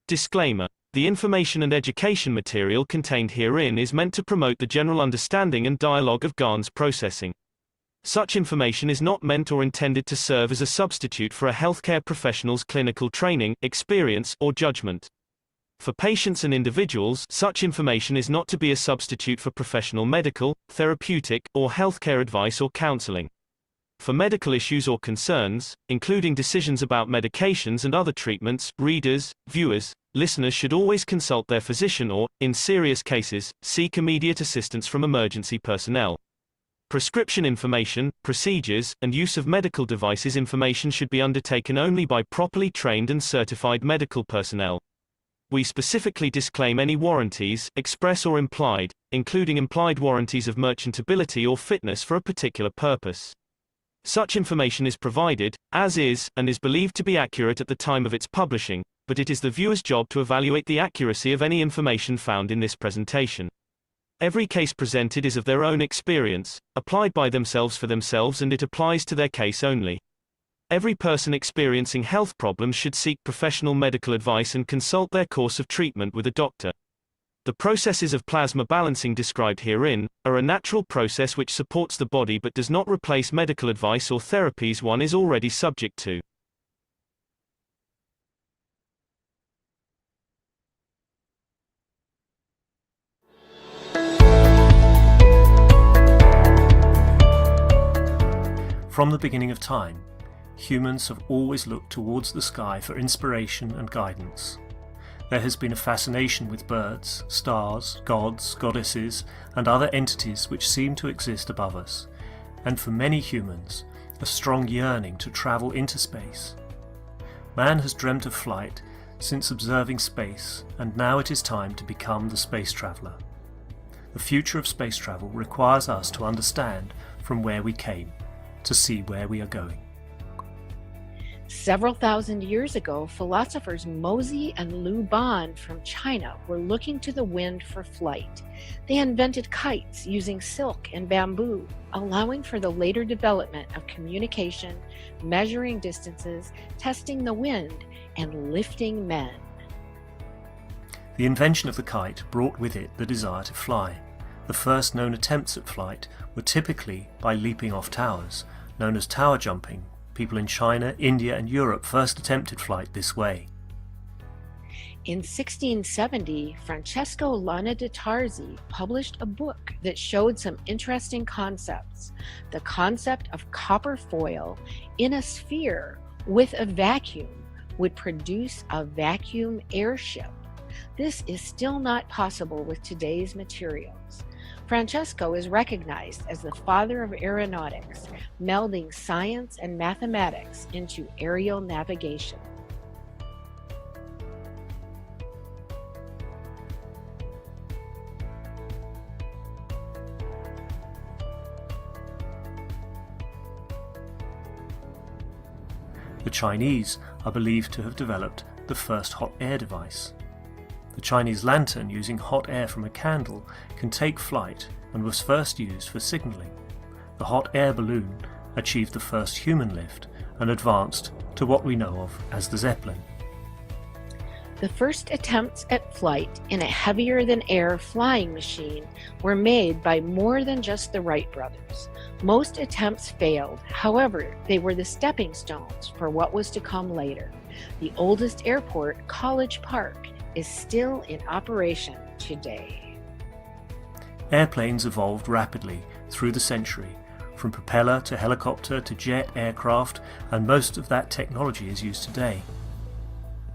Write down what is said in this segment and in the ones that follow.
Disclaimer: the information and education material contained herein is meant to promote the general understanding and dialogue of GAN's processing. Such information is not meant or intended to serve as a substitute for a healthcare professional's clinical training, experience, or judgment. For patients and individuals, such information is not to be a substitute for professional medical, therapeutic, or healthcare advice or counseling. For medical issues or concerns, including decisions about medications and other treatments, readers, viewers, listeners should always consult their physician or, in serious cases, seek immediate assistance from emergency personnel. Prescription information, procedures, and use of medical devices information should be undertaken only by properly trained and certified medical personnel. We specifically disclaim any warranties, express or implied, including implied warranties of merchantability or fitness for a particular purpose. Such information is provided, as is, and is believed to be accurate at the time of its publishing, but it is the viewer's job to evaluate the accuracy of any information found in this presentation. Every case presented is of their own experience, applied by themselves for themselves, and it applies to their case only. Every person experiencing health problems should seek professional medical advice and consult their course of treatment with a doctor. The processes of plasma balancing described herein are a natural process which supports the body but does not replace medical advice or therapies one is already subject to. From the beginning of time, humans have always looked towards the sky for inspiration and guidance. There has been a fascination with birds, stars, gods, goddesses, and other entities which seem to exist above us, and for many humans, a strong yearning to travel into space. Man has dreamt of flight since observing space, and now it is time to become the space traveller. The future of space travel requires us to understand from where we came, to see where we are going. Several thousand years ago, philosophers Mozi and Lu Ban from China were looking to the wind for flight. They invented kites using silk and bamboo, allowing for the later development of communication, measuring distances, testing the wind, and lifting men. The invention of the kite brought with it the desire to fly. The first known attempts at flight were typically by leaping off towers, known as tower jumping. People in China, India, and Europe first attempted flight this way. In 1670, Francesco Lana de Tarzi published a book that showed some interesting concepts. The concept of copper foil in a sphere with a vacuum would produce a vacuum airship. This is still not possible with today's materials. Francesco is recognized as the father of aeronautics, melding science and mathematics into aerial navigation. The Chinese are believed to have developed the first hot air device. The Chinese lantern, using hot air from a candle, can take flight and was first used for signalling. The hot air balloon achieved the first human lift and advanced to what we know of as the Zeppelin. The first attempts at flight in a heavier-than-air flying machine were made by more than just the Wright brothers. Most attempts failed, however, they were the stepping stones for what was to come later. The oldest airport, College Park, is still in operation today. Airplanes evolved rapidly through the century, from propeller to helicopter to jet aircraft, and most of that technology is used today.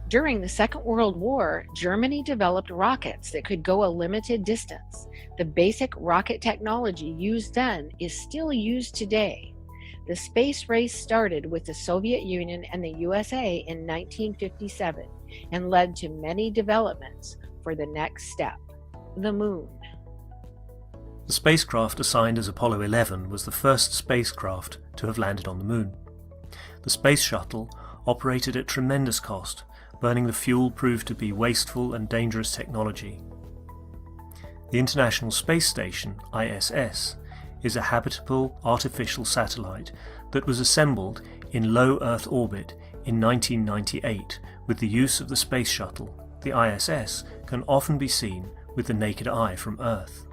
During the Second World War, Germany developed rockets that could go a limited distance. The basic rocket technology used then is still used today. The space race started with the Soviet Union and the USA in 1957 and led to many developments for the next step, the moon. The spacecraft assigned as Apollo 11 was the first spacecraft to have landed on the moon. The space shuttle operated at tremendous cost. Burning the fuel proved to be wasteful and dangerous technology. The International Space Station, ISS, is a habitable artificial satellite that was assembled in low Earth orbit in 1998 with the use of the space shuttle, the ISS can often be seen with the naked eye from Earth.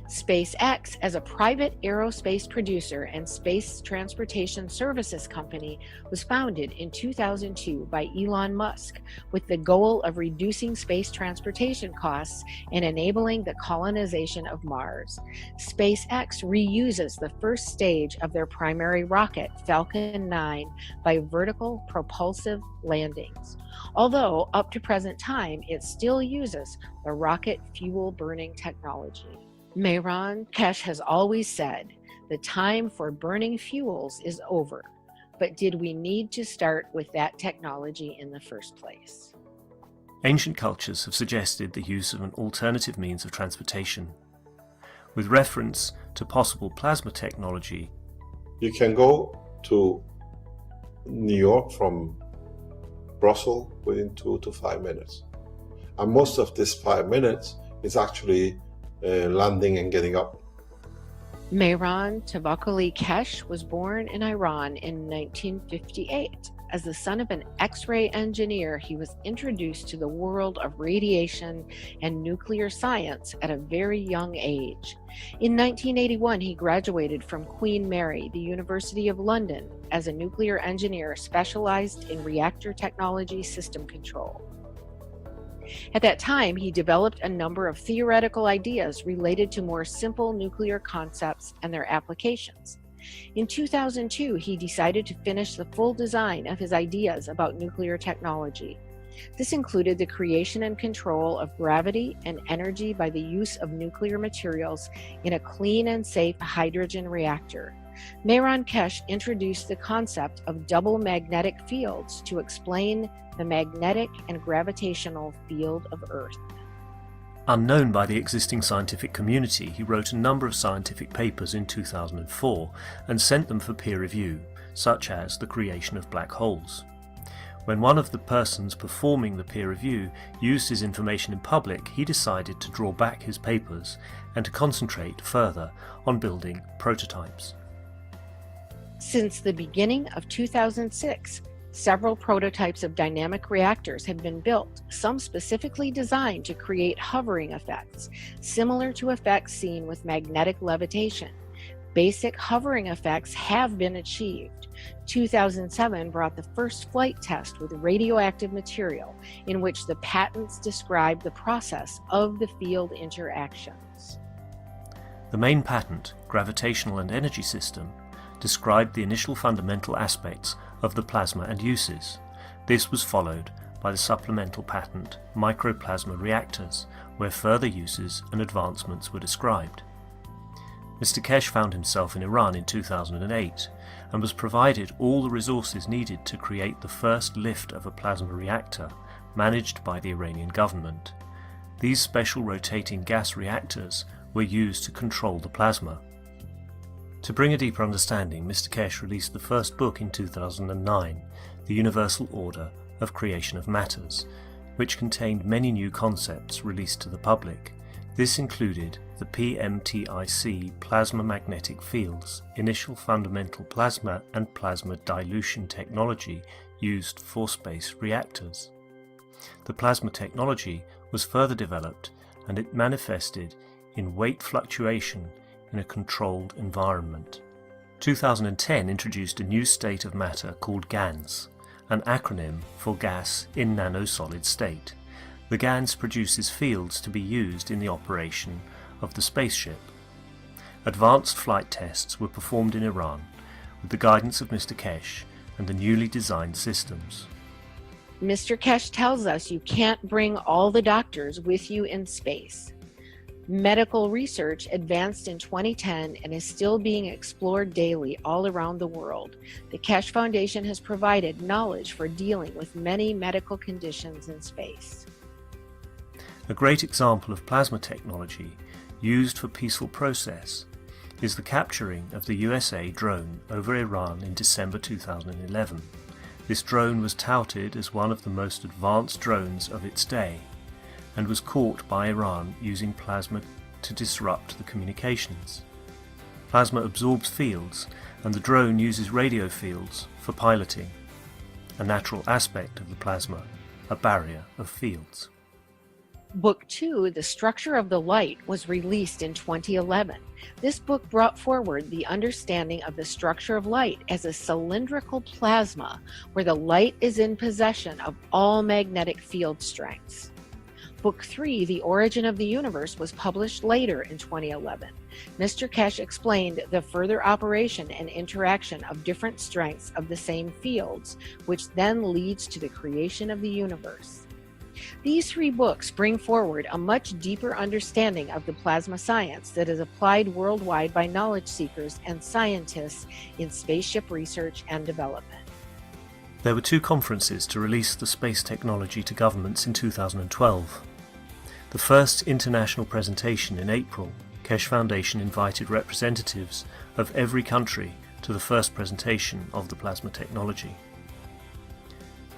SpaceX, as a private aerospace producer and space transportation services company, was founded in 2002 by Elon Musk with the goal of reducing space transportation costs and enabling the colonization of Mars. SpaceX reuses the first stage of their primary rocket, Falcon 9, by vertical propulsive landings. Although, up to present time, it still uses the rocket fuel burning technology. Mehran Keshe has always said, the time for burning fuels is over, but did we need to start with that technology in the first place? Ancient cultures have suggested the use of an alternative means of transportation. With reference to possible plasma technology, you can go to New York from Brussels within 2 to 5 minutes. And most of this 5 minutes is actually landing and getting up. Mehran Tavakoli Keshe was born in Iran in 1958. As the son of an X-ray engineer, he was introduced to the world of radiation and nuclear science at a very young age. In 1981, he graduated from Queen Mary, the University of London, as a nuclear engineer specialized in reactor technology system control. At that time, he developed a number of theoretical ideas related to more simple nuclear concepts and their applications. In 2002, he decided to finish the full design of his ideas about nuclear technology. This included the creation and control of gravity and energy by the use of nuclear materials in a clean and safe hydrogen reactor. Mehran Keshe introduced the concept of double magnetic fields to explain the magnetic and gravitational field of Earth. Unknown by the existing scientific community, he wrote a number of scientific papers in 2004 and sent them for peer review, such as the creation of black holes. When one of the persons performing the peer review used his information in public, he decided to draw back his papers and to concentrate further on building prototypes. Since the beginning of 2006, several prototypes of dynamic reactors have been built, some specifically designed to create hovering effects, similar to effects seen with magnetic levitation. Basic hovering effects have been achieved. 2007 brought the first flight test with radioactive material, in which the patents describe the process of the field interactions. The main patent, Gravitational and Energy System, described the initial fundamental aspects of the plasma and uses. This was followed by the supplemental patent, Microplasma Reactors, where further uses and advancements were described. Mr. Keshe found himself in Iran in 2008 and was provided all the resources needed to create the first lift of a plasma reactor managed by the Iranian government. These special rotating gas reactors were used to control the plasma. To bring a deeper understanding, Mr. Keshe released the first book in 2009, The Universal Order of Creation of Matters, which contained many new concepts released to the public. This included the PMTIC plasma magnetic fields, initial fundamental plasma and plasma dilution technology used for space reactors. The plasma technology was further developed and it manifested in weight fluctuation in a controlled environment. 2010 introduced a new state of matter called GANS, an acronym for gas in nanosolid state. The GANS produces fields to be used in the operation of the Spaceship. Advanced flight tests were performed in Iran with the guidance of Mr. Keshe and the newly designed systems. Mr. Keshe tells us you can't bring all the doctors with you in space. Medical research advanced in 2010 and is still being explored daily all around the world. The Keshe Foundation has provided knowledge for dealing with many medical conditions in space. A great example of plasma technology used for peaceful process is the capturing of the USA drone over Iran in December 2011. This drone was touted as one of the most advanced drones of its day, and was caught by Iran using plasma to disrupt the communications. Plasma absorbs fields, and the drone uses radio fields for piloting, a natural aspect of the plasma. a barrier of fields. Book 2, The Structure of the Light, was released in 2011. This book brought forward the understanding of the structure of light as a cylindrical plasma where the light is in possession of all magnetic field strengths. Book 3, The Origin of the Universe, was published later in 2011. Mr. Keshe explained the further operation and interaction of different strengths of the same fields, which then leads to the creation of the universe. These 3 books bring forward a much deeper understanding of the plasma science that is applied worldwide by knowledge seekers and scientists in spaceship research and development. There were 2 conferences to release the space technology to governments in 2012. The first international presentation in April, Keshe Foundation invited representatives of every country to the first presentation of the plasma technology.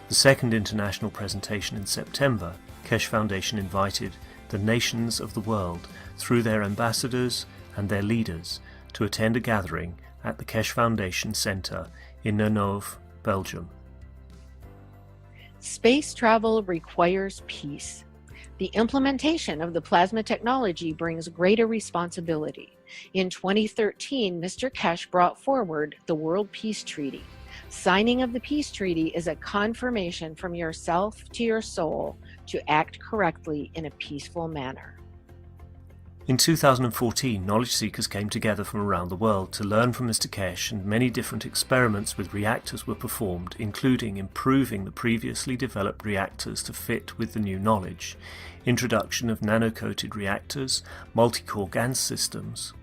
The second international presentation in September, Keshe Foundation invited the nations of the world through their ambassadors and their leaders to attend a gathering at the Keshe Foundation Center in Nenove, Belgium. Space travel requires peace. The implementation of the plasma technology brings greater responsibility. In 2013, Mr. Keshe brought forward the World Peace Treaty. Signing of the Peace Treaty is a confirmation from yourself to your soul to act correctly in a peaceful manner. In 2014, knowledge seekers came together from around the world to learn from Mr. Keshe, and many different experiments with reactors were performed, including improving the previously developed reactors to fit with the new knowledge, introduction of nano-coated reactors, multi-core GaN systems.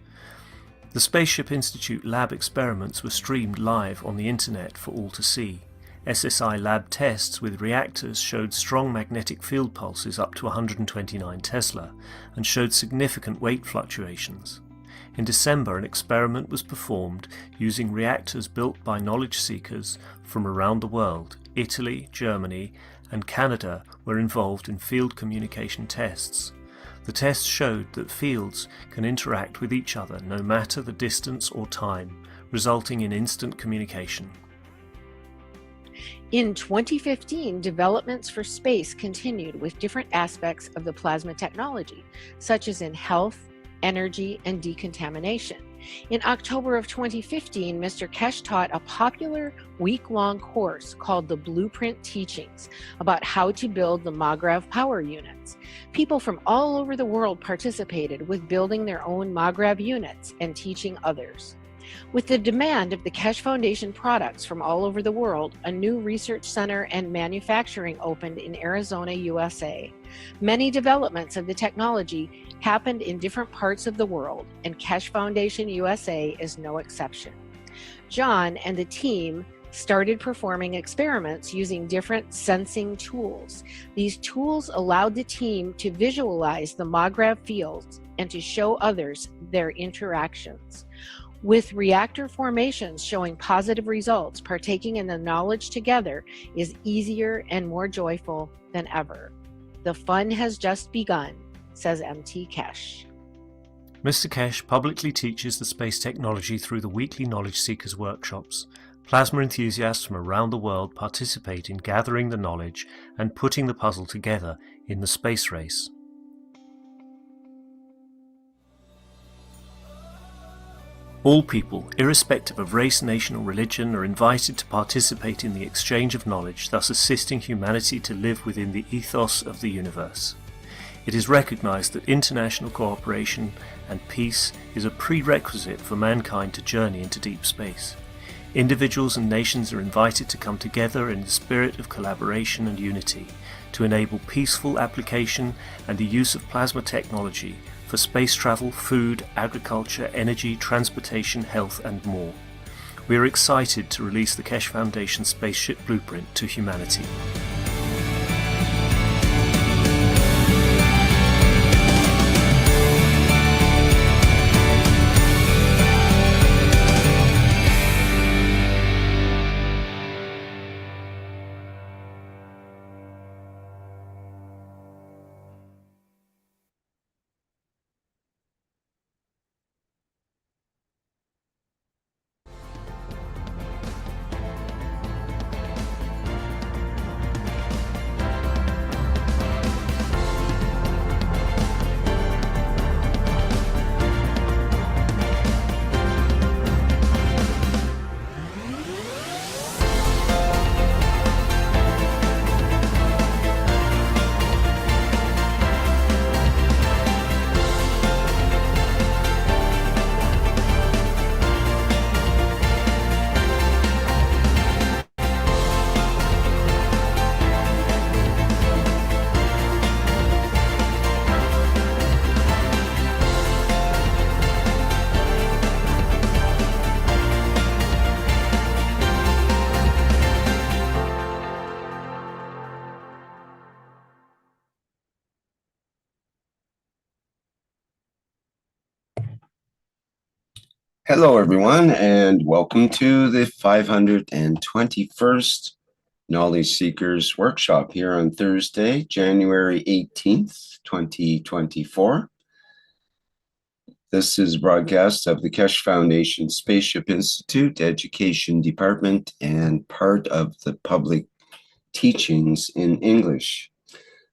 The Spaceship Institute lab experiments were streamed live on the internet for all to see. SSI lab tests with reactors showed strong magnetic field pulses up to 129 Tesla and showed significant weight fluctuations. In December, an experiment was performed using reactors built by knowledge seekers from around the world. Italy, Germany, and Canada were involved in field communication tests. The tests showed that fields can interact with each other no matter the distance or time, resulting in instant communication. In 2015, developments for space continued with different aspects of the plasma technology, such as in health, energy, and decontamination. In October of 2015, Mr. Keshe taught a popular week-long course called the Blueprint Teachings about how to build the MAGRAV power units. People from all over the world participated with building their own MAGRAV units and teaching others. With the demand of the Keshe Foundation products from all over the world, a new research center and manufacturing opened in Arizona, USA. Many developments of the technology happened in different parts of the world, and Keshe Foundation USA is no exception. John and the team started performing experiments using different sensing tools. These tools allowed the team to visualize the MAGRAV fields and to show others their interactions. With reactor formations showing positive results, partaking in the knowledge together is easier and more joyful than ever. The fun has just begun, says MT Keshe. Mr. Keshe publicly teaches the space technology through the weekly Knowledge Seekers workshops. Plasma enthusiasts from around the world participate in gathering the knowledge and putting the puzzle together in the space race. All people, irrespective of race, nation or religion, are invited to participate in the exchange of knowledge, thus assisting humanity to live within the ethos of the universe. It is recognized that international cooperation and peace is a prerequisite for mankind to journey into deep space. Individuals and nations are invited to come together in the spirit of collaboration and unity to enable peaceful application and the use of plasma technology for space travel, food, agriculture, energy, transportation, health and more. We are excited to release the Keshe Foundation Spaceship Blueprint to humanity. Hello, everyone, and welcome to the 521st Knowledge Seekers Workshop here on Thursday, January 18th, 2024. This is a broadcast of the Keshe Foundation Spaceship Institute Education Department and part of the public teachings in English.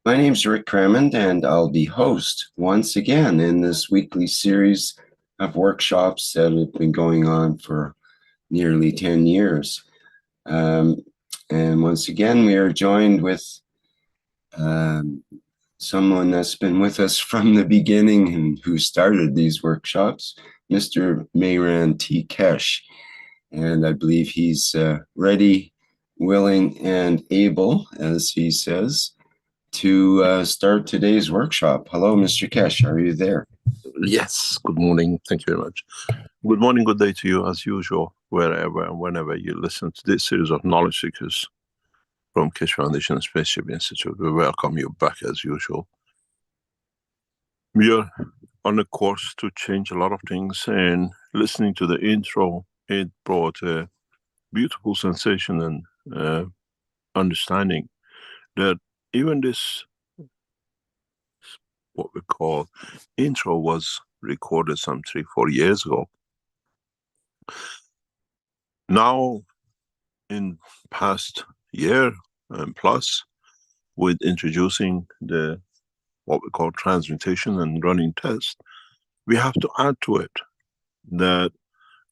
My name is Rick Crammond, and I'll be host once again in this weekly series of workshops that have been going on for nearly 10 years. And once again, we are joined with someone that's been with us from the beginning and who started these workshops, Mr. Mehran T. Keshe. And I believe he's ready, willing, and able, as he says, to start today's workshop. Hello, Mr. Keshe, are you there? Yes, good morning. Thank you very much. Good morning, good day to you, as usual, wherever and whenever you listen to this series of Knowledge Seekers from Keshe Foundation and Spaceship Institute. We welcome you back as usual. We are on a course to change a lot of things, and listening to the intro, it brought a beautiful sensation and understanding that even this, what we call intro, was recorded some 3-4 years ago. Now, in past year and plus, with introducing the what we call transmutation and running tests, we have to add to it that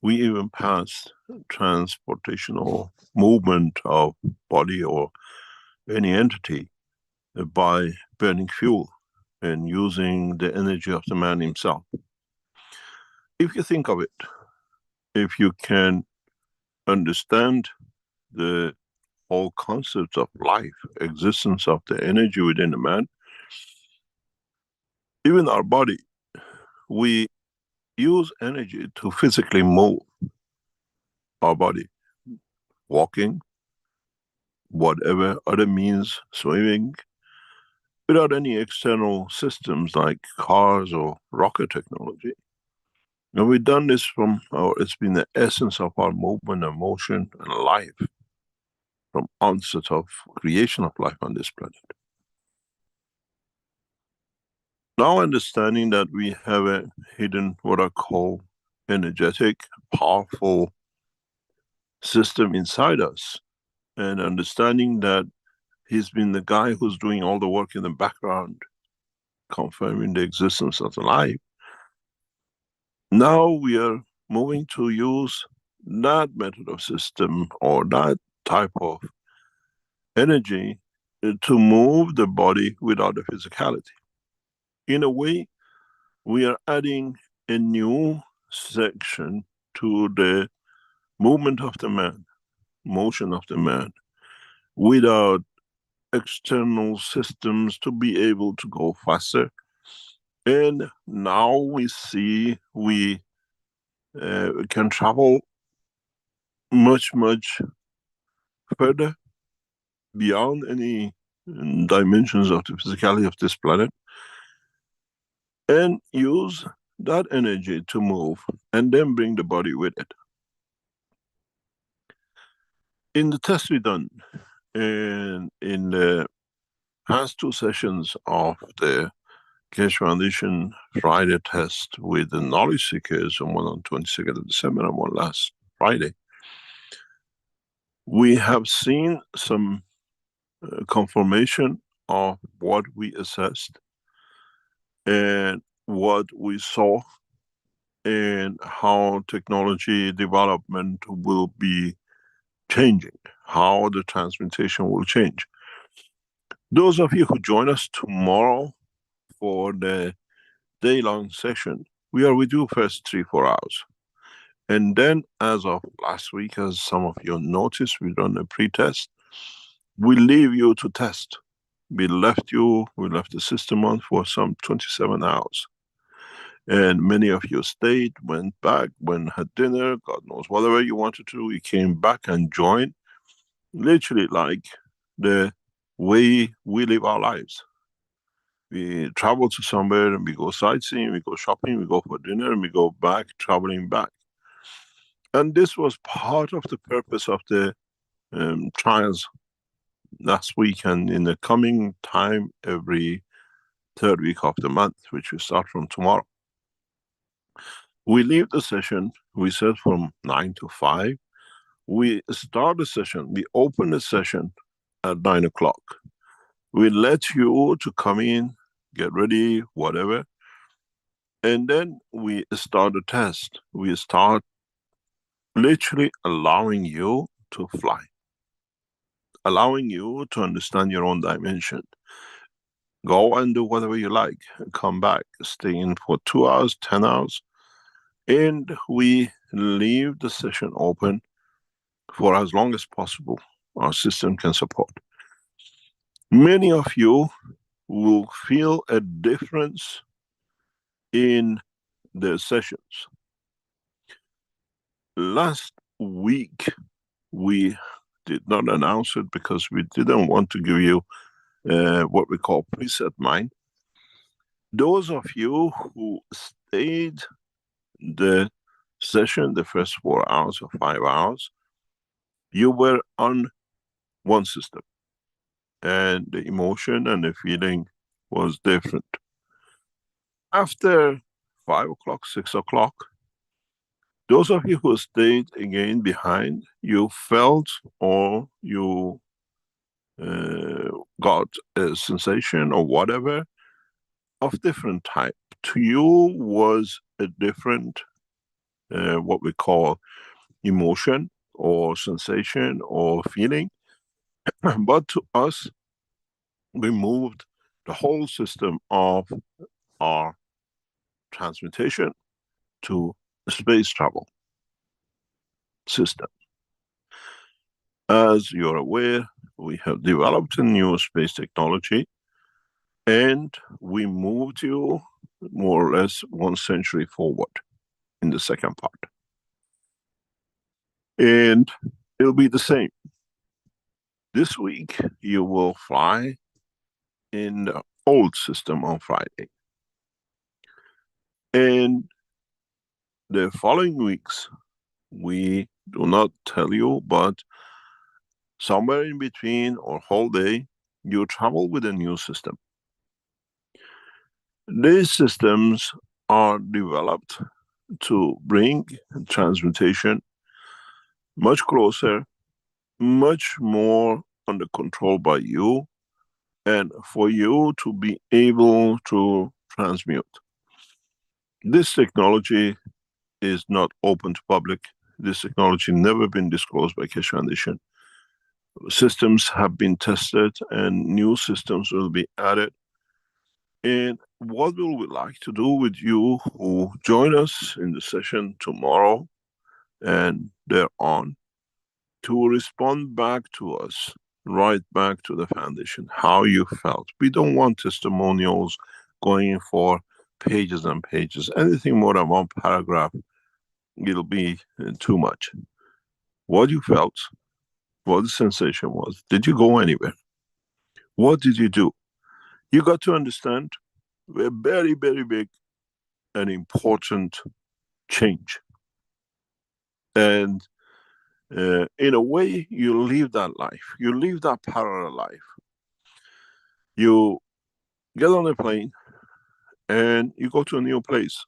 we even passed transportational movement of body or any entity by burning fuel and using the energy of the man himself. If you think of it, if you can understand the whole concepts of life, existence of the energy within a man, even our body, we use energy to physically move our body, walking, whatever other means, swimming, without any external systems like cars or rocket technology. And we've done this it's been the essence of our movement and motion and life from onset of creation of life on this planet. Now understanding that we have a hidden, what I call, energetic, powerful system inside us, and understanding that he's been the guy who's doing all the work in the background, confirming the existence of the life. Now we are moving to use that method of system or that type of energy to move the body without the physicality. In a way, we are adding a new section to the movement of the man, motion of the man, without external systems to be able to go faster. And now we see we can travel much, much further beyond any dimensions of the physicality of this planet, and use that energy to move and then bring the body with it. In the test we done, and in the past 2 sessions of the Keshe Foundation Friday test with the knowledge seekers, and one on 22nd of December and one last Friday, we have seen some confirmation of what we assessed and what we saw, and how technology development will be changing, how the transmutation will change. Those of you who join us tomorrow for the day-long session, we are with you first 3-4 hours. And then, as of last week, as some of you noticed, we done a pre-test. We leave you to test. We left the system on for some 27 hours. And many of you stayed, went back, had dinner, God knows, whatever you wanted to do, you came back and joined. Literally like the way we live our lives. We travel to somewhere and we go sightseeing, we go shopping, we go for dinner, and we go back, traveling back. And this was part of the purpose of the trials last week and in the coming time every third week of the month, which will start from tomorrow. We leave the session, we said from 9 to 5. We start the session, we open the session at 9 o'clock. We let you to come in, get ready, whatever. And then we start the test. We start literally allowing you to fly. Allowing you to understand your own dimension. Go and do whatever you like. Come back, stay in for 2 hours, 10 hours. And we leave the session open for as long as possible our system can support. Many of you will feel a difference in the sessions. Last week, we did not announce it because we didn't want to give you what we call preset mind. Those of you who stayed the session, the first 4 hours or 5 hours, you were on one system. And the emotion and the feeling was different. After 5 o'clock, 6 o'clock, those of you who stayed again behind, you felt or you got a sensation or whatever of different type. To you was a different, what we call emotion or sensation or feeling. But to us, we moved the whole system of our transmutation to space travel system. As you're aware, we have developed a new space technology and we moved you more or less 1 century forward in the second part. And it'll be the same. This week, you will fly in the old system on Friday. And the following weeks, we do not tell you, but somewhere in between or whole day, you travel with a new system. These systems are developed to bring transmutation much closer, much more under control by you, and for you to be able to transmute. This technology is not open to public. This technology never been disclosed by Keshe Foundation. Systems have been tested and new systems will be added. And what will we like to do with you who join us in the session tomorrow and thereon, to respond back to us, right back to the foundation, how you felt. We don't want testimonials going for pages and pages. Anything more than 1 paragraph, it'll be too much. What you felt, what the sensation was. Did you go anywhere? What did you do? You got to understand a very, very big and important change. And in a way, you live that life. You live that parallel life. You get on a plane and you go to a new place.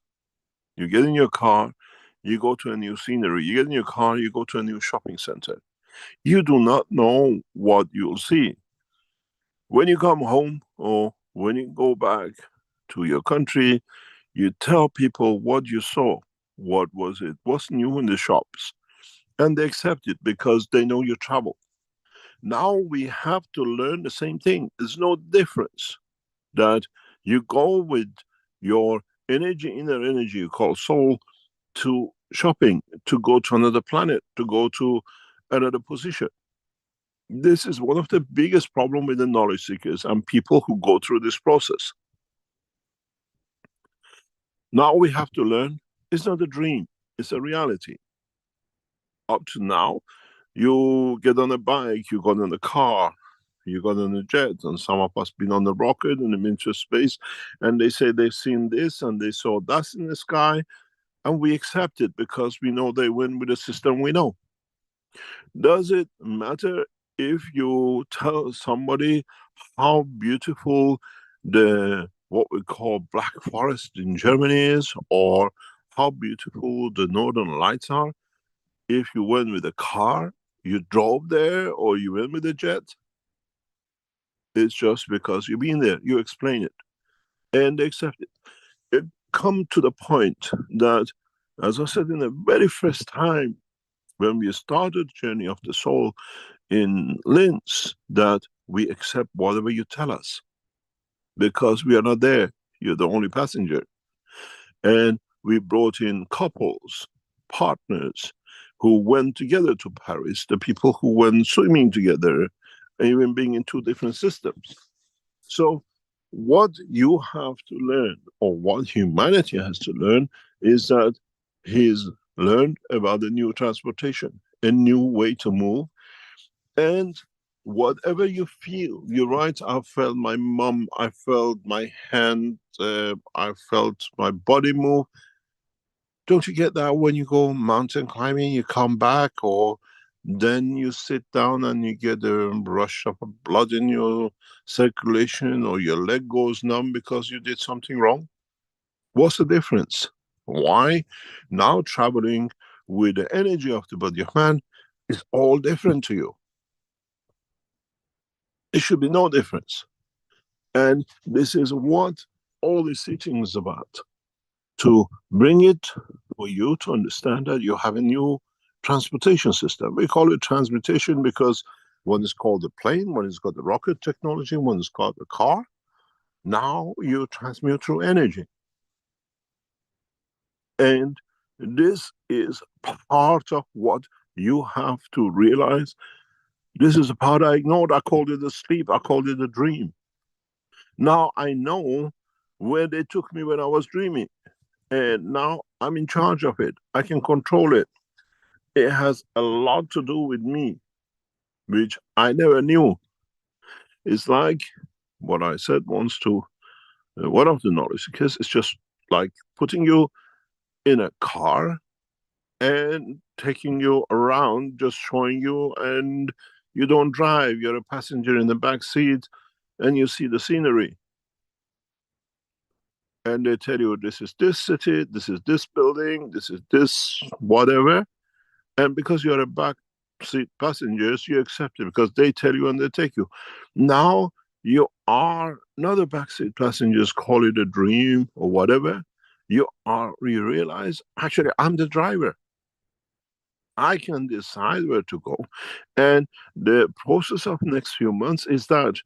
You get in your car, you go to a new scenery. You get in your car, you go to a new shopping center. You do not know what you'll see. When you come home or when you go back to your country, you tell people what you saw. What was it? What's new in the shops? And they accept it because they know you travel. Now we have to learn the same thing. There's no difference that you go with your energy, inner energy you call soul, to shopping, to go to another planet, to go to another position. This is one of the biggest problems with the knowledge seekers and people who go through this process. Now we have to learn, it's not a dream, it's a reality. Up to now, you get on a bike, you got on a car, you got on a jet, and some of us been on the rocket and been to space, and they say they've seen this and they saw that in the sky. and we accept it because we know they win with the system we know. Does it matter if you tell somebody how beautiful the what we call Black Forest in Germany is, or how beautiful the Northern Lights are, if you went with a car, you drove there, or you went with a jet? It's just because you've been there, you explain it, and they accept it. It come to the point that, as I said in the very first time, when we started Journey of the Soul in Linz, that we accept whatever you tell us, because we are not there. You're the only passenger. And we brought in couples, partners, who went together to Paris, the people who went swimming together, even being in two different systems. So what you have to learn, or what humanity has to learn, is that he's learned about the new transportation, a new way to move. And whatever you feel, you're right, I felt my mom, I felt my hand, I felt my body move. Don't you get that when you go mountain climbing, you come back, or then you sit down and you get a rush of blood in your circulation, or your leg goes numb because you did something wrong? What's the difference? Why? Now traveling with the energy of the body of man is all different to you. It should be no difference. And this is what all this teaching is about. To bring it for you to understand that you have a new transportation system. We call it transportation because one is called the plane, one is called the rocket technology, one is called the car. Now you transmute through energy. And this is part of what you have to realize. This is a part I ignored. I called it a sleep. I called it a dream. Now I know where they took me when I was dreaming. And now I'm in charge of it. I can control it. It has a lot to do with me, which I never knew. It's like what I said once to one of the knowledge seekers. It's just like putting you in a car and taking you around, just showing you, and you don't drive. You're a passenger in the back seat, and you see the scenery. And they tell you, this is this city, this is this building, this is this whatever. And because you're a back seat passengers, you accept it because they tell you and they take you. Now you are not a backseat passengers, call it a dream or whatever. You realize, actually, I'm the driver. I can decide where to go. And the process of next few months is that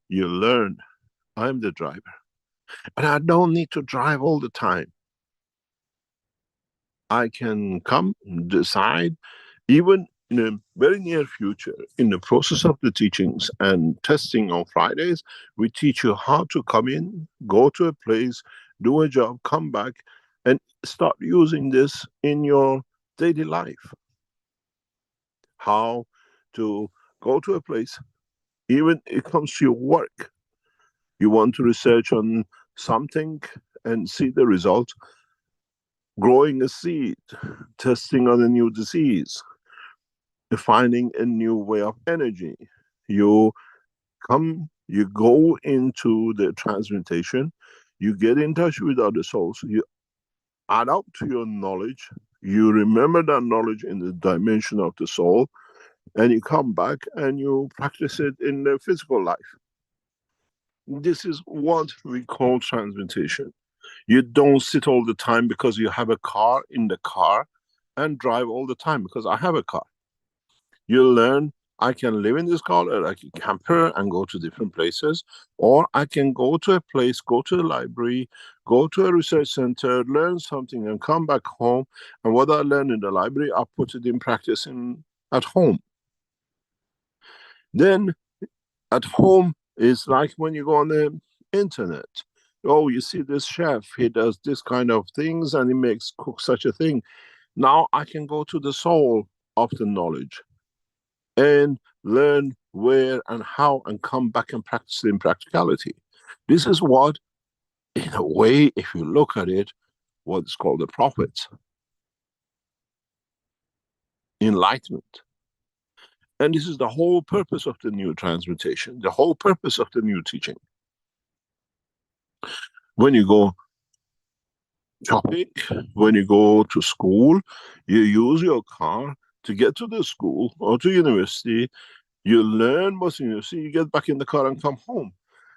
you learn, I'm the driver. And I don't need to drive all the time. I can come, decide, even in the very near future, in the process of the teachings and testing on Fridays, we teach you how to come in, go to a place, do a job, come back, and start using this in your daily life. How to go to a place, even it comes to your work. You want to research on something and see the result. Growing a seed, testing on a new disease, defining a new way of energy. You go into the transmutation, you get in touch with other souls, you add up to your knowledge, you remember that knowledge in the dimension of the soul, and you come back and you practice it in the physical life. This is what we call transmutation. You don't sit all the time because you have a car in the car and drive all the time because I have a car. You learn, I can live in this car like a camper and go to different places, or I can go to a place, go to a library, go to a research center, learn something and come back home. And what I learn in the library, I put it in practice at home. Then at home is like when you go on the internet. Oh, you see this chef, he does this kind of things and he cooks such a thing. Now I can go to the soul of the knowledge and learn where and how and come back and practice it in practicality. This is what, in a way, if you look at it, what is called the prophets. Enlightenment. And this is the whole purpose of the new transmutation, the whole purpose of the new teaching. When you go shopping, when you go to school, you use your car to get to the school or to university. You learn what's in university, you get back in the car and come home.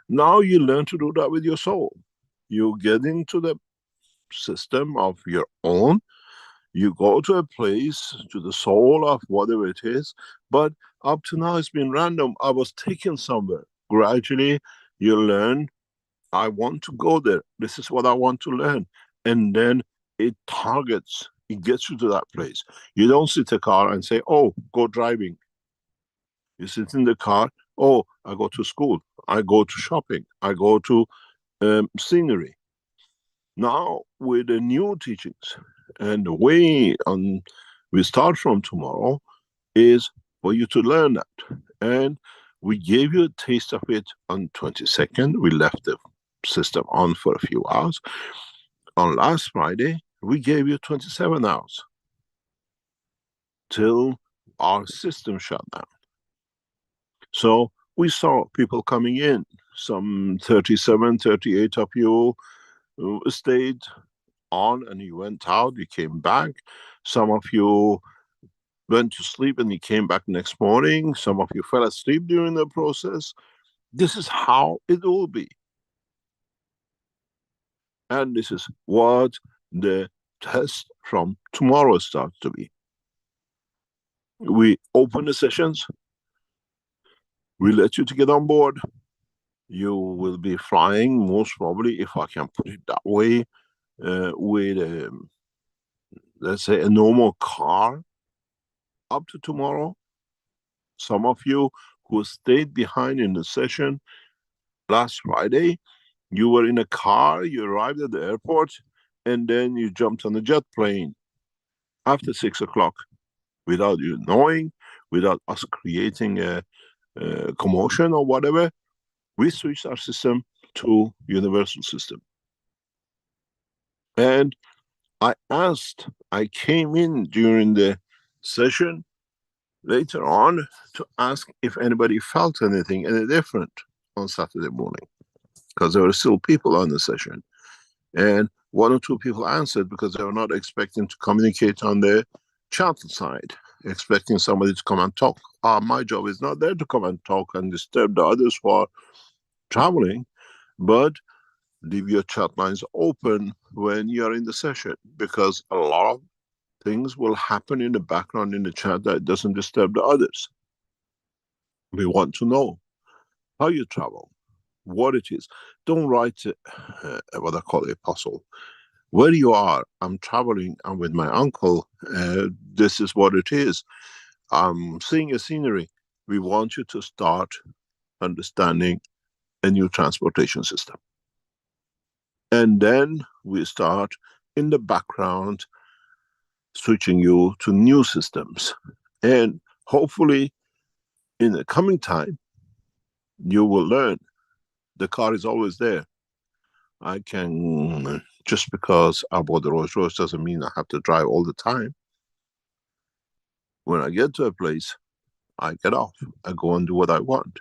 Now you learn to do that with your soul. You get into the system of your own. You go to a place, to the soul of whatever it is, but up to now it's been random. I was taken somewhere. Gradually, you learn, I want to go there. This is what I want to learn. And then it targets, it gets you to that place. You don't sit in a car and say, oh, go driving. You sit in the car, oh, I go to school, I go to shopping, I go to scenery. Now, with the new teachings, and the way we start from tomorrow is for you to learn that. And we gave you a taste of it on 22nd. We left the system on for a few hours. On last Friday, we gave you 27 hours till our system shut down. So we saw people coming in. Some 37, 38 of you stayed on and you went out, you came back. Some of you went to sleep and you came back next morning. Some of you fell asleep during the process. This is how it will be. And this is what the test from tomorrow starts to be. We open the sessions. We let you to get on board. You will be flying, most probably, if I can put it that way, with let's say a normal car up to tomorrow. Some of you who stayed behind in the session last Friday, you were in a car, you arrived at the airport, and then you jumped on a jet plane after 6 o'clock without you knowing, without us creating a commotion or whatever. We switched our system to universal system. And I came in during the session later on to ask if anybody felt anything any different on Saturday morning, because there were still people on the session. And 1 or 2 people answered because they were not expecting to communicate on the chat side, expecting somebody to come and talk. My job is not there to come and talk and disturb the others who are traveling, but leave your chat lines open when you're in the session, because a lot of things will happen in the background in the chat that doesn't disturb the others. We want to know how you travel, what it is. Don't write what I call a puzzle. Where you are, I'm traveling, I'm with my uncle, this is what it is. I'm seeing a scenery. We want you to start understanding a new transportation system. And then we start in the background switching you to new systems. And hopefully in the coming time, you will learn. The car is always there. I can, just because I bought the Rolls Royce doesn't mean I have to drive all the time. When I get to a place, I get off. I go and do what I want.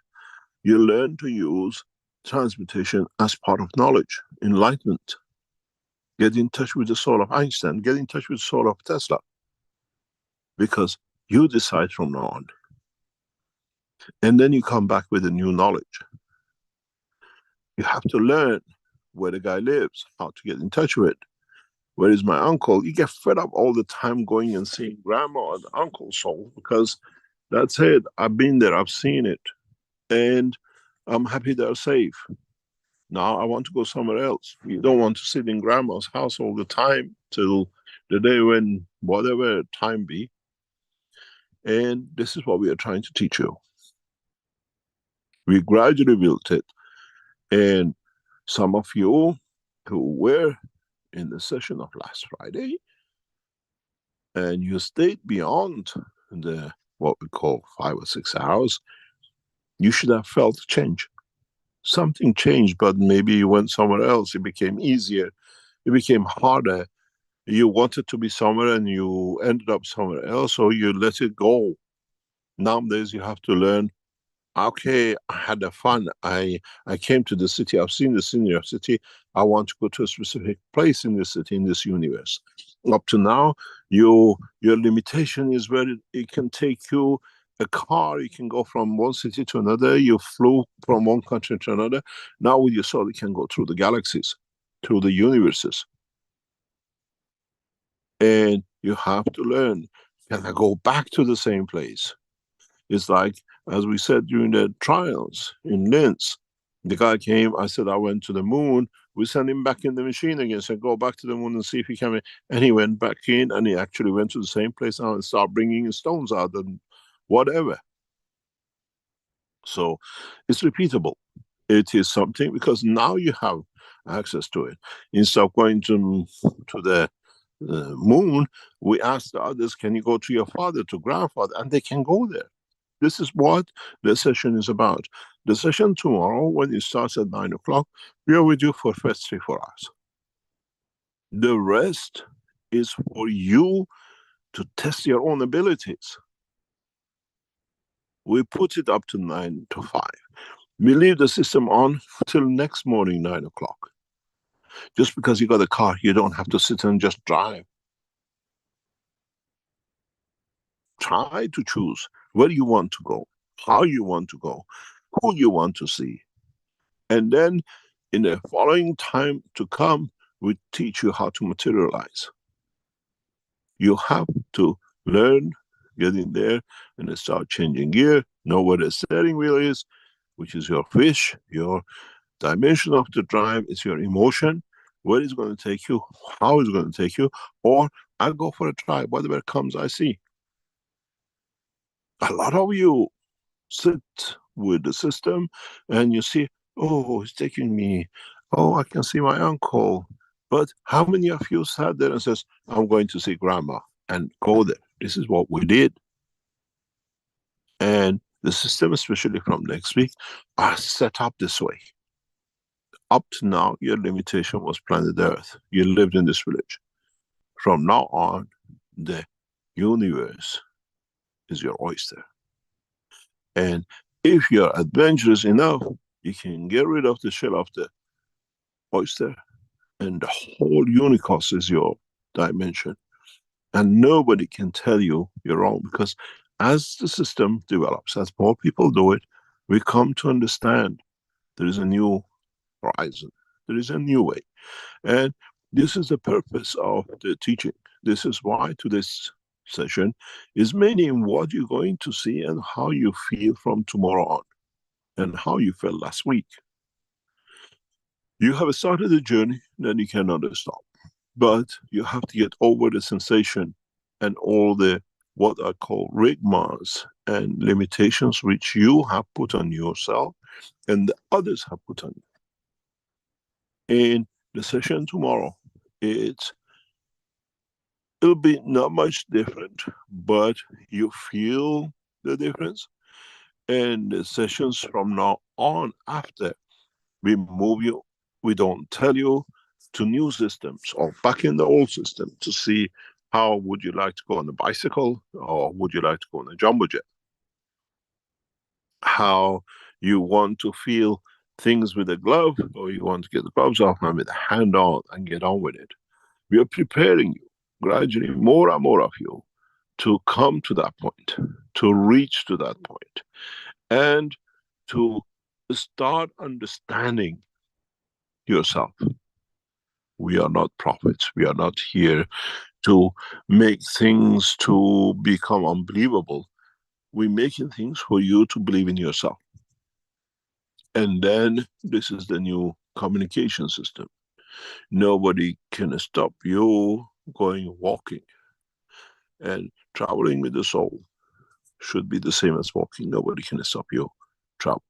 You learn to use transmutation as part of knowledge, enlightenment. Get in touch with the soul of Einstein, get in touch with the soul of Tesla. Because you decide from now on. And then you come back with a new knowledge. You have to learn where the guy lives, how to get in touch with. Where is my uncle? You get fed up all the time going and seeing grandma and uncle's soul, because that's it. I've been there, I've seen it. And I'm happy they're safe. Now I want to go somewhere else. You don't want to sit in grandma's house all the time till the day when whatever time be. And this is what we are trying to teach you. We gradually built it. And some of you who were in the session of last Friday, and you stayed beyond the what we call 5 or 6 hours, you should have felt change. Something changed, but maybe you went somewhere else. It became easier. It became harder. You wanted to be somewhere and you ended up somewhere else, or you let it go. Nowadays you have to learn, okay, I had a fun. I came to the city, I've seen the senior city, I want to go to a specific place in this city, in this universe. Up to now, your limitation is where it can take you. A car, you can go from one city to another, you flew from one country to another. Now with your soul, you can go through the galaxies, through the universes. And you have to learn, can I go back to the same place? It's like, as we said during the trials in Linz, the guy came, I said, I went to the moon. We sent him back in the machine again, said, go back to the moon and see if he can. And he went back in and he actually went to the same place now and started bringing stones out and whatever. So it's repeatable. It is something, because now you have access to it. Instead of going to the moon, we ask the others, can you go to your father, to grandfather? And they can go there. This is what the session is about. The session tomorrow, when it starts at 9 o'clock, we are with you for first 3-4 hours. The rest is for you to test your own abilities. We put it up to 9 to 5. We leave the system on till next morning, 9 o'clock. Just because you got a car, you don't have to sit and just drive. Try to choose where you want to go, how you want to go, who you want to see. And then in the following time to come, we teach you how to materialize. You have to learn, get in there and start changing gear, know where the steering wheel is, which is your fish, your dimension of the drive is your emotion, where it's going to take you, how it's going to take you, or I'll go for a try, whatever comes I see. A lot of you sit with the system and you see, oh, it's taking me, oh, I can see my uncle. But how many of you sat there and says, I'm going to see grandma, and go there? This is what we did. And the system, especially from next week, are set up this way. Up to now, your limitation was planet Earth. You lived in this village. From now on, the universe is your oyster. And if you're adventurous enough, you can get rid of the shell of the oyster, and the whole universe is your dimension. And nobody can tell you you're wrong, because as the system develops, as more people do it, we come to understand there is a new horizon. There is a new way. And this is the purpose of the teaching. This is why today's session is mainly in what you're going to see and how you feel from tomorrow on, and how you felt last week. You have started a journey that you cannot stop, but you have to get over the sensation and all the what I call rigmaras and limitations which you have put on yourself and the others have put on you. In the session tomorrow, it'll be not much different, but you feel the difference. And the sessions from now on, after, we move you, we don't tell you, to new systems or back in the old system to see how would you like to go on a bicycle, or would you like to go on a jumbo jet? How you want to feel things with a glove, or you want to get the gloves off and with a hand on and get on with it. We are preparing you, gradually, more and more of you, to come to that point, to reach to that point, and to start understanding yourself. We are not prophets. We are not here to make things to become unbelievable. We're making things for you to believe in yourself. And then this is the new communication system. Nobody can stop you going walking. And traveling with the soul should be the same as walking. Nobody can stop you traveling.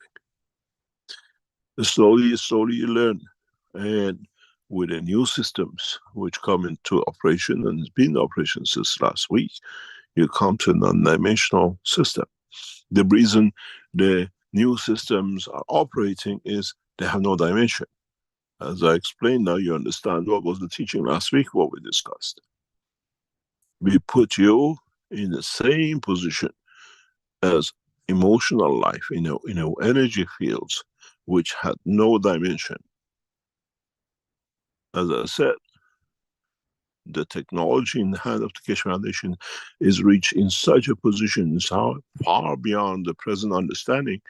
Slowly you learn. And with the new systems which come into operation, and it's been in operation since last week, you come to a non-dimensional system. The reason the new systems are operating is they have no dimension. As I explained, now you understand what was the teaching last week, what we discussed. we put you in the same position as emotional life, energy fields, which had no dimension. As I said, the technology in the hand of the Keshe Foundation is reached in such a position, so far beyond the present understanding.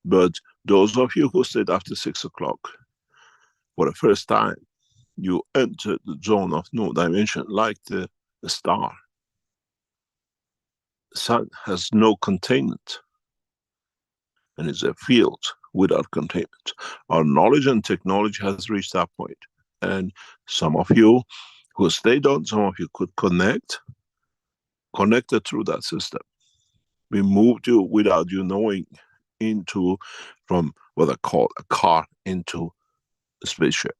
But those of you who stayed after 6 o'clock, for the first time, you entered the zone of no dimension, like the star. The sun has no containment, and is a field without containment. Our knowledge and technology has reached that point. And some of you who stayed on, some of you could connected through that system. We moved you without you knowing from what I call a car into a spaceship.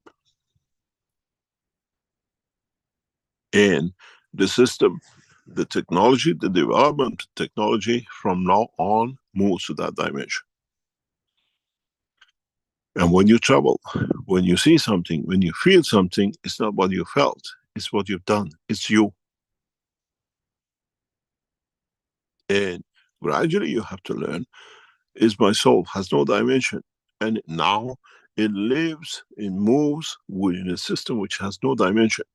And the system, the technology, the development of technology from now on moves to that dimension. And when you travel, when you see something, when you feel something, it's not what you felt, it's what you've done, it's you. And gradually you have to learn, is my soul, has no dimension. And now it lives, it moves within a system which has no dimension.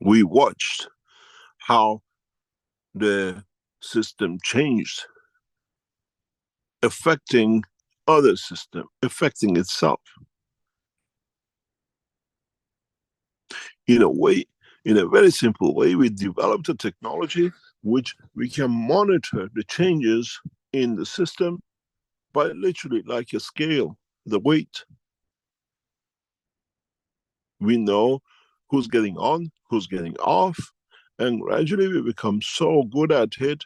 We watched how the system changed, affecting other system, affecting itself. In a way, in a very simple way, we developed a technology which we can monitor the changes in the system by literally like a scale, the weight. We know who's getting on, who's getting off, and gradually we become so good at it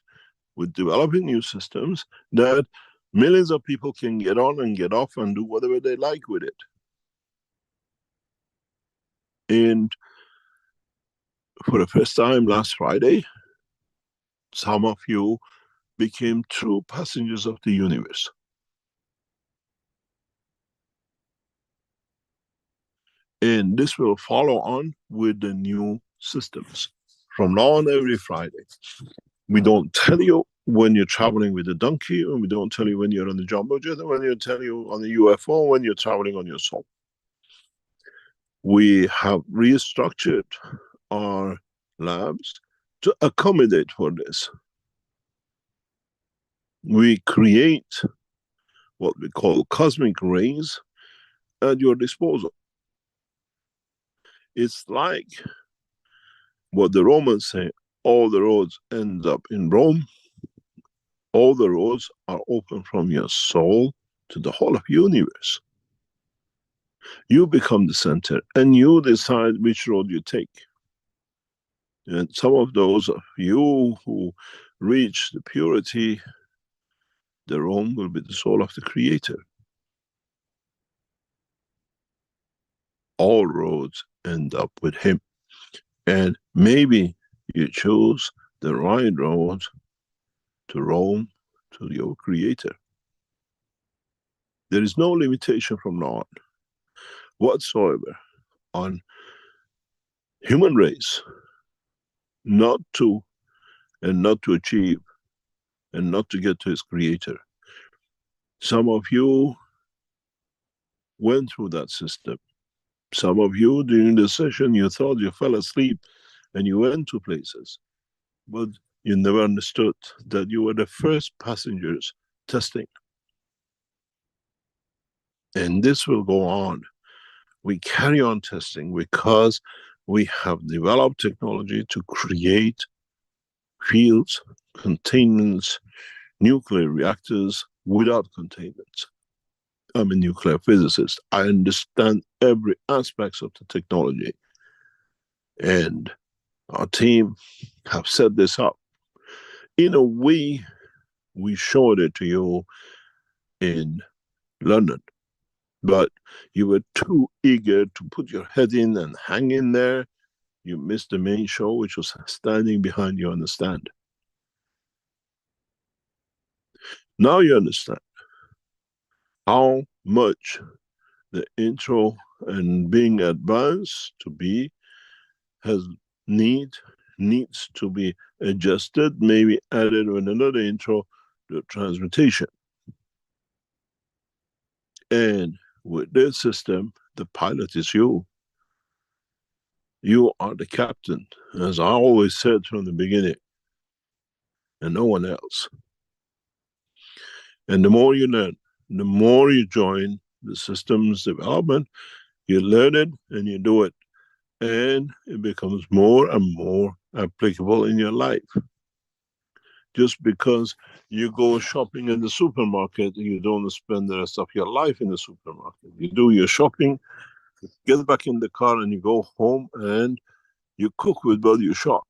with developing new systems that millions of people can get on and get off and do whatever they like with it. And for the first time last Friday, some of you became true passengers of the universe. And this will follow on with the new systems. From now on, every Friday, we don't tell you when you're traveling with a donkey, and we don't tell you when you're on the jumbo jet, and when you tell you on the UFO, when you're traveling on your soul. We have restructured our labs to accommodate for this. We create what we call cosmic rays at your disposal. It's like what the Romans say, all the roads end up in Rome. All the roads are open from your soul to the whole of universe. You become the center and you decide which road you take. And some of those of you who reach the purity, the Rome will be the soul of the Creator. All roads end up with Him. And maybe you choose the right road to Rome, to your Creator. There is no limitation from now on whatsoever on human race not to achieve and not to get to its Creator. Some of you went through that system. Some of you during the session, you thought you fell asleep and you went to places, but you never understood that you were the first passengers testing. And this will go on. We carry on testing because we have developed technology to create fields, containments, nuclear reactors without containment. I'm a nuclear physicist. I understand every aspect of the technology. And our team have set this up. In a way, we showed it to you in London, but you were too eager to put your head in and hang in there. You missed the main show, which was standing behind you on the stand. Now you understand how much the intro and being advanced to be has need needs to be adjusted, maybe added with another intro to transmutation. And with this system, the pilot is you. You are the captain, as I always said from the beginning, and no one else. And the more you learn, the more you join the systems development, you learn it and you do it. And it becomes more and more applicable in your life. Just because you go shopping in the supermarket, you don't spend the rest of your life in the supermarket. You do your shopping, get back in the car and you go home and you cook with what you shop.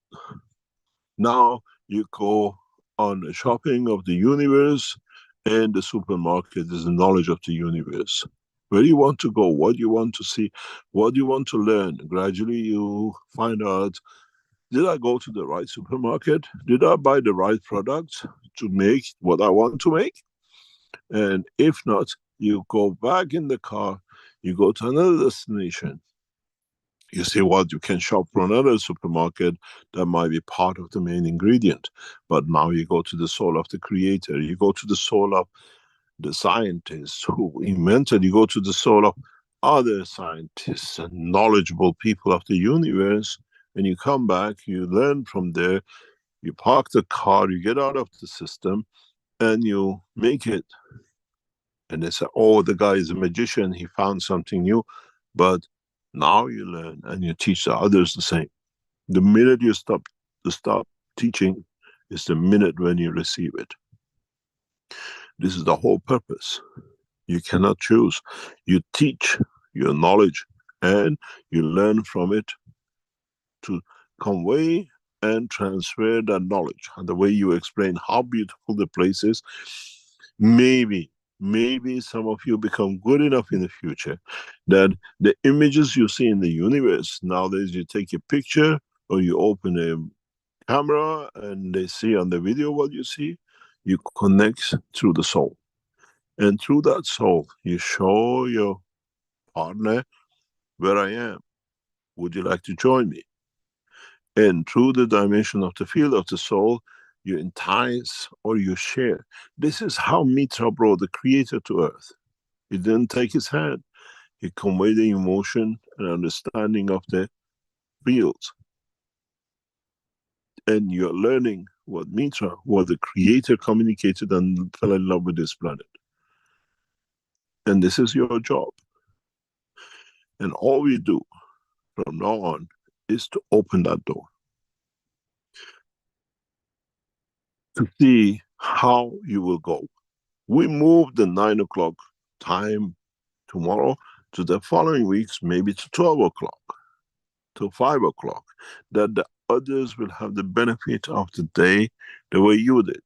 Now you go on the shopping of the universe, and the supermarket is the knowledge of the universe. Where you want to go, what you want to see, what you want to learn. Gradually you find out, did I go to the right supermarket? Did I buy the right products to make what I want to make? And if not, you go back in the car, you go to another destination. You see what you can shop from another supermarket that might be part of the main ingredient. But now you go to the soul of the creator, you go to the soul of the scientists who invented, you go to the soul of other scientists and knowledgeable people of the universe, and you come back, you learn from there, you park the car, you get out of the system, and you make it. And they say, oh, the guy is a magician, he found something new. But now you learn and you teach the others the same. The minute you stop teaching is the minute when you receive it. This is the whole purpose. You cannot choose. You teach your knowledge and you learn from it to convey and transfer that knowledge. And the way you explain how beautiful the place is, maybe some of you become good enough in the future that the images you see in the universe, nowadays you take a picture or you open a camera and they see on the video what you see, you connect through the soul. And through that soul, you show your partner, where I am. Would you like to join me? And through the dimension of the field of the soul, you entice or you share. This is how Mitra brought the creator to earth. He didn't take his hand. He conveyed the emotion and understanding of the fields. And you're learning what Mitra, what the creator communicated and fell in love with this planet. And this is your job. And all we do from now on is to open that door. To see how you will go. We move the 9 o'clock time tomorrow to the following weeks, maybe to 12 o'clock, to 5 o'clock, that the others will have the benefit of the day the way you did.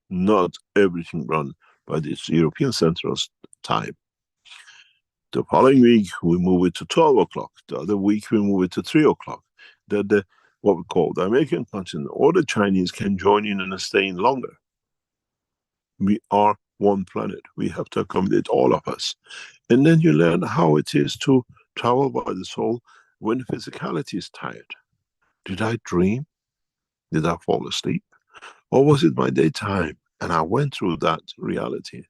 Not everything run by this European Central Time. The following week, we move it to 12 o'clock. The other week, we move it to 3 o'clock. That the what we call the American continent or the Chinese can join in and stay in longer. We are one planet. We have to accommodate all of us. And then you learn how it is to travel by the soul when physicality is tired. Did I dream? Did I fall asleep? Or was it my daytime? And I went through that reality.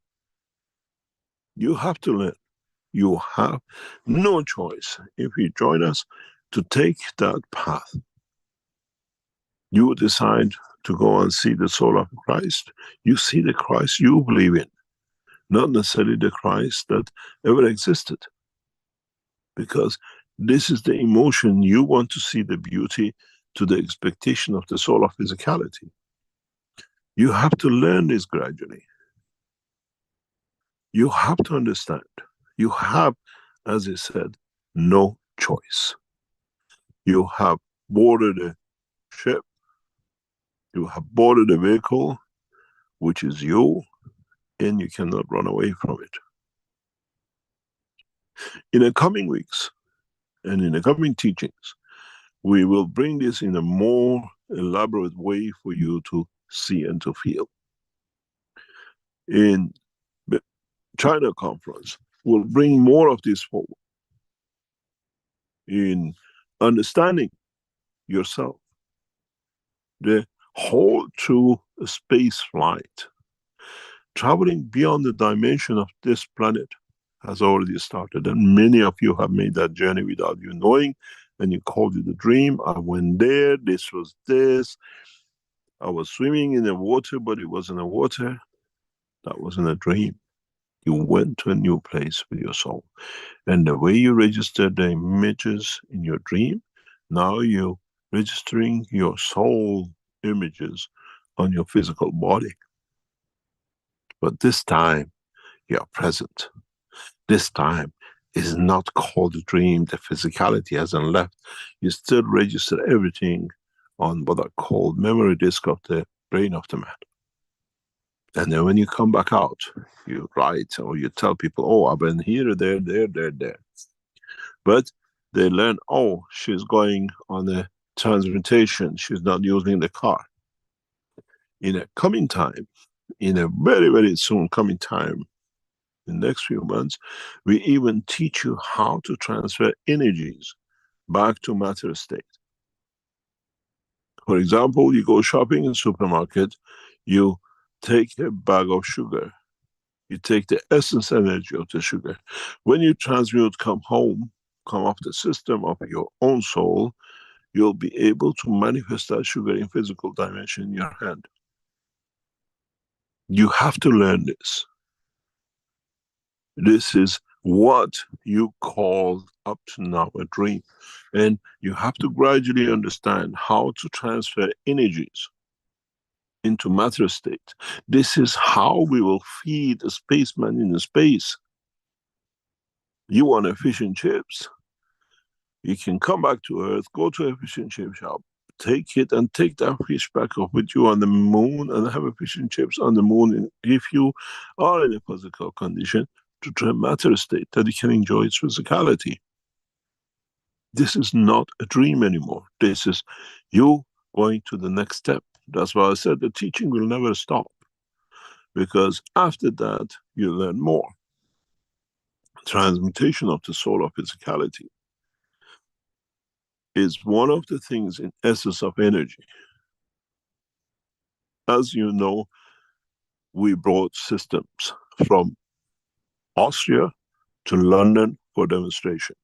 You have to learn. You have no choice if you join us to take that path. You decide to go and see the soul of Christ. You see the Christ you believe in, not necessarily the Christ that ever existed. Because this is the emotion you want to see, the beauty to the expectation of the soul of physicality. You have to learn this gradually. You have to understand. You have, as I said, no choice. You have boarded a ship. You have boarded a vehicle, which is you, and you cannot run away from it. In the coming weeks and in the coming teachings, we will bring this in a more elaborate way for you to see and to feel. In the China conference, we'll bring more of this forward in understanding yourself, The whole true space flight, traveling beyond the dimension of this planet, has already started. And many of you have made that journey without you knowing, and you called it a dream. I went there, this was this. I was swimming in the water, but it wasn't a water. That wasn't a dream. You went to a new place with your soul. And the way you registered the images in your dream, now you're registering your soul images on your physical body. But this time, you are present. This time is not called a dream. The physicality hasn't left. You still register everything on what are called memory disk of the brain of the man. And then when you come back out, you write or you tell people, oh, I've been here, there. But they learn, oh, she's going on a transmutation. She's not using the car. In a coming time, in a very, very soon coming time, in the next few months, we even teach you how to transfer energies back to matter state. For example, you go shopping in supermarket, you take a bag of sugar, you take the essence energy of the sugar. When you transmute, come home, come off the system of your own soul, you'll be able to manifest that sugar in physical dimension in your hand. You have to learn this. This is what you call up to now a dream. And you have to gradually understand how to transfer energies into matter state. This is how we will feed a spaceman in the space. You want a fish and chips? You can come back to Earth, go to a fish and chip shop, take it and take that fish back up with you on the moon and have a fish and chips on the moon if you are in a physical condition to a matter state that you can enjoy its physicality. This is not a dream anymore. This is you going to the next step. That's why I said the teaching will never stop, because after that you learn more. Transmutation of the soul of physicality is one of the things in essence of energy. As you know, we brought systems from Austria to London for demonstration.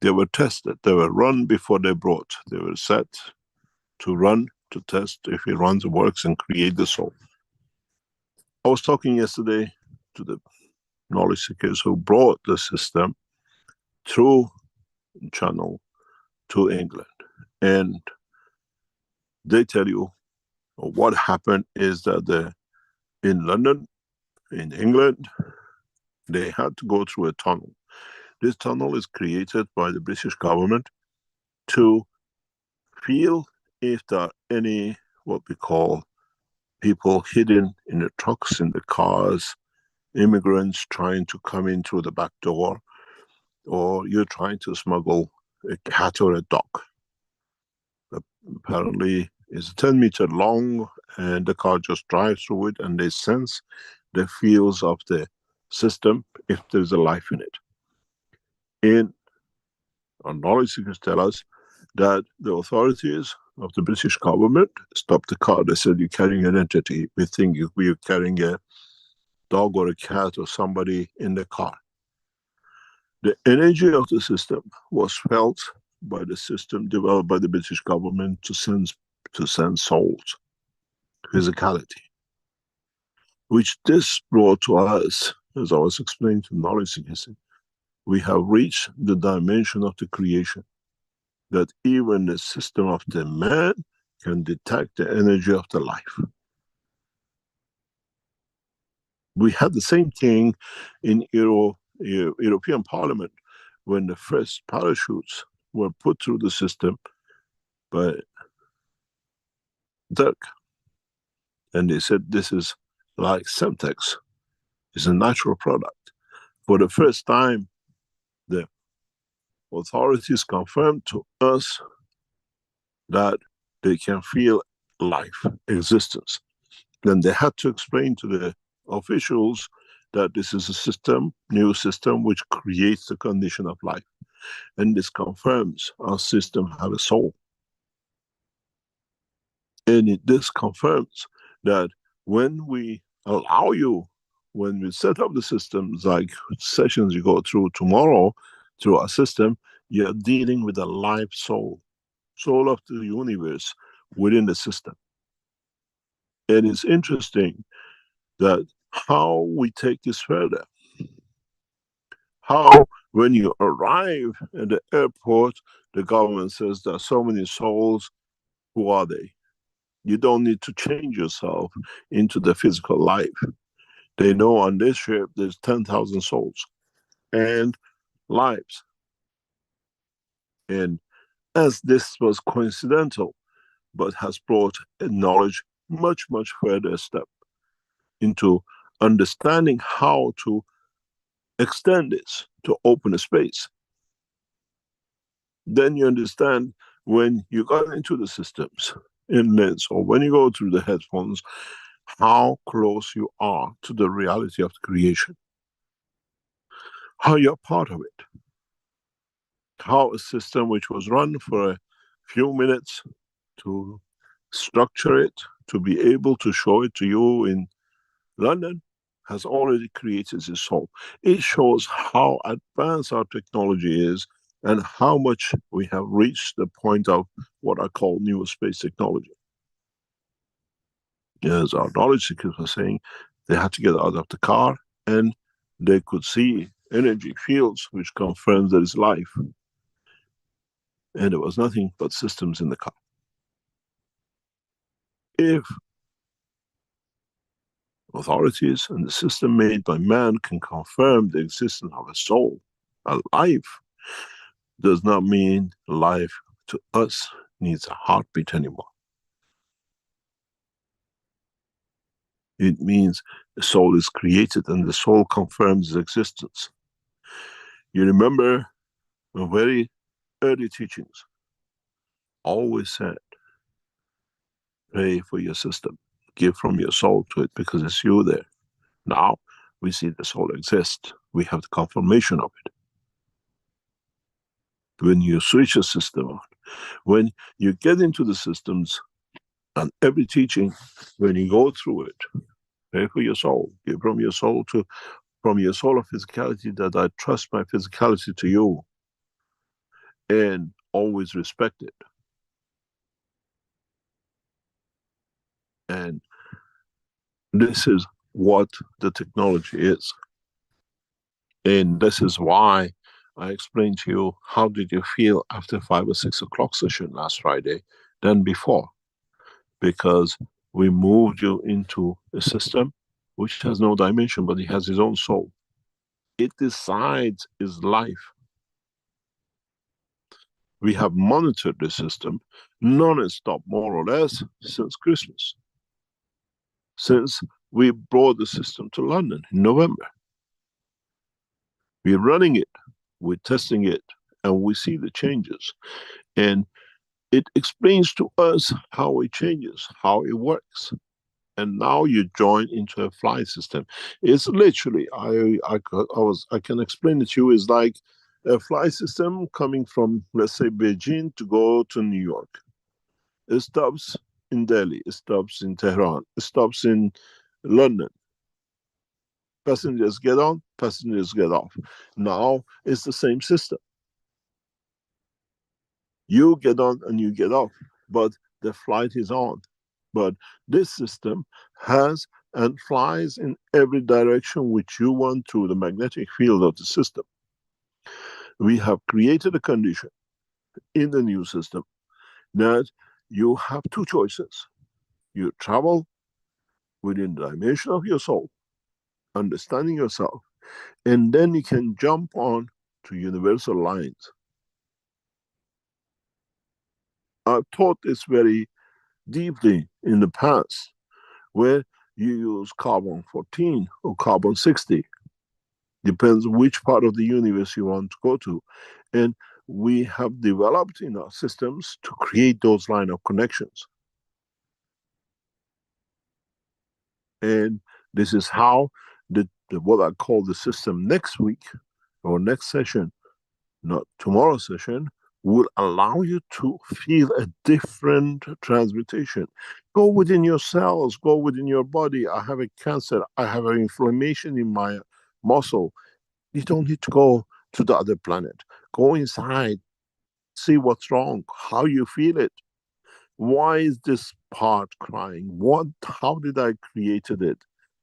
They were tested, they were run before they brought. They were set to run, to test if it runs, it works, and create the soul. I was talking yesterday to the knowledge seekers who brought the system through channel to England. And they tell you what happened is that in London, in England, they had to go through a tunnel. This tunnel is created by the British government to feel if there are any, what we call, people hidden in the trucks, in the cars, immigrants trying to come in through the back door, or you're trying to smuggle a cat or a dog. Apparently it's 10 meters long and the car just drives through it and they sense the feels of the system if there's a life in it. And our knowledge seekers tell us that the authorities of the British government stopped the car. They said, you're carrying an entity. We think you're carrying a dog or a cat or somebody in the car. The energy of the system was felt by the system developed by the British government to send souls, physicality, which this brought to us, as I was explaining to knowledge seekers. We have reached the dimension of the creation that even the system of the man can detect the energy of the life. We had the same thing in European Parliament when the first parachutes were put through the system by Dirk. And they said this is like Semtex, it's a natural product. For the first time, the authorities confirmed to us that they can feel life, existence. Then they had to explain to the officials that this is a system, new system, which creates the condition of life. And this confirms our system have a soul. And this confirms that when we allow you, when we set up the systems, like sessions you go through tomorrow, through our system, you're dealing with a live soul of the universe within the system. And it's interesting that how we take this further. How, when you arrive at the airport, the government says there are so many souls. Who are they? You don't need to change yourself into the physical life. They know on this ship there's 10,000 souls and lives. And as this was coincidental, but has brought a knowledge much, much further step into understanding how to extend this to open a space. Then you understand when you got into the systems in lens, or when you go through the headphones, how close you are to the reality of the creation. How you're part of it. How a system which was run for a few minutes to structure it, to be able to show it to you in London, has already created this soul. It shows how advanced our technology is and how much we have reached the point of what I call new space technology. As our knowledge seekers were saying, they had to get out of the car and they could see energy fields which confirms there is life. And there was nothing but systems in the car. If authorities and the system made by man can confirm the existence of a soul, a life, does not mean life to us needs a heartbeat anymore. It means the soul is created and the soul confirms its existence. You remember the very early teachings always said, pray for your system, give from your soul to it because it's you there. Now we see the soul exists. We have the confirmation of it. When you switch a system on, when you get into the systems and every teaching, when you go through it, pray for your soul, give from your soul to, from your soul of physicality, that I trust my physicality to you and always respect it. And this is what the technology is. And this is why I explained to you, how did you feel after 5 or 6 o'clock session last Friday than before? Because we moved you into a system which has no dimension, but it has its own soul. It decides its life. We have monitored the system non-stop, more or less, since Christmas. Since we brought the system to London in November. We're running it, we're testing it, and we see the changes. And it explains to us how it changes, how it works. And now you join into a flight system. It's literally, I can explain it to you, is like a flight system coming from, let's say, Beijing to go to New York. It stops in Delhi, it stops in Tehran, it stops in London. Passengers get on, passengers get off. Now it's the same system. You get on and you get off, but the flight is on. But this system has and flies in every direction which you want through the magnetic field of the system. We have created a condition in the new system that you have two choices. You travel within the dimension of your soul, understanding yourself, and then you can jump on to universal lines. I've taught this very deeply in the past, where you use carbon 14 or carbon 60. Depends which part of the universe you want to go to. And we have developed in our systems to create those line of connections. And this is how what I call the system next week or next session, not tomorrow's session, will allow you to feel a different transmutation. Go within your cells, go within your body. I have a cancer, I have an inflammation in my muscle. You don't need to go to the other planet. Go inside, see what's wrong, how you feel it. Why is this part crying? How did I created it?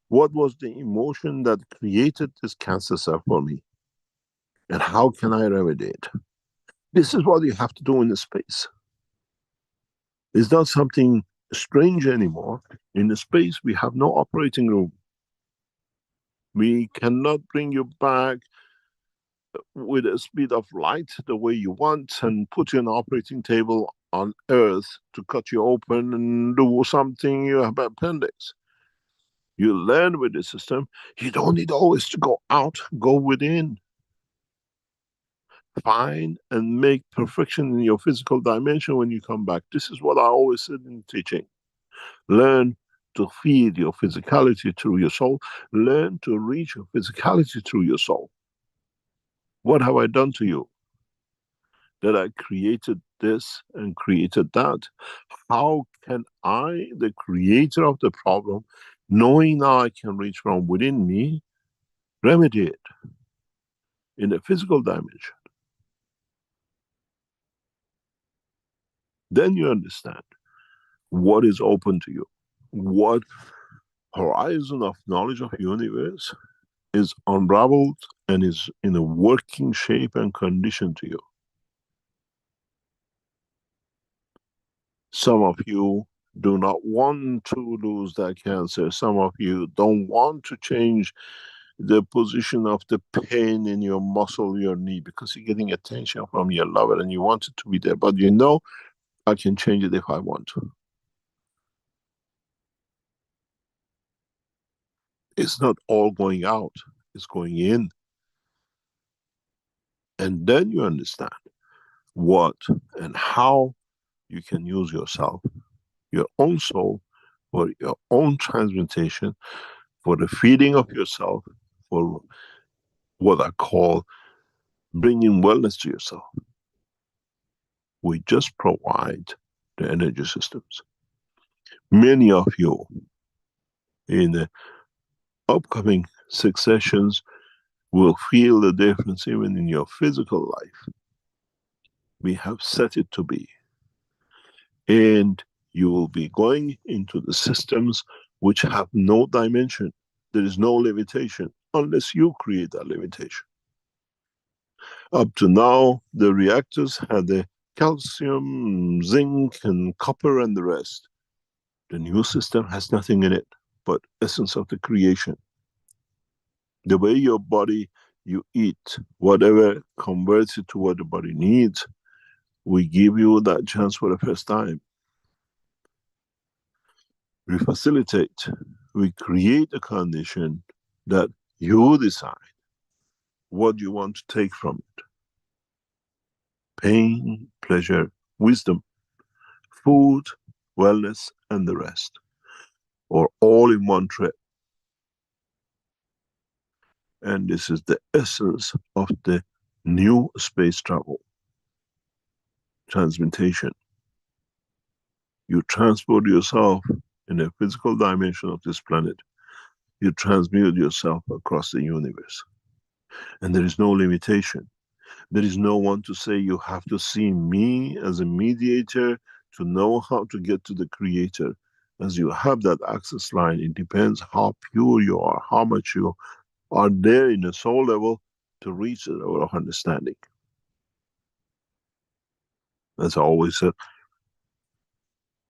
What was the emotion that created this cancer cell for me? And how can I remedy it? This is what you have to do in the space. It's not something strange anymore. In the space, we have no operating room. We cannot bring you back with a speed of light the way you want and put you on an operating table on Earth to cut you open and do something. You have appendix. You learn with the system. You don't need always to go out, go within. Find and make perfection in your physical dimension when you come back. This is what I always said in teaching. Learn to feed your physicality through your soul. Learn to reach your physicality through your soul. What have I done to you? That I created this and created that. How can I, the creator of the problem, knowing now I can reach from within me, remedy it in the physical dimension? Then you understand what is open to you, what horizon of knowledge of universe is unraveled and is in a working shape and condition to you. Some of you do not want to lose that cancer. Some of you don't want to change the position of the pain in your muscle, your knee, because you're getting attention from your lover and you want it to be there. But you know, I can change it if I want to. It's not all going out, it's going in. And then you understand what and how you can use yourself, your own soul, for your own transmutation, for the feeding of yourself, for what I call bringing wellness to yourself. We just provide the energy systems. Many of you in the upcoming 6 sessions will feel the difference even in your physical life. We have set it to be. And you will be going into the systems which have no dimension. There is no limitation unless you create that limitation. Up to now, the reactors had the calcium, zinc, and copper and the rest. The new system has nothing in it but essence of the creation. The way your body, you eat, whatever converts it to what the body needs, we give you that chance for the first time. We facilitate, we create a condition that you decide what you want to take from it. Pain, pleasure, wisdom, food, wellness, and the rest, or all in one trip. And this is the essence of the new space travel. Transmutation. You transport yourself in a physical dimension of this planet. You transmute yourself across the universe. And there is no limitation. There is no one to say you have to see me as a mediator to know how to get to the creator. As you have that access line, it depends how pure you are, how much you are there in the soul level to reach the level of understanding. As I always said,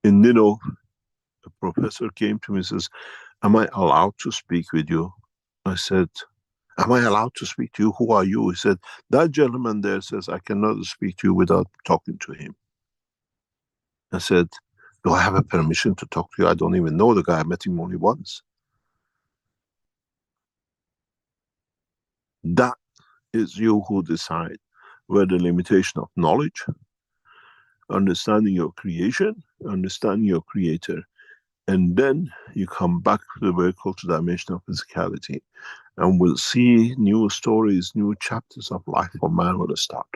in Nino, a professor came to me and says, am I allowed to speak with you? I said, am I allowed to speak to you? Who are you? He said, that gentleman there says I cannot speak to you without talking to him. I said, do I have a permission to talk to you? I don't even know the guy. I met him only once. That is you who decide where the limitation of knowledge, understanding your creation, understanding your creator, and then you come back to the very cultural dimension of physicality, and we'll see new stories, new chapters of life for man will start.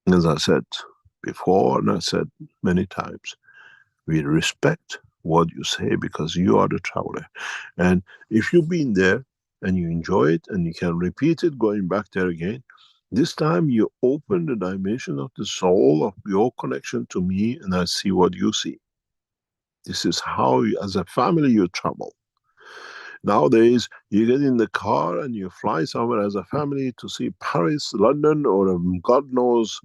As I said before, and I said many times, we respect what you say because you are the traveler. And if you've been there and you enjoy it and you can repeat it going back there again, this time you open the dimension of the soul of your connection to me, and I see what you see. This is how you, as a family, you travel. Nowadays, you get in the car and you fly somewhere as a family to see Paris, London, or God knows,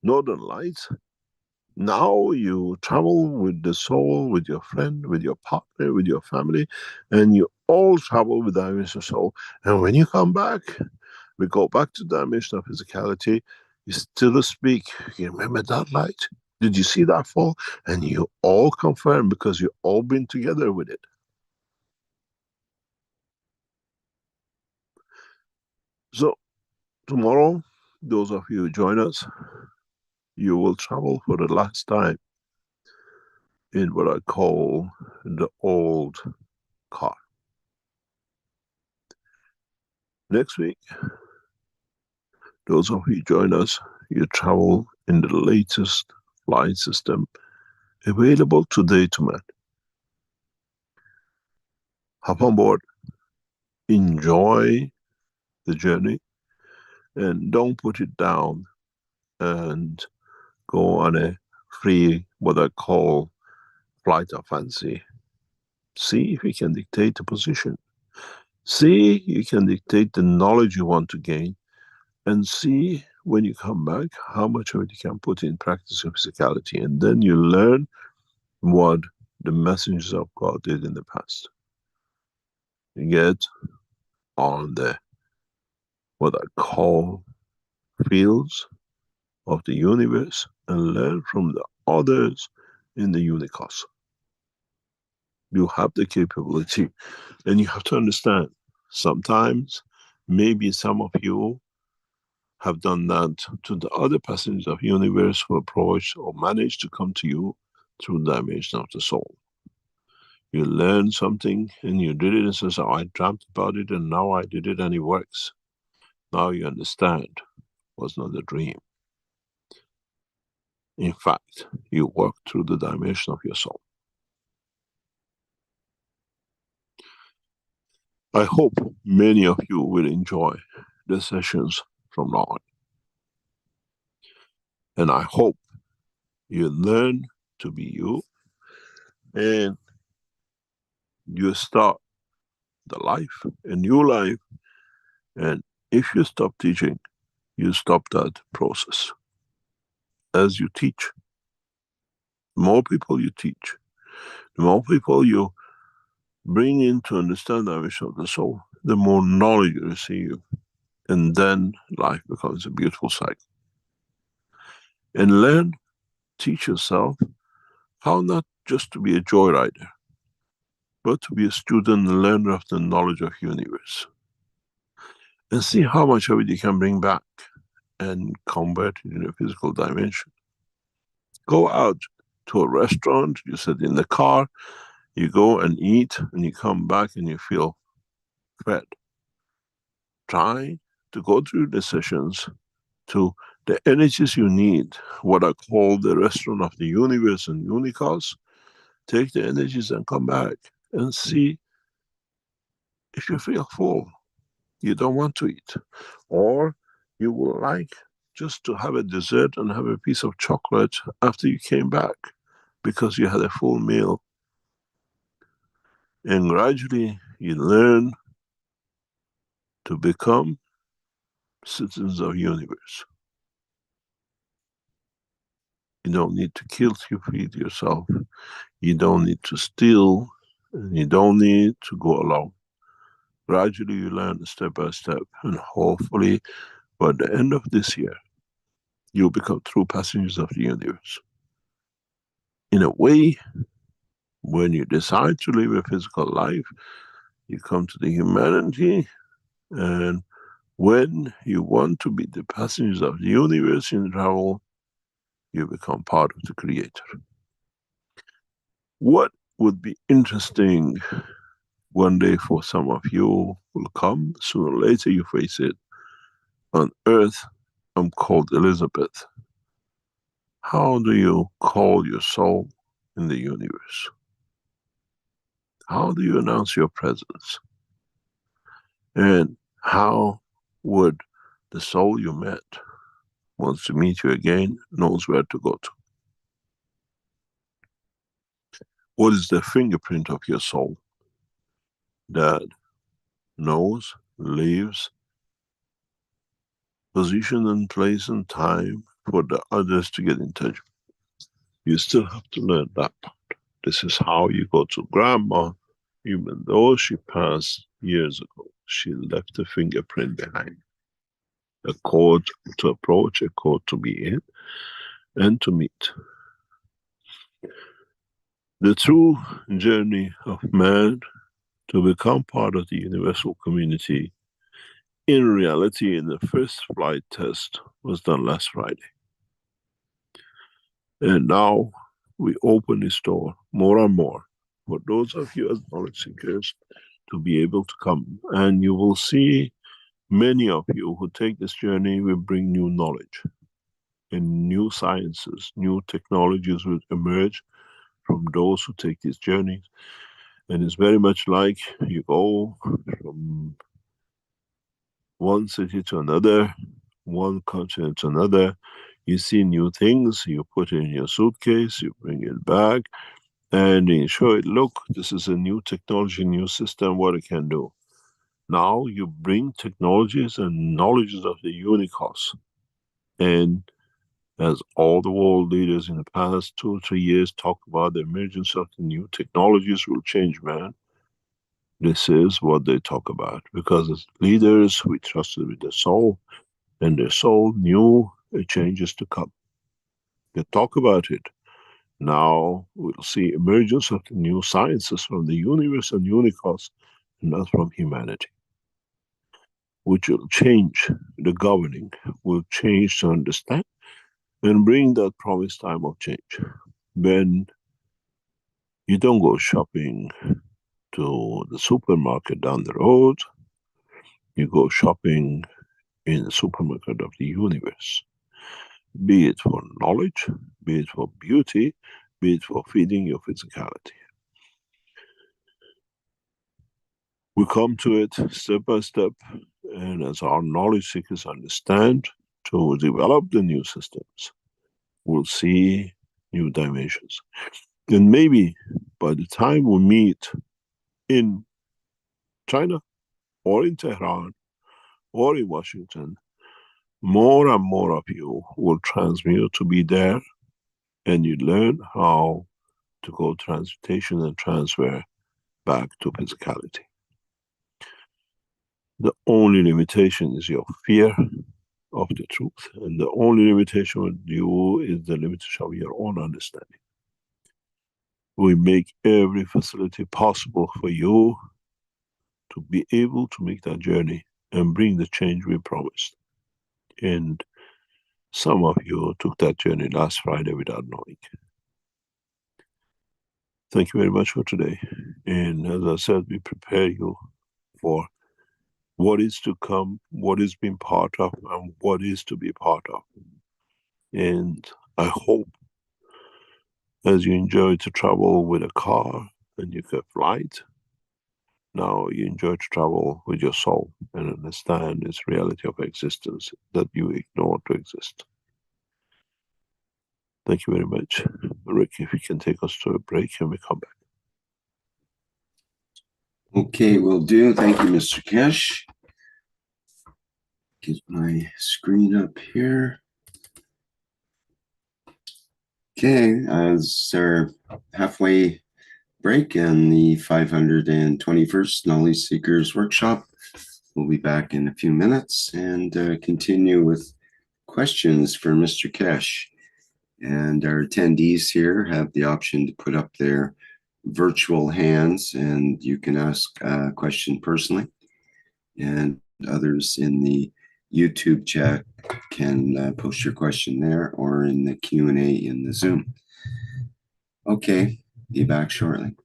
Northern Lights. Now you travel with the soul, with your friend, with your partner, with your family, and you all travel with the dimension of soul. And when you come back, we go back to the dimension of physicality, you still speak. You remember that light? Did you see that fall? And you all confirm because you all been together with it. So tomorrow, those of you who join us, you will travel for the last time in what I call the old car. Next week, those of you who join us, you travel in the latest flight system available today to man. Hop on board, enjoy the journey, and don't put it down and go on a free, what I call, flight of fancy. See if you can dictate the position. See you can dictate the knowledge you want to gain, and see when you come back how much of it you can put in practice of physicality, and then you learn what the messengers of God did in the past. You get on the, what I call, fields of the universe and learn from the others in the universe. You have the capability, and you have to understand, sometimes maybe some of you have done that to the other passengers of universe who approach or manage to come to you through the dimension of the soul. You learn something and you did it and says, oh, I dreamt about it and now I did it and it works. Now you understand it was not a dream. In fact, you work through the dimension of your soul. I hope many of you will enjoy the sessions from now on. And I hope you learn to be you, and you start the life, a new life. And if you stop teaching, you stop that process. As you teach, the more people you teach, the more people you bring in to understand the dimension of the soul, the more knowledge you receive. And then life becomes a beautiful cycle. And learn, teach yourself how not just to be a joyrider, but to be a student and learner of the knowledge of universe. And see how much of it you can bring back and convert it in a physical dimension. Go out to a restaurant, you sit in the car, you go and eat, and you come back and you feel fed. Try to go through the sessions to the energies you need, what I call the restaurant of the universe and unicos. Take the energies and come back and see if you feel full, you don't want to eat, or you would like just to have a dessert and have a piece of chocolate after you came back because you had a full meal. And gradually you learn to become citizens of universe. You don't need to kill to feed yourself. You don't need to steal, and you don't need to go alone. Gradually you learn step by step, and hopefully by the end of this year, you'll become true passengers of the universe. In a way, when you decide to live a physical life, you come to the humanity, and when you want to be the passengers of the universe in travel, you become part of the Creator. What would be interesting one day for some of you will come, sooner or later you face it. On Earth, I'm called Elizabeth. How do you call your soul in the universe? How do you announce your presence? And how would the soul you met, wants to meet you again, knows where to go to? What is the fingerprint of your soul that knows, leaves, position and place and time for the others to get in touch? You still have to learn that part. This is how you go to grandma. Even though she passed years ago, she left a fingerprint behind. A code to approach, a code to be in, and to meet. The true journey of man to become part of the universal community, in reality, in the first flight test, was done last Friday. And now we open this door more and more for those of you as knowledge seekers to be able to come. And you will see many of you who take this journey will bring new knowledge. And new sciences, new technologies will emerge from those who take these journeys. And it's very much like you go from one city to another, one continent to another, you see new things, you put it in your suitcase, you bring it back, and you show it, look, this is a new technology, new system, what it can do. Now you bring technologies and knowledges of the unicorns. And as all the world leaders in the past 2 or 3 years talk about the emergence of the new technologies will change man, this is what they talk about. Because as leaders, we trusted with their soul, and their soul knew a change is to come. They talk about it. Now we'll see emergence of the new sciences from the universe and unicorns, not from humanity, which will change the governing, will change to understand, and bring that promised time of change. When you don't go shopping to the supermarket down the road, you go shopping in the supermarket of the universe. Be it for knowledge, be it for beauty, be it for feeding your physicality. We come to it step by step, and as our knowledge seekers understand to develop the new systems, we'll see new dimensions. And maybe by the time we meet in China or in Tehran or in Washington, more and more of you will transmute to be there, and you learn how to go transmutation and transfer back to physicality. The only limitation is your fear of the truth, and the only limitation with you is the limitation of your own understanding. We make every facility possible for you to be able to make that journey and bring the change we promised. And some of you took that journey last Friday without knowing. Thank you very much for today. And as I said, we prepare you for what is to come, what is being part of, and what is to be part of. And I hope as you enjoy to travel with a car and you get flight, now you enjoy to travel with your soul and understand its reality of existence that you ignore to exist. Thank you very much. Rick, if you can take us to a break and we come back. Okay, will do. Thank you, Mr. Keshe. Get my screen up here. Okay, as our halfway break and the 521st Knowledge Seekers Workshop. We'll be back in a few minutes and continue with questions for Mr. Keshe. And our attendees here have the option to put up their virtual hands, and you can ask a question personally. And others in the YouTube chat can post your question there or in the Q&A in the Zoom. Okay, be back shortly.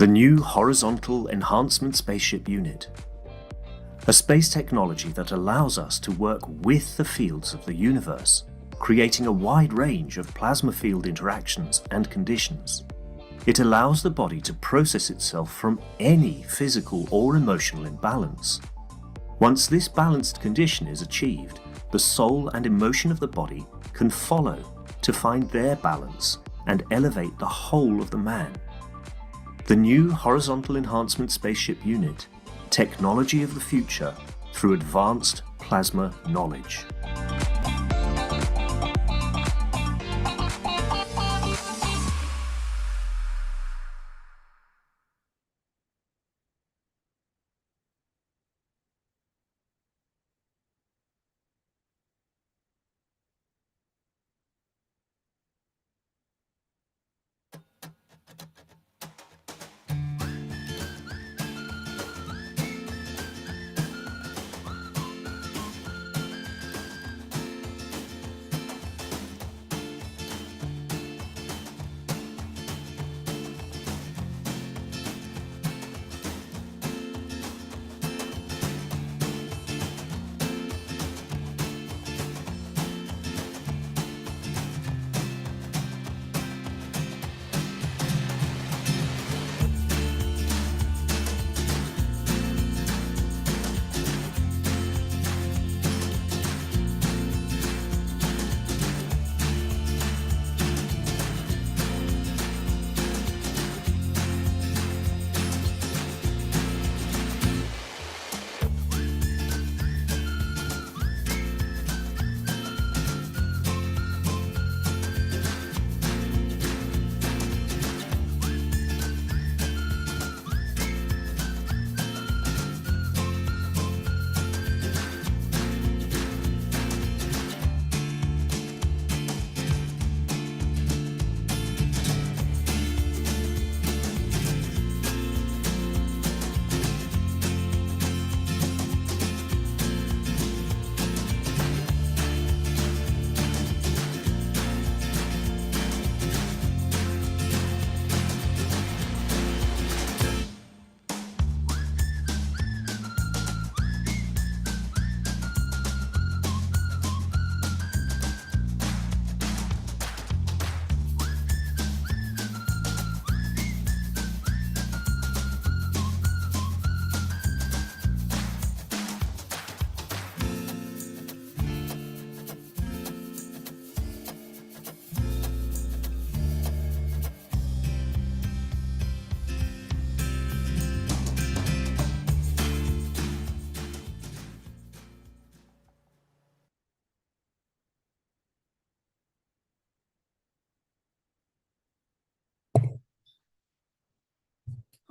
the new Horizontal Enhancement Spaceship Unit, a space technology that allows us to work with the fields of the universe, creating a wide range of plasma field interactions and conditions. It allows the body to process itself from any physical or emotional imbalance. Once this balanced condition is achieved, the soul and emotion of the body can follow to find their balance and elevate the whole of the man. The new Horizontal Enhancement Spaceship Unit, technology of the future through advanced plasma knowledge.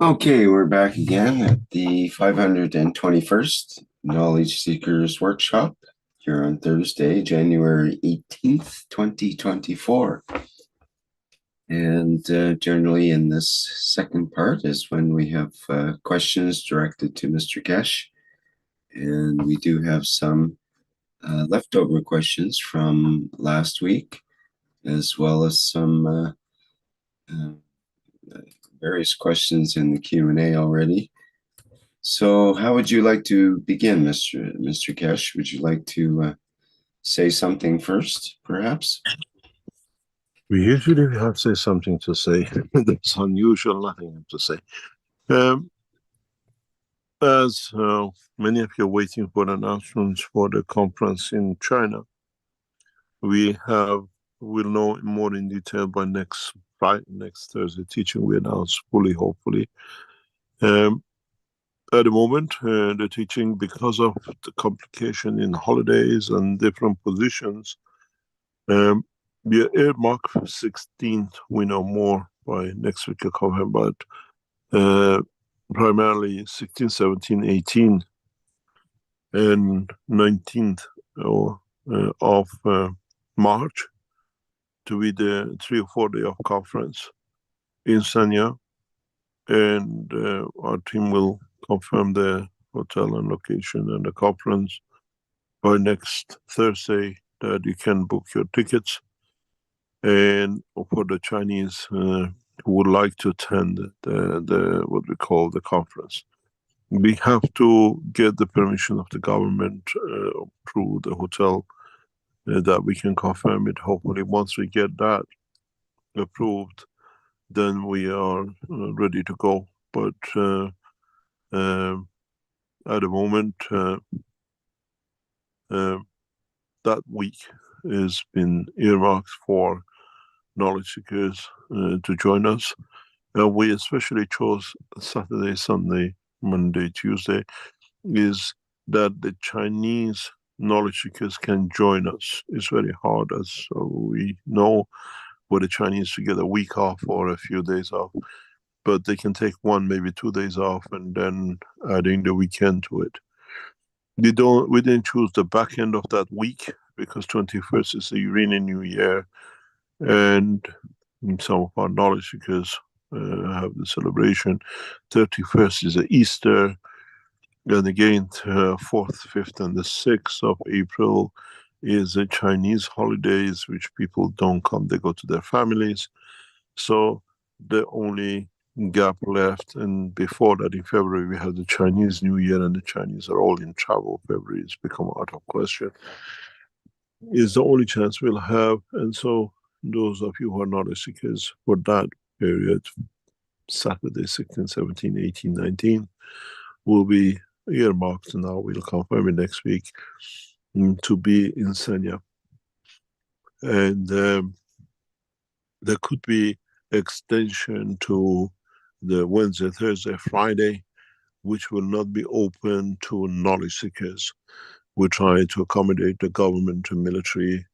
Okay, we're back again at the 521st Knowledge Seekers Workshop here on Thursday, January 18th, 2024. And generally in this second part is when we have questions directed to Mr. Keshe. And we do have some leftover questions from last week, as well as some various questions in the Q&A already. So how would you like to begin, Mr. Keshe? Would you like to say something first, perhaps? We usually have say something to say. That's unusual, nothing to say. As many of you are waiting for announcements for the conference in China, we'll know more in detail by next Thursday teaching. We announce fully, hopefully. At the moment, the teaching, because of the complication in holidays and different positions, we are earmarked for 16th. We know more by next week, but primarily 16, 17, 18, and 19th of March to be the 3 or 4 day of conference in Sanya, and our team will confirm the hotel and location and the conference by next Thursday, that you can book your tickets. And for the Chinese who would like to attend the what we call the conference. We have to get the permission of the government through the hotel that we can confirm it. Hopefully, once we get that approved, then we are ready to go. But at the moment, that week has been earmarked for knowledge seekers to join us. And we especially chose Saturday, Sunday, Monday, Tuesday, is that the Chinese knowledge seekers can join us. It's very hard, as we know, for the Chinese to get a week off or a few days off, but they can take 1, maybe 2 days off and then adding the weekend to it. We didn't choose the back end of that week because 21st is the Iranian New Year, and some of our knowledge seekers have the celebration. 31st is the Easter, and again 4th, 5th, and the 6th of April is the Chinese holidays, which people don't come; they go to their families. So the only gap left, and before that in February we have the Chinese New Year, and the Chinese are all in travel. February has become out of question. Is the only chance we'll have, and so those of you who are knowledge seekers for that period, Saturday 16, 17, 18, 19, will be earmarked. Now we'll confirm it next week to be in Sanya. And there could be extension to the Wednesday, Thursday, Friday, which will not be open to knowledge seekers. We try to accommodate the government and military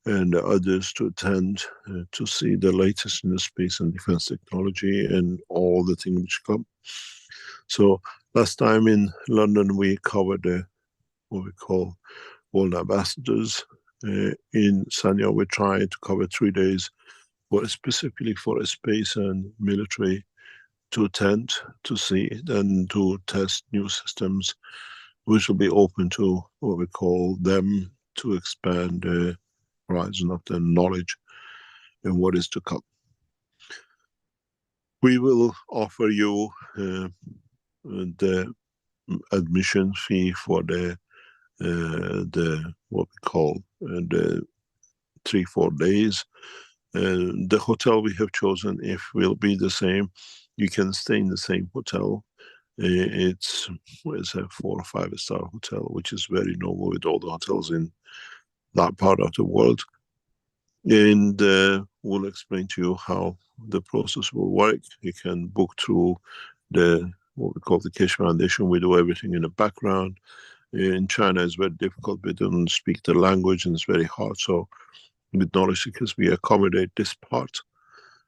and others to attend to see the latest in the space and defense technology and all the things which come. So last time in London we covered what we call world ambassadors. In Sanya we try to cover 3 days, but specifically for a space and military to attend, to see it, and to test new systems, which will be open to what we call them to expand the horizon of their knowledge and what is to come. We will offer you the admission fee for the what we call the 3-4 days. The hotel we have chosen, if will be the same, you can stay in the same hotel. It's a 4 or 5 star hotel, which is very normal with all the hotels in that part of the world. And we'll explain to you how the process will work. You can book through what we call the Keshe Foundation. We do everything in the background. In China, it's very difficult. We don't speak the language, and it's very hard. So with knowledge seekers, we accommodate this part.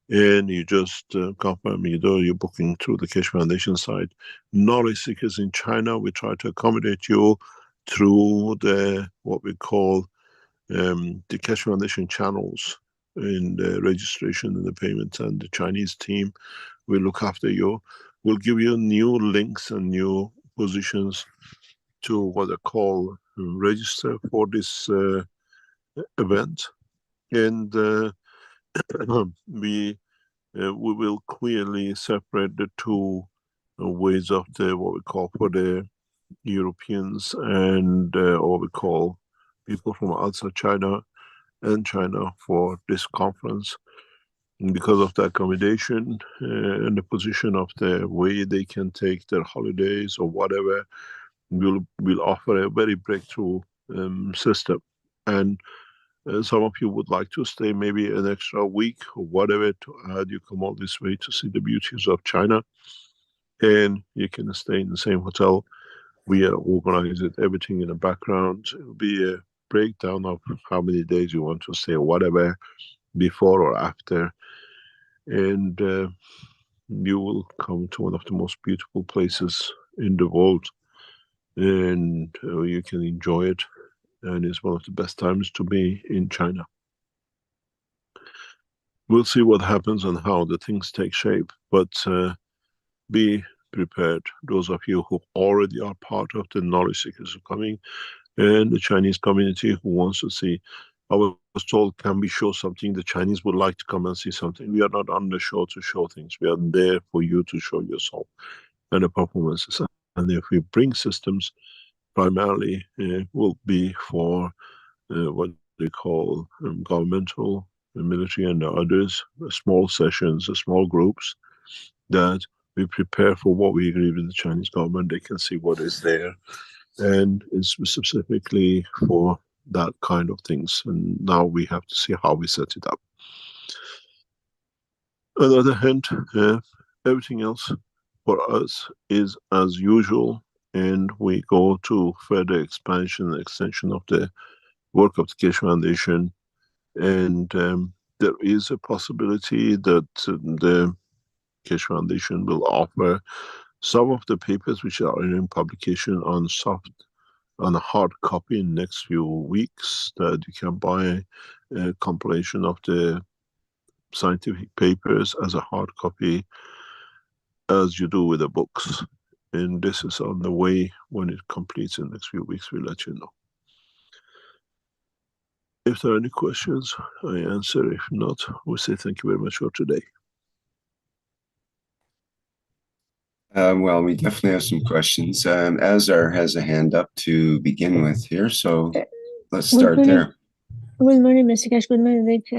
And you just confirm you're booking through the Keshe Foundation site. Knowledge seekers in China, we try to accommodate you through what we call the Keshe Foundation channels in the registration and the payments, and the Chinese team will look after you. We'll give you new links and new positions to what they call register for this event. And we will clearly separate the two ways of what we call for the Europeans and what we call people from outside China and China for this conference. And because of the accommodation and the position of the way they can take their holidays or whatever, we'll offer a very breakthrough system. And some of you would like to stay maybe an extra week or whatever to add. You come all this way to see the beauties of China, and you can stay in the same hotel. We organize everything in the background. It will be a breakdown of how many days you want to stay or whatever, before or after. And you will come to one of the most beautiful places in the world, and you can enjoy it. And it's one of the best times to be in China. We'll see what happens and how the things take shape, but be prepared. Those of you who already are part of the knowledge seekers are coming, and the Chinese community who wants to see I was told, can we show something? The Chinese would like to come and see something. We are not on the show to show things. We are there for you to show yourself and the performances. And if we bring systems, primarily will be for what they call governmental, the military and the others, small sessions, small groups, that we prepare for what we agree with the Chinese government. They can see what is there, and it's specifically for that kind of things. And now we have to see how we set it up. On the other hand, everything else for us is as usual, and we go to further expansion and extension of the work of the Keshe Foundation. And there is a possibility that the Keshe Foundation will offer some of the papers which are in publication on a hard copy in the next few weeks, that you can buy a compilation of the scientific papers as a hard copy, as you do with the books. And this is on the way. When it completes in the next few weeks, we'll let you know. If there are any questions, I answer. If not, we say thank you very much for today. Well, we definitely have some questions. Azar has a hand up to begin with here, so let's start there. Good morning, Mr. Keshe. Good morning, Rick.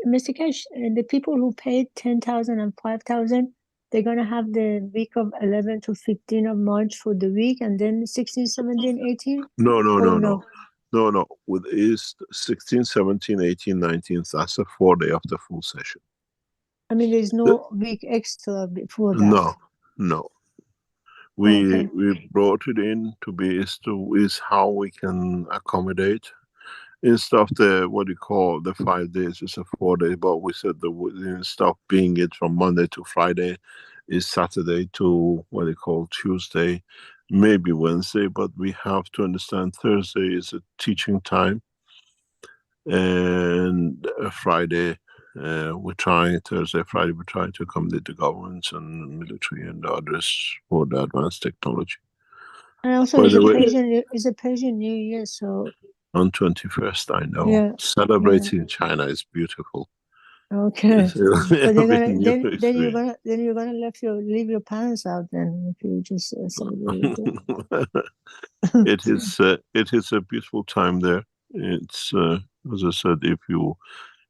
Mr. Keshe, the people who paid 10,000 and 5,000, they're going to have the week of 11 to 15 of March for the week, and then 16, 17, 18? No. With is 16, 17, 18, 19, that's a 4 day of the full session. I mean, there's no week extra before that? No. We brought it in to be is how we can accommodate. Instead of the, what you call the 5 days, it's a 4 day, but we said instead of being it from Monday to Friday, is Saturday to what they call Tuesday, maybe Wednesday, but we have to understand Thursday is a teaching time, and Friday, Thursday, Friday, we're trying to accommodate the governments and military and others for the advanced technology. And also, it's a Persian New Year, so... On 21st, I know. Yeah, celebrating in China is beautiful. Okay. But then you're gonna leave your parents out then if you just celebrate it. It is a beautiful time there. It's as I said, if you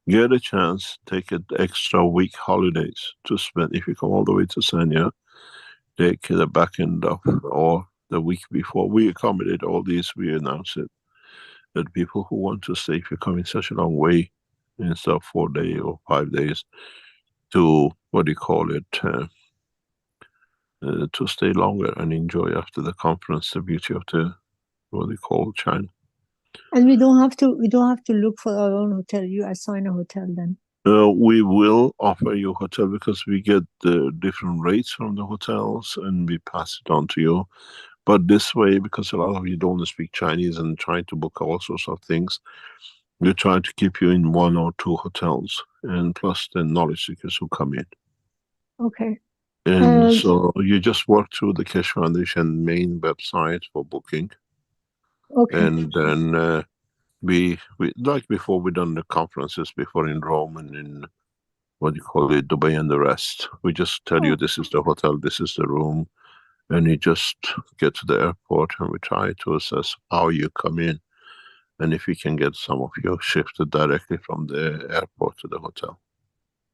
get a chance, take an extra week holidays to spend. If you come all the way to Sanya, take the back end of or the week before. We accommodate all these. We announce it. That people who want to stay, if you're coming such a long way, instead of 4 days or 5 days, to what do you call it, to stay longer and enjoy after the conference the beauty of the what they call China. And we don't have to look for our own hotel. You assign a hotel then. We will offer you a hotel because we get the different rates from the hotels and we pass it on to you. But this way, because a lot of you don't speak Chinese and trying to book all sorts of things, we're trying to keep you in 1 or 2 hotels, and plus the knowledge seekers who come in. Okay. And so you just work through the Keshe Foundation main website for booking. Okay. And then we like before, we done the conferences before in Rome and in what you call it, Dubai and the rest. We just tell you this is the hotel, this is the room. And you just get to the airport and we try to assess how you come in and if we can get some of you shifted directly from the airport to the hotel.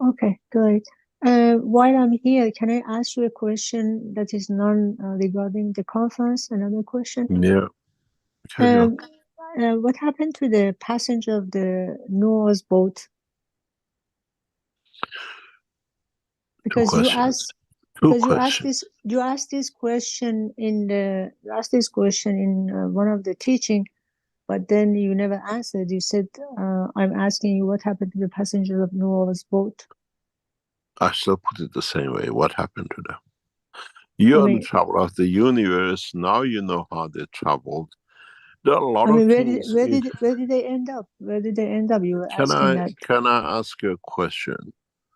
Okay, good. While I'm here, can I ask you a question that is regarding the conference? Another question? Yeah. What happened to the passenger of the Noah's boat? Because you asked this question in one of the teaching, but then you never answered. You said, I'm asking you what happened to the passengers of Noah's boat. I still put it the same way. What happened to them? You're the traveler of the universe. Now you know how they traveled. There are a lot of things. Where did they end up? Where did they end up? You were asking that. Can I ask you a question?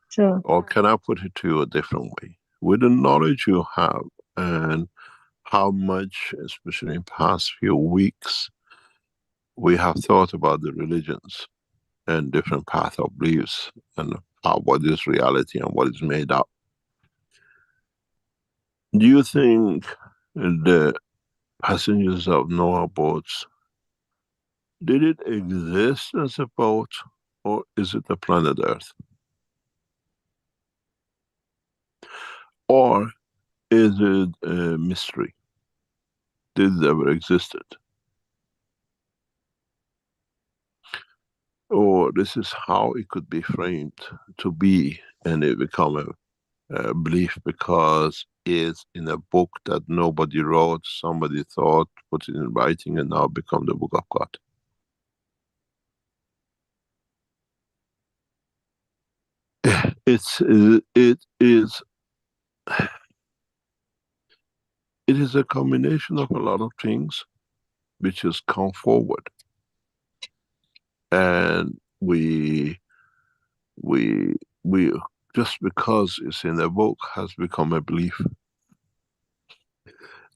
Sure. Or can I put it to you a different way? With the knowledge you have and how much, especially in past few weeks, we have thought about the religions. and different path of beliefs, and what is reality and what is made up. Do you think the passengers of Noah boats, did it exist as a boat, or is it the planet Earth? Or is it a mystery? Did it ever existed? Or this is how it could be framed to be, and it become a belief because it's in a book that nobody wrote, somebody thought, put it in writing, and now become the book of God. It is a combination of a lot of things which has come forward, and we just because it's in a book has become a belief.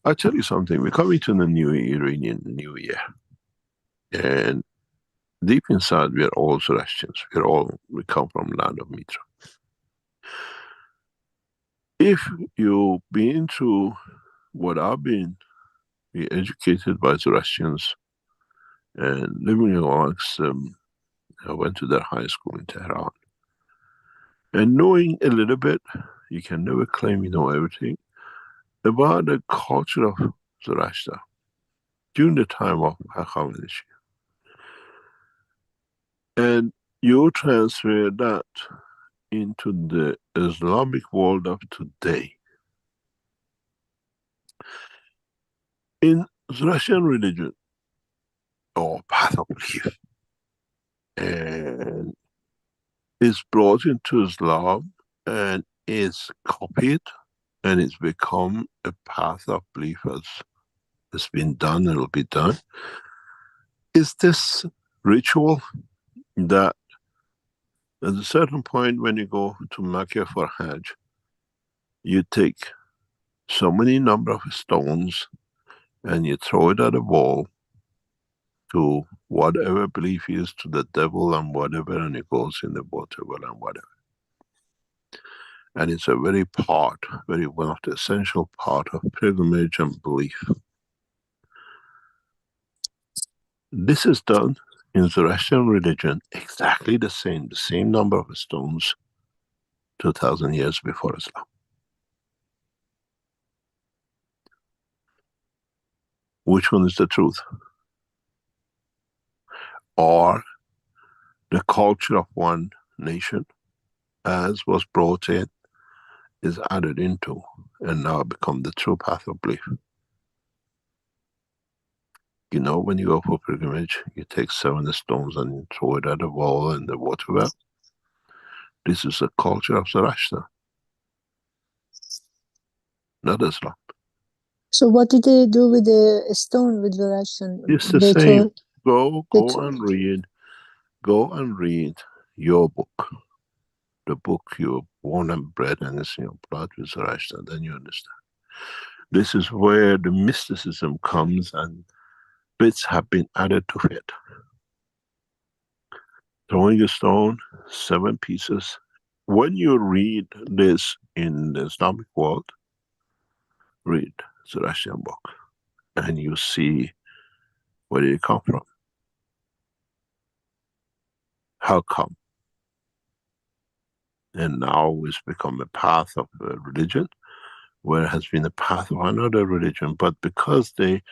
I'll tell you something, we're coming to the new Iranian New Year, and deep inside we are all Zoroastrians, we come from land of Mitra. If you've been through what I've been, be educated by Zoroastrians and living amongst them, I went to their high school in Tehran. And knowing a little bit, you can never claim you know everything, about the culture of Zoroaster during the time of Hakhamaneshi. And you transfer that into the Islamic world of today. In Zoroastrian religion, or path of belief, and is brought into Islam and is copied, and it's become a path of belief as it's been done and will be done, is this ritual that at a certain point when you go to Mecca for Hajj, you take so many number of stones and you throw it at a wall to whatever belief is, to the devil and whatever, and it goes in the water well and whatever. And it's a very one of the essential part of pilgrimage and belief. This is done in Zoroastrian religion exactly the same number of stones 2000 years before Islam. Which one is the truth? Or the culture of one nation, as was brought in, is added into and now become the true path of belief. You know, when you go for pilgrimage, you take 7 stones and you throw it at the wall and the water well. This is the culture of Zoroaster, not Islam. So what did they do with the stone with the Russian? It's the same. Go and read your book. The book you're born and bred and it's in your blood with Zoroaster, then you understand. This is where the mysticism comes and bits have been added to it. Throwing a stone, 7 pieces. When you read this in the Islamic world, read Zoroastrian book, and you see where did it come from. How come? And now it's become a path of religion, where it has been a path of another religion. But because they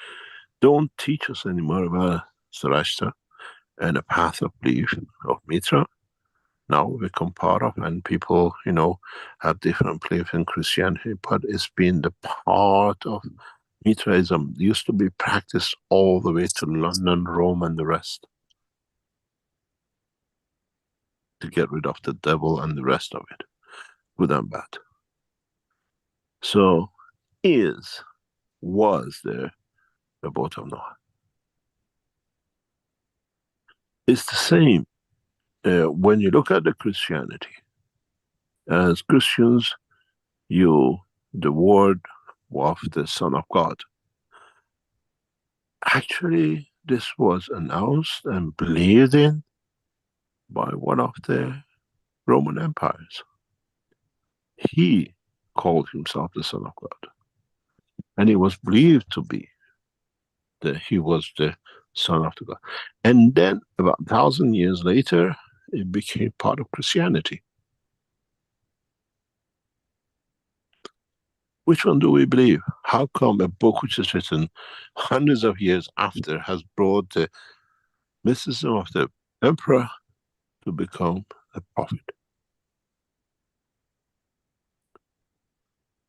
don't teach us anymore about Zoroaster and a path of belief of Mitra, now we become part of, and people, you know, have different belief in Christianity, but it's been the part of Mitraism. It used to be practiced all the way to London, Rome, and the rest, to get rid of the devil and the rest of it, good and bad. So, was there a boat of Noah? It's the same when you look at the Christianity. As Christians, the word of the Son of God. Actually, this was announced and believed in by one of the Roman empires. He called himself the Son of God. And he was believed to be that he was the Son of the God. And then about 1,000 years later, it became part of Christianity. Which one do we believe? How come a book which is written hundreds of years after has brought the mysticism of the emperor to become a prophet?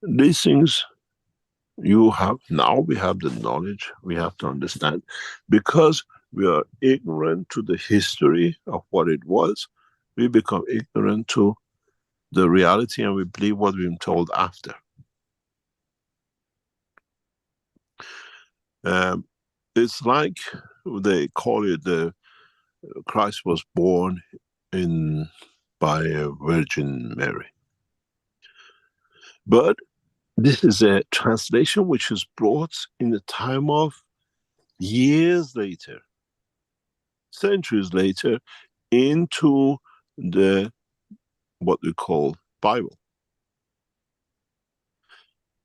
These things you have, now we have the knowledge, we have to understand. Because we are ignorant to the history of what it was, we become ignorant to the reality and we believe what we've been told after. It's like they call it the Christ was born by a Virgin Mary. But this is a translation which is brought in the time of years later, centuries later, into the what we call Bible.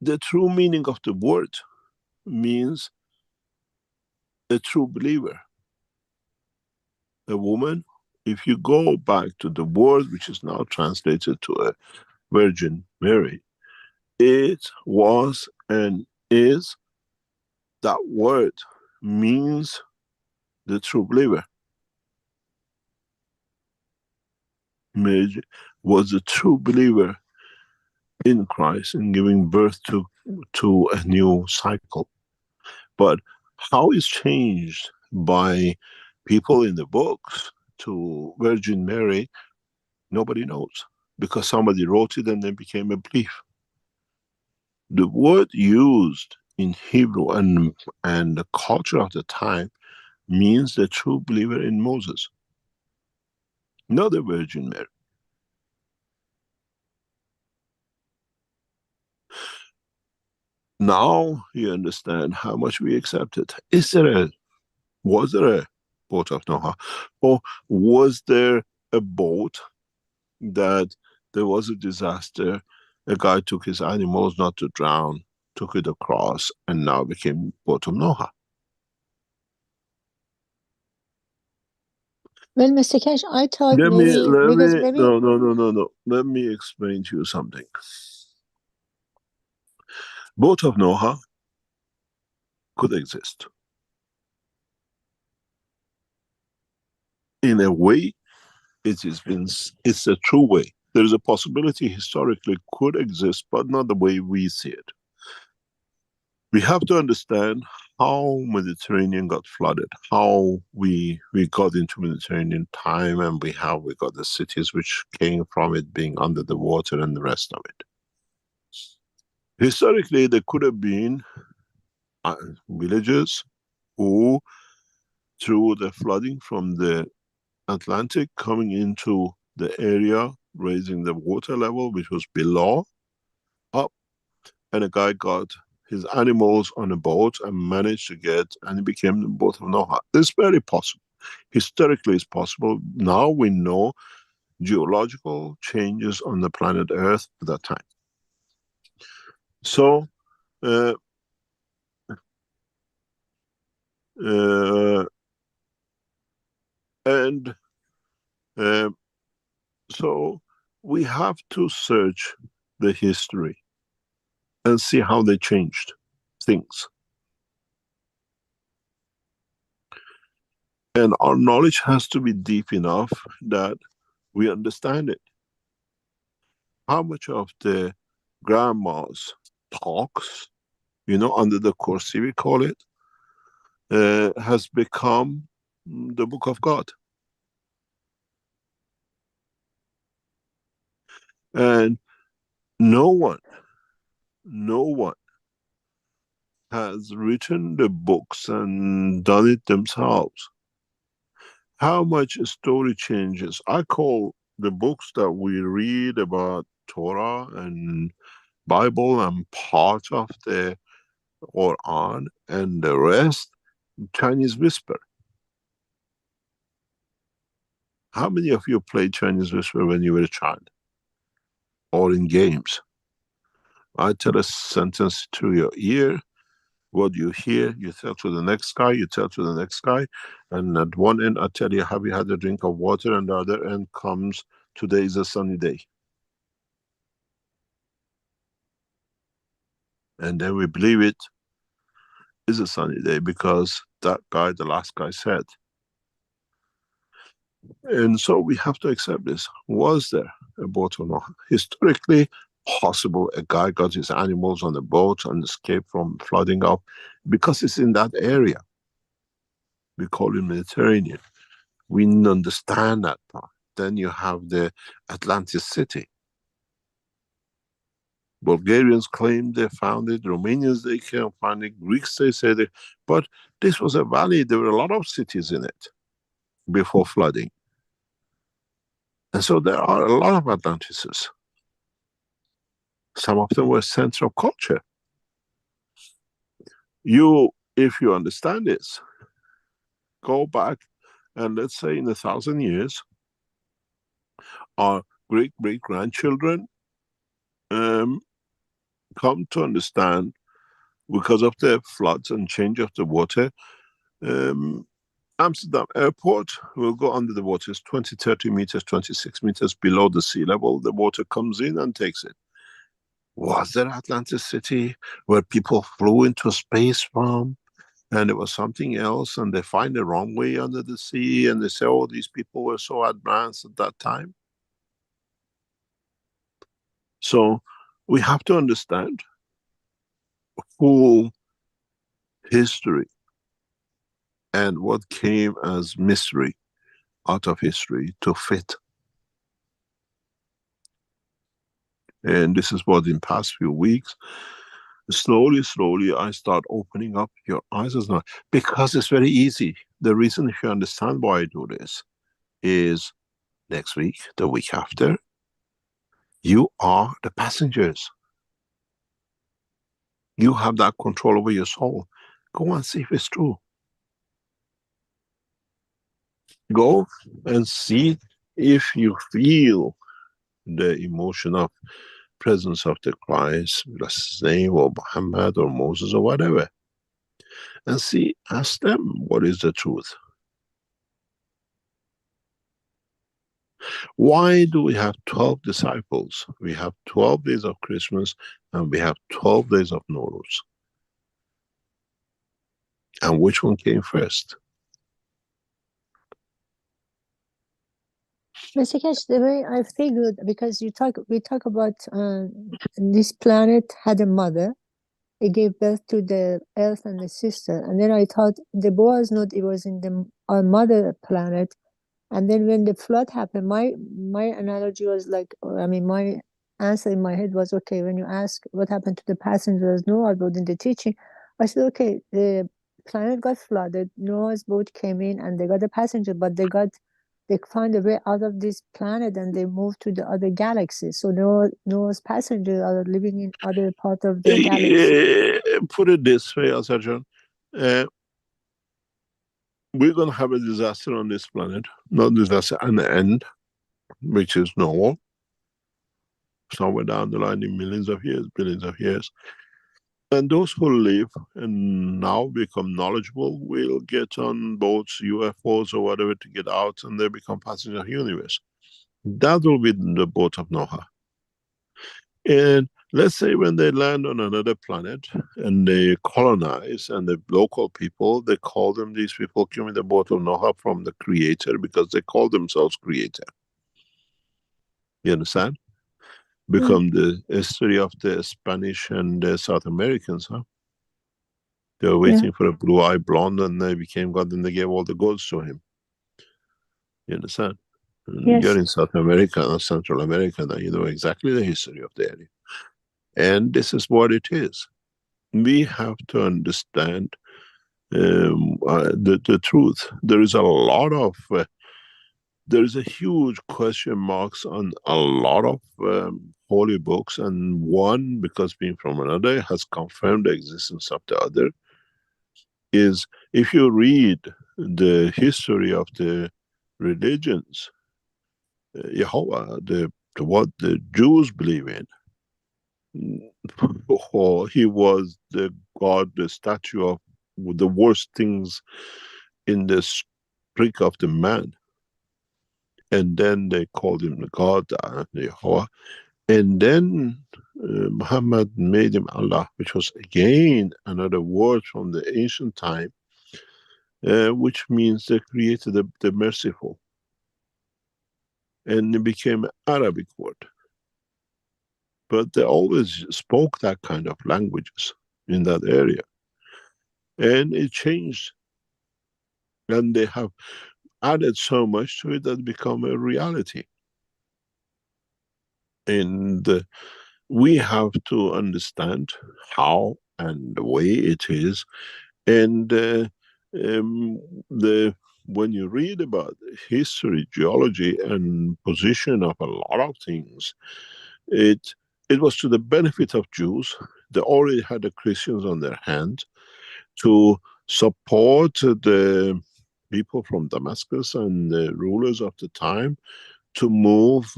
The true meaning of the word means a true believer. A woman, if you go back to the word which is now translated to a Virgin Mary, it was and is, that word means the true believer. Mary was a true believer in Christ and giving birth to a new cycle. But how it's changed by people in the books to Virgin Mary, nobody knows. Because somebody wrote it and then became a belief. The word used in Hebrew and the culture of the time means the true believer in Moses, not the Virgin Mary. Now you understand how much we accept it. Was there a boat of Noah? Or was there a boat that there was a disaster, a guy took his animals not to drown, took it across, and now became boat of Noah? Well, Mr. Keshe, I thought No. maybe Let me explain to you something. Boat of Noah could exist. In a way, it's a true way. There is a possibility historically could exist, but not the way we see it. We have to understand how Mediterranean got flooded, how we got into Mediterranean time, and we got the cities which came from it being under the water and the rest of it. Historically, there could have been villages who, through the flooding from the Atlantic coming into the area, raising the water level, which was below, up, and a guy got his animals on a boat and managed to get, and it became the boat of Noah. It's very possible. Historically, it's possible. Now we know geological changes on the planet Earth at that time. So, so we have to search the history and see how they changed things. And our knowledge has to be deep enough that we understand it. How much of the grandma's talks, under the Kursi we call it, has become the book of God. And no one has written the books and done it themselves. How much a story changes. I call the books that we read about Torah and Bible and part of the Quran and the rest, Chinese whisper. How many of you played Chinese whisper when you were a child? Or in games? I tell a sentence through your ear. What you hear, you tell to the next guy, you tell to the next guy. And at one end, I tell you, have you had a drink of water? And the other end comes, today is a sunny day. And then we believe it is a sunny day because that guy, the last guy said. And so we have to accept this. Was there a boat or not? Historically, possible a guy got his animals on a boat and escaped from flooding up because it's in that area. We call it Mediterranean. We understand that part. Then you have the Atlantis city. Bulgarians claim they found it, Romanians they can't find it, Greeks they say that, but this was a valley, there were a lot of cities in it before flooding. And so there are a lot of Atlantises. Some of them were center of culture. If you understand this, go back and let's say in 1,000 years, our great-great-grandchildren come to understand, because of the floods and change of the water, Amsterdam airport will go under the water. It's 20, 30 meters, 26 meters below the sea level. The water comes in and takes it. Was there Atlantis city where people flew into space from and it was something else and they find the wrong way under the sea and they say, oh, these people were so advanced at that time? So we have to understand full history and what came as mystery out of history to fit. And this is what in past few weeks, slowly, I start opening up your eyes as well. Because it's very easy. The reason, if you understand why I do this, is next week, the week after, you are the passengers. You have that control over your soul. Go and see if it's true. Go and see if you feel the emotion of presence of the Christ, bless his name, or Muhammad, or Moses, or whatever. And see, ask them, what is the truth? Why do we have 12 disciples? We have 12 days of Christmas, and we have 12 days of Nowruz. And which one came first? Mr. Keshe, the way I figured, because we talk about this planet had a mother. It gave birth to the Earth and the sister, and then I thought the Boaz node, it was in our mother planet, and then when the flood happened, my analogy was like, I mean, my answer in my head was, okay, when you ask what happened to the passengers Noah boat in the teaching, I said, okay, the planet got flooded, Noah's boat came in, and they got a passenger, but they found a way out of this planet and they moved to the other galaxies. So Noah's passengers are living in other part of the galaxy. Put it this way, Asarjan. We're going to have a disaster on this planet. Not disaster, an end, which is normal. Somewhere down the line in millions of years, billions of years. And those who live and now become knowledgeable will get on boats, UFOs or whatever to get out, and they become passengers of the universe. That will be the boat of Noah. And let's say when they land on another planet and they colonize, and the local people, they call them, these people came in the boat of Noah from the creator, because they call themselves creator. You understand? Become the history of the Spanish and the South Americans, huh? They were waiting for a blue-eyed blonde, and they became God, and they gave all the goods to him. You understand? Yes. You're in South America or Central America, now you know exactly the history of the area. And this is what it is. We have to understand the truth. There is a lot of there is a huge question marks on a lot of holy books, and one, because being from another, has confirmed the existence of the other. Is if you read the history of the religions, Jehovah, what the Jews believe in. Or he was the god, the statue of the worst things in the sprig of the man. And then they called him the God, Jehovah. And then Muhammad made him Allah, which was again another word from the ancient time, which means the creator, the merciful. And it became an Arabic word. But they always spoke that kind of languages in that area. And it changed. And they have added so much to it that it become a reality. And we have to understand how and the way it is. And when you read about history, geology, and position of a lot of things, it was to the benefit of Jews. They already had the Christians on their hand to support the people from Damascus and the rulers of the time to move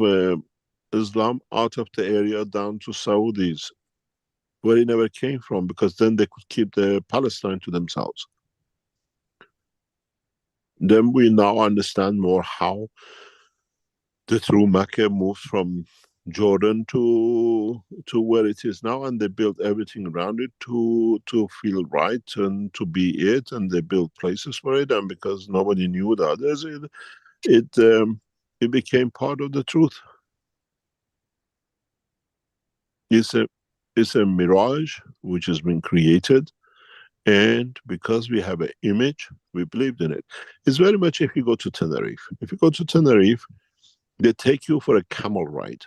Islam out of the area down to Saudis, where it never came from, because then they could keep the Palestine to themselves. Then we now understand more how the true Mecca moved from Jordan to where it is now, and they built everything around it to feel right and to be it, and they built places for it, and because nobody knew the others, it became part of the truth. It's a mirage which has been created, and because we have an image, we believed in it. It's very much if you go to Tenerife. If you go to Tenerife, they take you for a camel ride.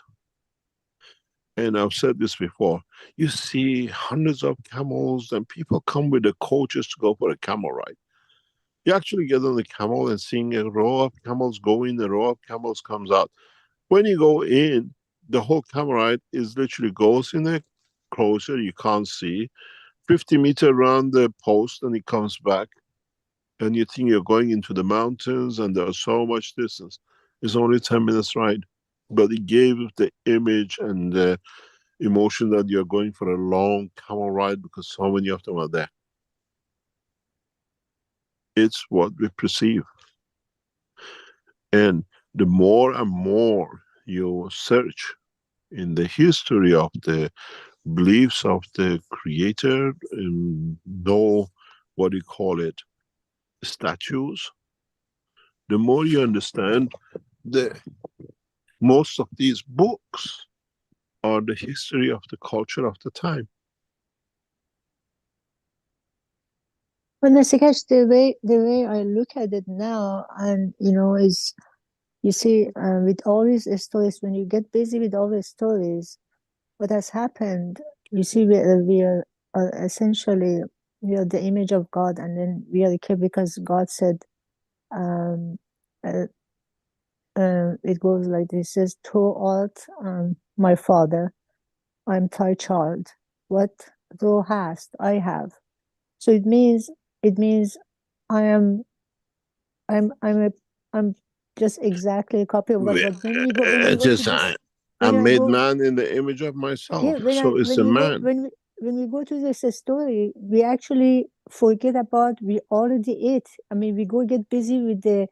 And I've said this before, you see hundreds of camels, and people come with the coaches to go for a camel ride. You actually get on the camel and seeing a row of camels go in, a row of camels comes out. When you go in, the whole camel ride is literally goes in a closer, you can't see, 50 meters around the post, and it comes back. And you think you're going into the mountains and there's so much distance. It's only 10 minutes ride. But it gave the image and the emotion that you're going for a long camel ride because so many of them are there. It's what we perceive. And the more and more you search in the history of the beliefs of the creator, and know what you call it, statues, the more you understand most of these books are the history of the culture of the time. Well, Mr. Keshe, the way I look at it now, and is, you see, with all these stories, when you get busy with all these stories, what has happened, you see, we are essentially, we are the image of God, and then we are the, because God said, it goes like this, says, "Thou art my father, I'm thy child. What thou hast, I have." So it means I'm just exactly a copy of God. But when we go to this, I'm made man in the image of myself. So it's a man. When we go to this story, we actually forget about we already ate. I mean, we go get busy with the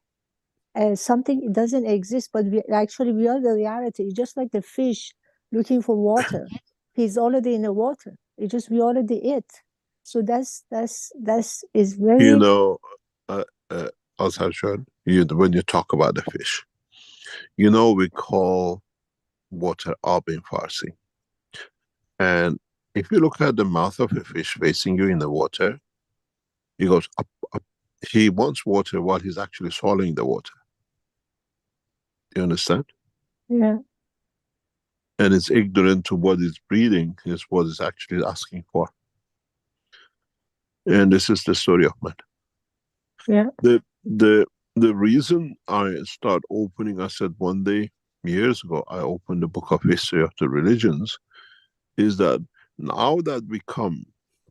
something, it doesn't exist, but we are the reality. Just like the fish looking for water, he's already in the water. It's just we already ate. So that's is very. When you talk about the fish, we call water ab in Farsi. And if you look at the mouth of a fish facing you in the water, he goes up, up. He wants water while he's actually swallowing the water. You understand? Yeah. And it's ignorant to what it's breathing, is what it's actually asking for. And this is the story of man. Yeah. The reason I start opening, I said one day, years ago, I opened the book of history of the religions, is that now that we come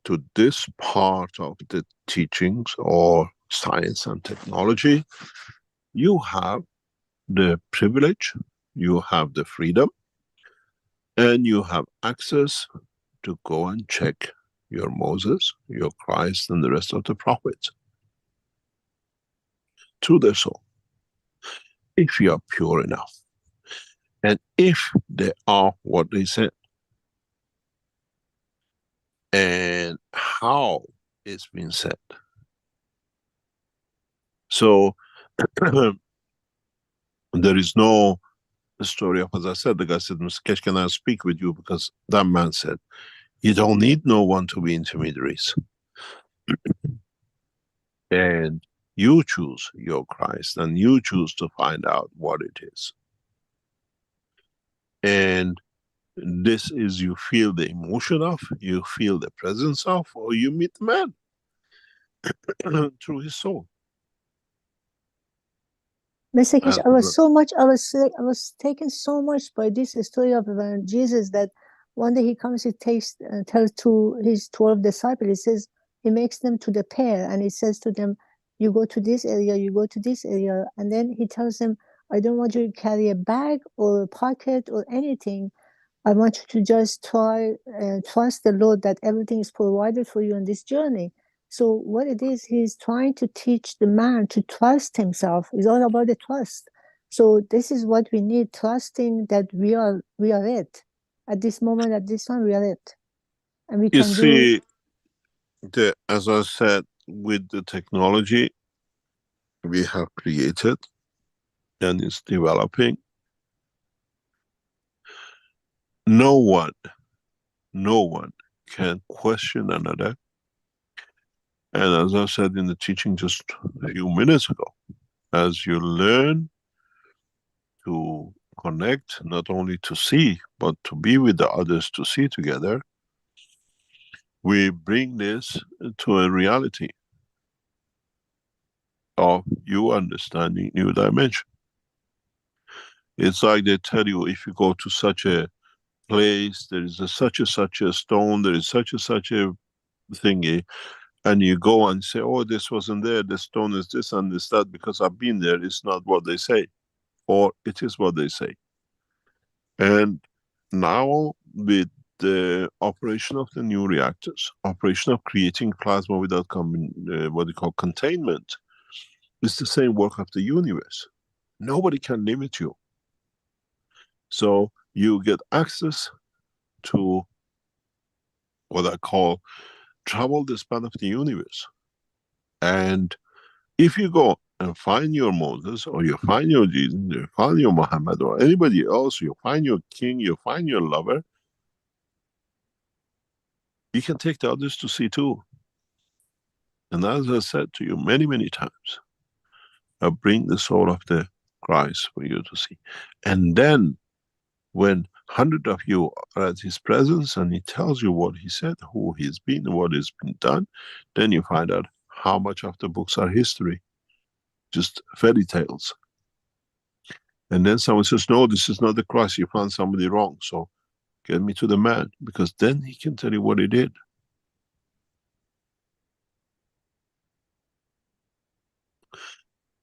to this part of the teachings or science and technology, you have the privilege you have the freedom and you have access to go and check your Moses, your Christ, and the rest of the prophets through their soul. If you are pure enough, and if they are what they said, and how it's been said. So there is no story of, as I said, the guy said, Mr. Keshe, can I speak with you? Because that man said, you don't need no one to be intermediaries. And you choose your Christ, and you choose to find out what it is. And this is, you feel the emotion of, you feel the presence of, or you meet the man through his soul. Mr. Keshe, I was taken so much by this story of Jesus that one day he comes, he tells to his 12 disciples, he says, he makes them to the pair, and he says to them, you go to this area, you go to this area, and then he tells them, I don't want you to carry a bag or a pocket or anything. I want you to just trust the Lord that everything is provided for you on this journey. So what it is, he's trying to teach the man to trust himself. It's all about the trust. So this is what we need, trusting that we are it. At this moment, at this time, we are it. And we You can see, as I said, with the technology we have created and it's developing, no one can question another. And as I said in the teaching just a few minutes ago, as you learn to connect, not only to see, but to be with the others, to see together, we bring this to a reality of you understanding new dimension. It's like they tell you, if you go to such a place, there is such a stone, there is such a thingy, and you go and say, oh, this wasn't there, the stone is this and this that, because I've been there. It's not what they say, or it is what they say. And now with the operation of the new reactors, operation of creating plasma without what they call containment, it's the same work of the universe. Nobody can limit you. So you get access to what I call travel the span of the universe. And if you go and find your Moses, or you find your Jesus, you find your Muhammad, or anybody else, you find your king, you find your lover, you can take the others to see too. And as I said to you many, many times, I bring the soul of the Christ for you to see. And then when 100 of you are at his presence and he tells you what he said, who he's been, what has been done, then you find out how much of the books are history, just fairy tales. And then someone says, no, this is not the Christ, you found somebody wrong, so get me to the man, because then he can tell you what he did.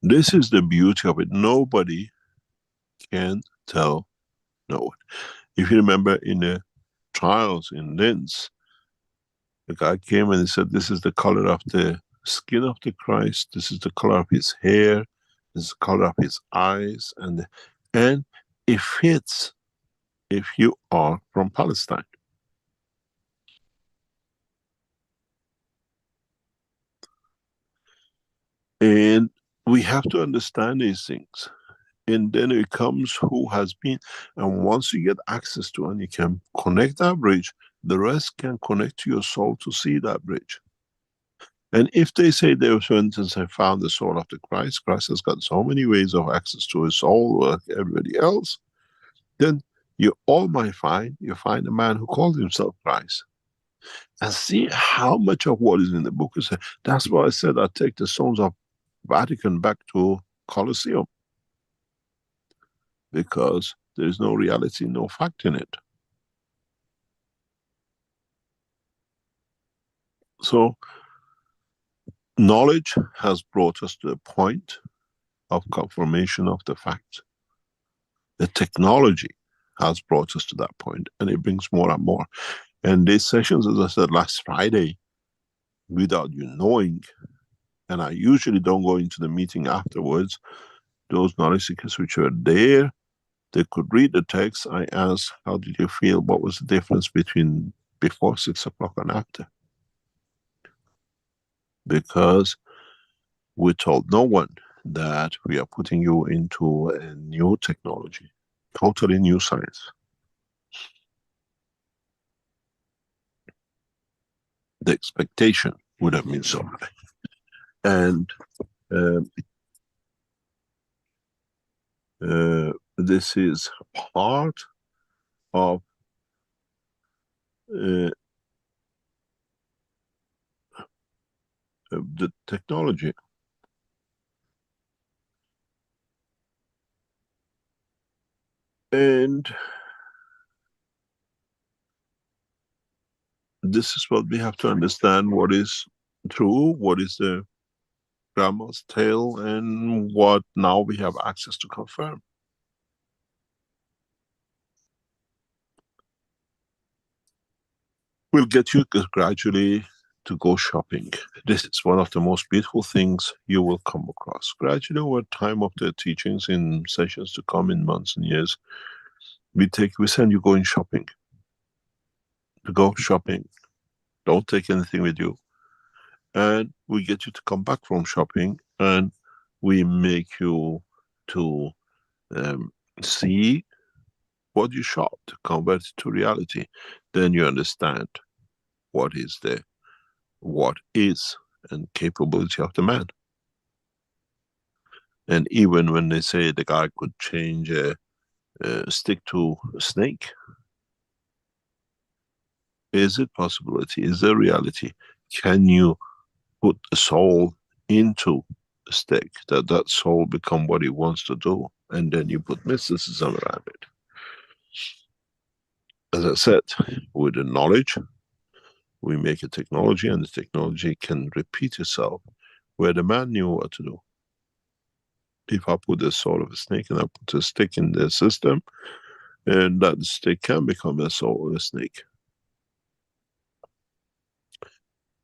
This is the beauty of it. Nobody can tell no one. If you remember in the trials in Linz, the guy came and he said, this is the color of the skin of the Christ, this is the color of his hair, this is the color of his eyes, and it fits if you are from Palestine. And we have to understand these things. And then it comes who has been, and once you get access to and you can connect that bridge, the rest can connect to your soul to see that bridge. And if they say they, for instance, have found the soul of the Christ, Christ has got so many ways of access to his soul like everybody else, then you all might find, you find a man who calls himself Christ. And see how much of what is in the book is. That's why I said I take the stones of Vatican back to Colosseum. Because there is no reality, no fact in it. So, knowledge has brought us to the point of confirmation of the fact. The technology has brought us to that point, and it brings more and more. And these sessions, as I said last Friday, without you knowing, and I usually don't go into the meeting afterwards, those knowledge seekers which were there, they could read the text. I asked, how did you feel? What was the difference between before 6 o'clock and after? Because we told no one that we are putting you into a new technology, totally new science. The expectation would have been so high. And this is part of the technology. And this is what we have to understand, what is true, what is the grandma's tale, and what now we have access to confirm. We'll get you gradually to go shopping. This is one of the most beautiful things you will come across. Gradually over time of the teachings in sessions to come in months and years, we send you going shopping. To go shopping. Don't take anything with you. And we get you to come back from shopping, and we make you to see what you shopped, convert it to reality. Then you understand what is and capability of the man. And even when they say the guy could change a stick to a snake, is it possibility? Is there reality? Can you put a soul into a stick, that soul become what it wants to do, and then you put mysticism around it? As I said, with the knowledge, we make a technology, and the technology can repeat itself where the man knew what to do. If I put the soul of a snake and I put a stick in the system, and that stick can become a soul of a snake.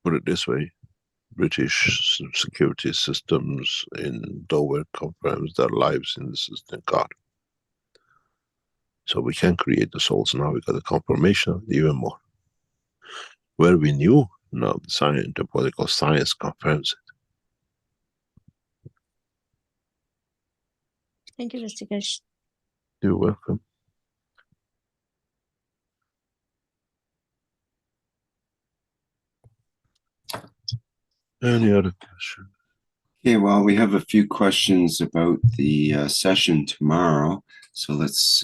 Put it this way, British security systems in Dover confirms their lives in the system God. So we can create the souls now. We got a confirmation of it even more. Where we knew, now the science, the political science confirms it. Thank you, Mr. Keshe. You're welcome. Any other question? Okay, well, we have a few questions about the session tomorrow, so let's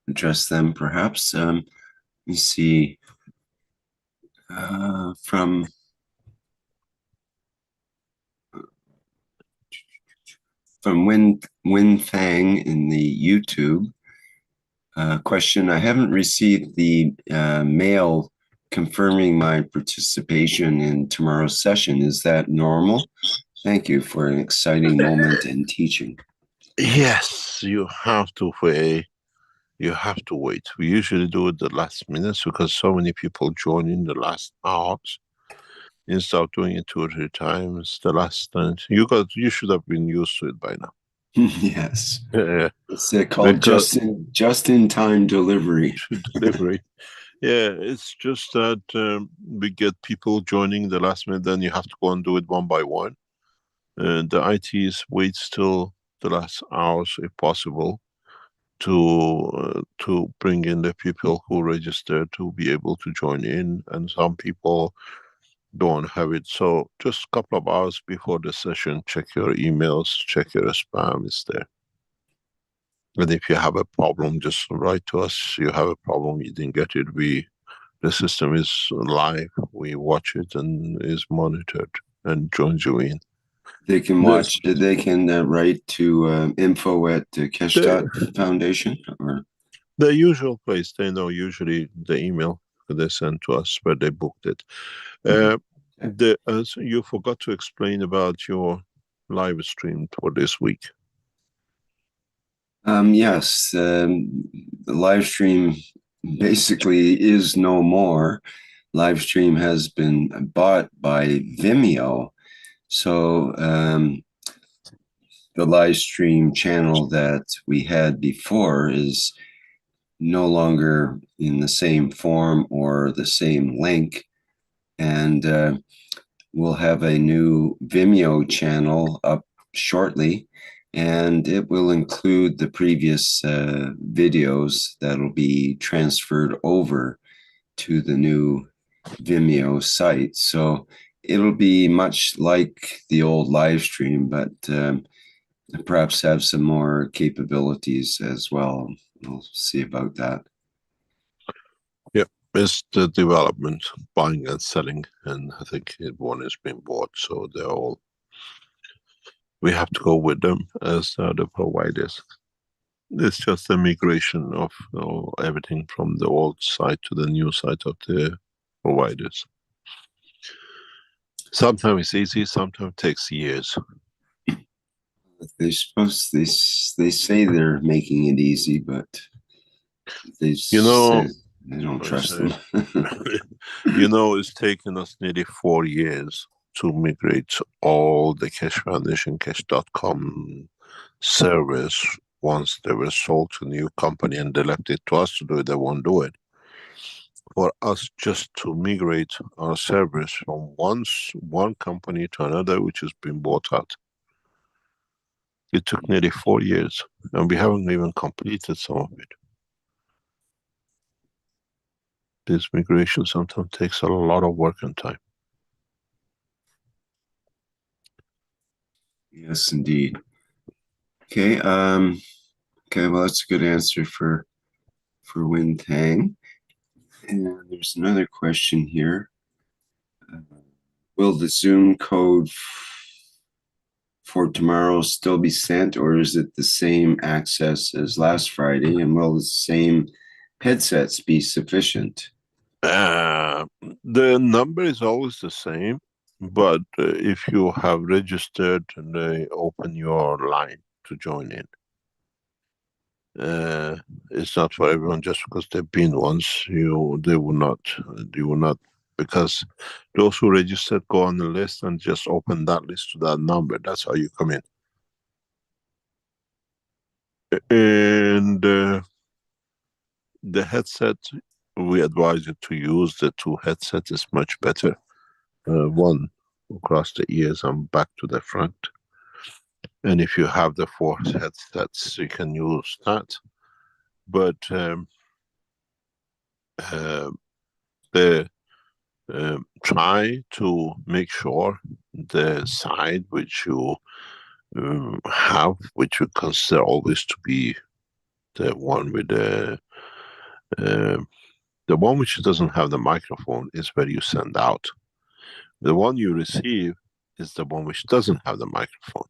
address them perhaps. Let me see. From Win Fang in the YouTube question, I haven't received the mail confirming my participation in tomorrow's session. Is that normal? Thank you for an exciting moment in teaching. Yes, you have to wait. You have to wait. We usually do it the last minutes because so many people join in the last hours. Instead of doing it 2 or 3 times, the last time you should have been used to it by now. Yes. It's called just in time delivery. Delivery. Yeah, it's just that we get people joining the last minute, then you have to go and do it one by one. The ITs wait till the last hours, if possible, to bring in the people who registered to be able to join in, and some people don't have it. So just a couple of hours before the session, check your emails, check your spam, it's there. And if you have a problem, just write to us. You have a problem, you didn't get it, the system is live, we watch it and is monitored and joins you in. They can watch, they can write to info@Keshe Foundation, or the usual place. They know usually the email they send to us where they booked it. You forgot to explain about your live stream for this week. Yes, the live stream basically is no more. Live stream has been bought by Vimeo. So the live stream channel that we had before is no longer in the same form or the same link. And we'll have a new Vimeo channel up shortly, and it will include the previous videos that'll be transferred over to the new Vimeo site. So it'll be much like the old live stream, but perhaps have some more capabilities as well. We'll see about that. Yeah, it's the development, buying and selling, and I think one is being bought, so they're all, we have to go with them as the providers. It's just a migration of everything from the old site to the new site of the providers. Sometimes it's easy, sometimes it takes years. They're supposed, they say they're making it easy, but they say they don't trust them. It's taken us nearly 4 years to migrate all the Keshe Foundation, Keshe.com servers. Once they were sold to a new company and they left it to us to do it, they won't do it. For us just to migrate our servers from one company to another, which has been bought out, it took nearly 4 years, and we haven't even completed some of it. This migration sometimes takes a lot of work and time. Yes, indeed. Okay. Okay. Well, that's a good answer for Win Tang. And there's another question here. Will the Zoom code for tomorrow still be sent, or is it the same access as last Friday? And will the same headsets be sufficient? The number is always the same, but if you have registered and they open your line to join in, it's not for everyone. Just because they've been once, you will not, because those who registered go on the list and just open that list to that number. That's how you come in. And the headset, we advise you to use the 2 headsets. Is much better. One across the ears and back to the front. And if you have the 4 headsets, you can use that. But try to make sure the side which you have, which we consider always to be the one with the one which doesn't have the microphone, is where you send out. The one you receive is the one which doesn't have the microphone.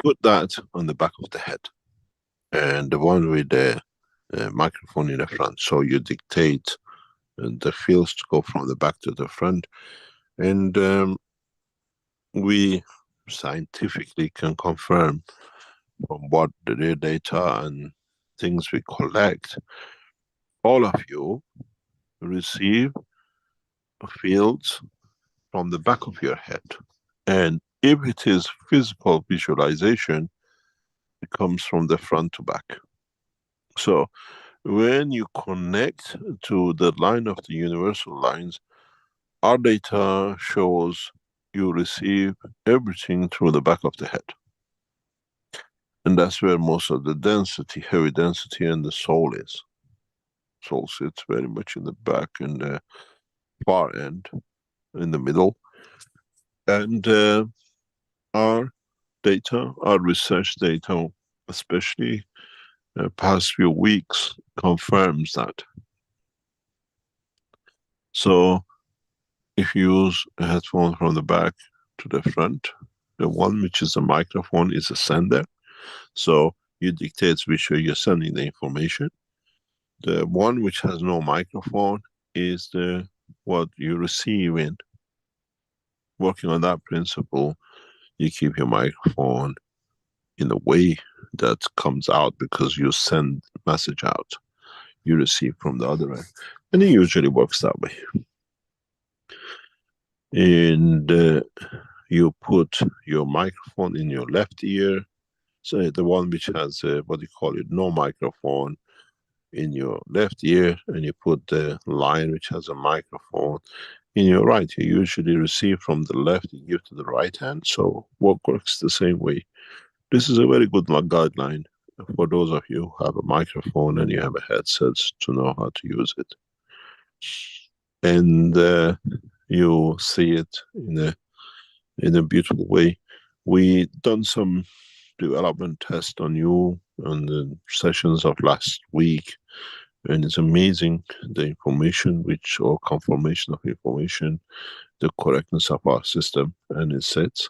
Put that on the back of the head, and the one with the microphone in the front. So you dictate the fields to go from the back to the front, and we scientifically can confirm from what the data and things we collect, all of you receive fields from the back of your head. And if it is physical visualization, it comes from the front to back. So when you connect to the line of the universal lines, our data shows you receive everything through the back of the head. And that's where most of the density, heavy density, and the soul is. Soul sits very much in the back, in the far end, in the middle. And our data, our research data, especially past few weeks, confirms that. So if you use a headphone from the back to the front, the one which is a microphone is a sender. So you dictate which way you're sending the information. The one which has no microphone is the what you receive in. Working on that principle, you keep your microphone in a way that comes out because you send message out, you receive from the other end, and it usually works that way. And you put your microphone in your left ear, so the one which has what you call it, no microphone, in your left ear, and you put the line which has a microphone in your right. You usually receive from the left, you give to the right hand, so works the same way. This is a very good guideline for those of you who have a microphone and you have a headset to know how to use it. And you see it in a beautiful way. We done some development test on you on the sessions of last week, and it's amazing the information which, or confirmation of information, the correctness of our system and its sets.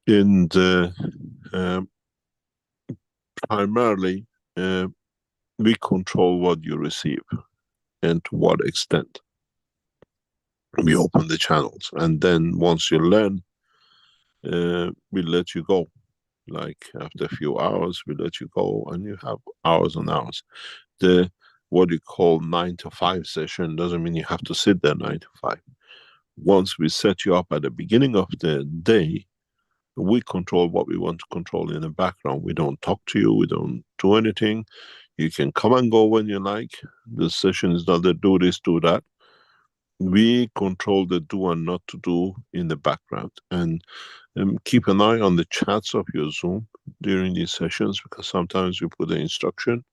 And primarily we control what you receive and to what extent. We open the channels, and then once you learn, we let you go. Like after a few hours, we let you go, and you have hours and hours. The what you call 9 to 5 session doesn't mean you have to sit there 9 to 5. Once we set you up at the beginning of the day, we control what we want to control in the background. We don't talk to you, we don't do anything. You can come and go when you like. The session is not that do this, do that. We control the do and not to do in the background. And keep an eye on the chats of your Zoom during these sessions, because sometimes we put the instruction.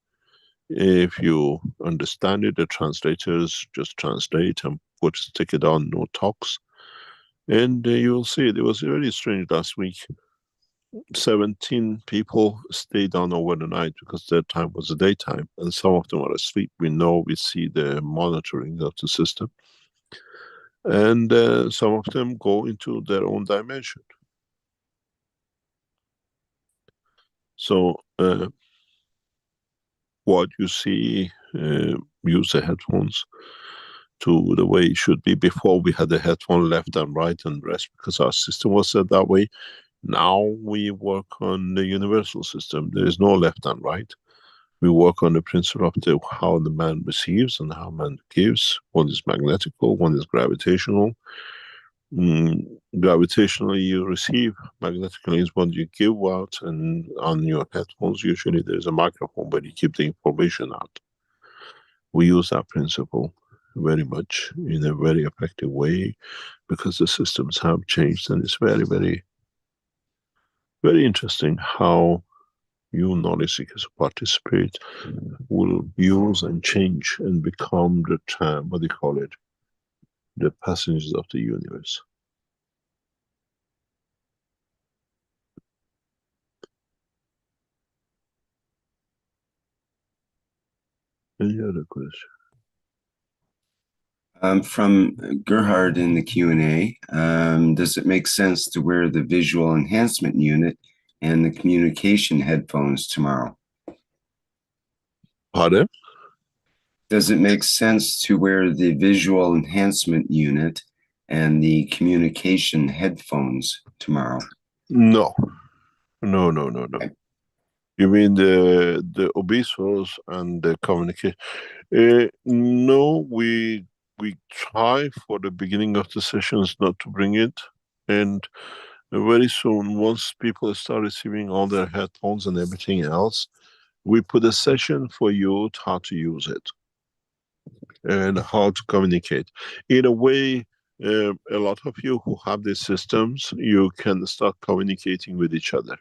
If you understand it, the translators just translate and stick it on, no talks. And you'll see it. It was really strange last week. 17 people stayed on over the night because their time was the daytime, and some of them are asleep. We know, we see the monitoring of the system. And some of them go into their own dimension. So what you see, use the headphones to the way it should be. Before we had the headphone left and right and rest because our system was set that way. Now we work on the universal system. There is no left and right. We work on the principle of how the man receives and how man gives. One is magnetical, one is gravitational. Gravitationally you receive, magnetically is what you give out, and on your headphones usually there's a microphone where you keep the information out. We use that principle very much in a very effective way because the systems have changed, and it's very, very, very interesting how you knowledge seekers who participate will use and change and become the what do you call it, the passengers of the universe. Any other question? From Gerhard in the Q&A, does it make sense to wear the visual enhancement unit and the communication headphones tomorrow? Pardon? Does it make sense to wear the visual enhancement unit and the communication headphones tomorrow? No. No. Okay. You mean the obesos and the communication? No, we try for the beginning of the sessions not to bring it, and very soon, once people start receiving all their headphones and everything else, we put a session for you how to use it and how to communicate. In a way, a lot of you who have these systems, you can start communicating with each other.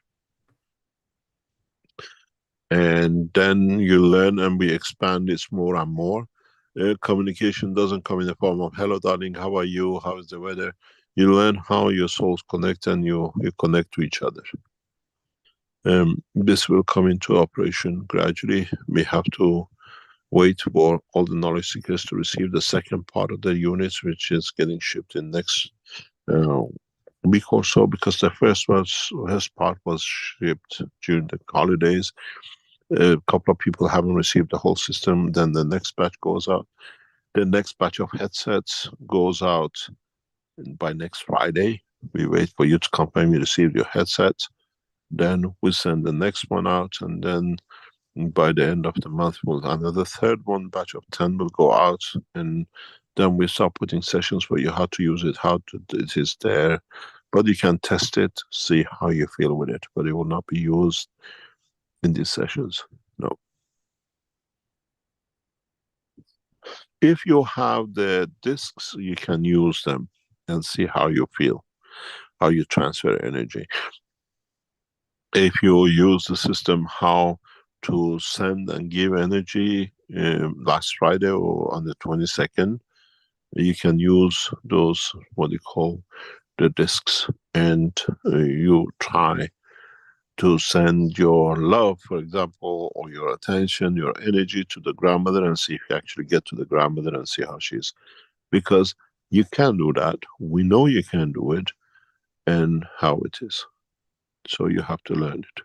And then you learn, and we expand this more and more. Communication doesn't come in the form of, hello darling, how are you, how is the weather? You learn how your souls connect, and you connect to each other. This will come into operation gradually. We have to wait for all the knowledge seekers to receive the second part of the units, which is getting shipped in next week or so, because the first part was shipped during the holidays. A couple of people haven't received the whole system. Then the next batch goes out. The next batch of headsets goes out by next Friday. We wait for you to confirm you received your headsets. Then we send the next one out, and then by the end of the month, another third one, batch of 10 will go out, and then we start putting sessions for you how to use it, it is there, but you can test it, see how you feel with it, but it will not be used in these sessions, no. If you have the discs, you can use them and see how you feel, how you transfer energy. If you use the system, how to send and give energy, last Friday or on the 22nd, you can use those, what you call the discs, and you try to send your love, for example, or your attention, your energy to the grandmother, and see if you actually get to the grandmother and see how she is. Because you can do that, we know you can do it, and how it is. So you have to learn it.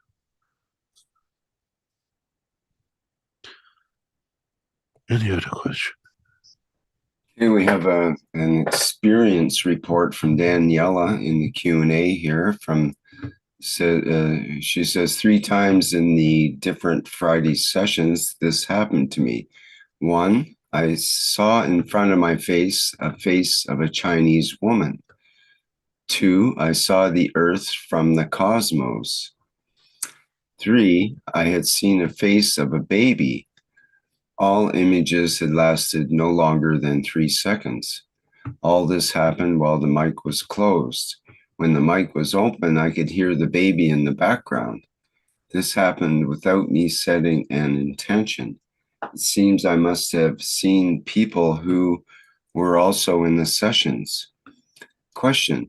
Any other question? Here we have an experience report from Daniela in the Q&A here. She says 3 times in the different Friday sessions this happened to me. 1, I saw in front of my face a face of a Chinese woman. 2, I saw the earth from the cosmos. 3, I had seen a face of a baby. All images had lasted no longer than 3 seconds. All this happened while the mic was closed. When the mic was open, I could hear the baby in the background. This happened without me setting an intention. It seems I must have seen people who were also in the sessions. Question: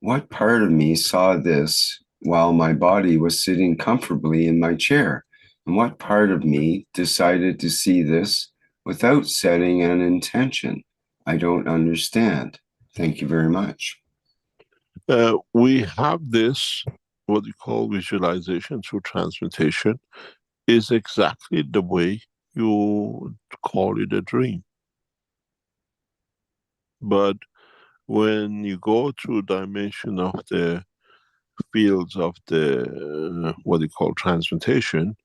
what part of me saw this while my body was sitting comfortably in my chair? And what part of me decided to see this without setting an intention? I don't understand. Thank you very much. We have this, what you call visualization through transmutation, is exactly the way you call it a dream. But when you go through dimension of the fields of the, what you call transmutation,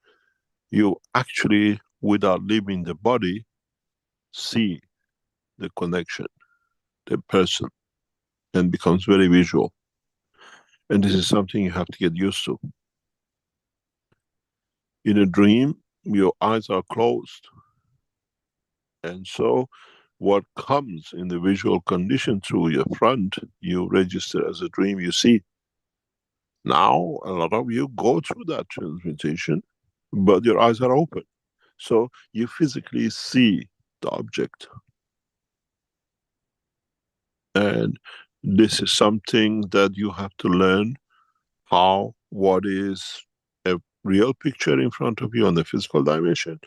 you actually, without leaving the body, see the connection, the person, and becomes very visual. And this is something you have to get used to. In a dream, your eyes are closed. And so what comes in the visual condition through your front, you register as a dream, you see. Now, a lot of you go through that transmutation, but your eyes are open. So you physically see the object. And this is something that you have to learn how, what is a real picture in front of you on the physical dimension,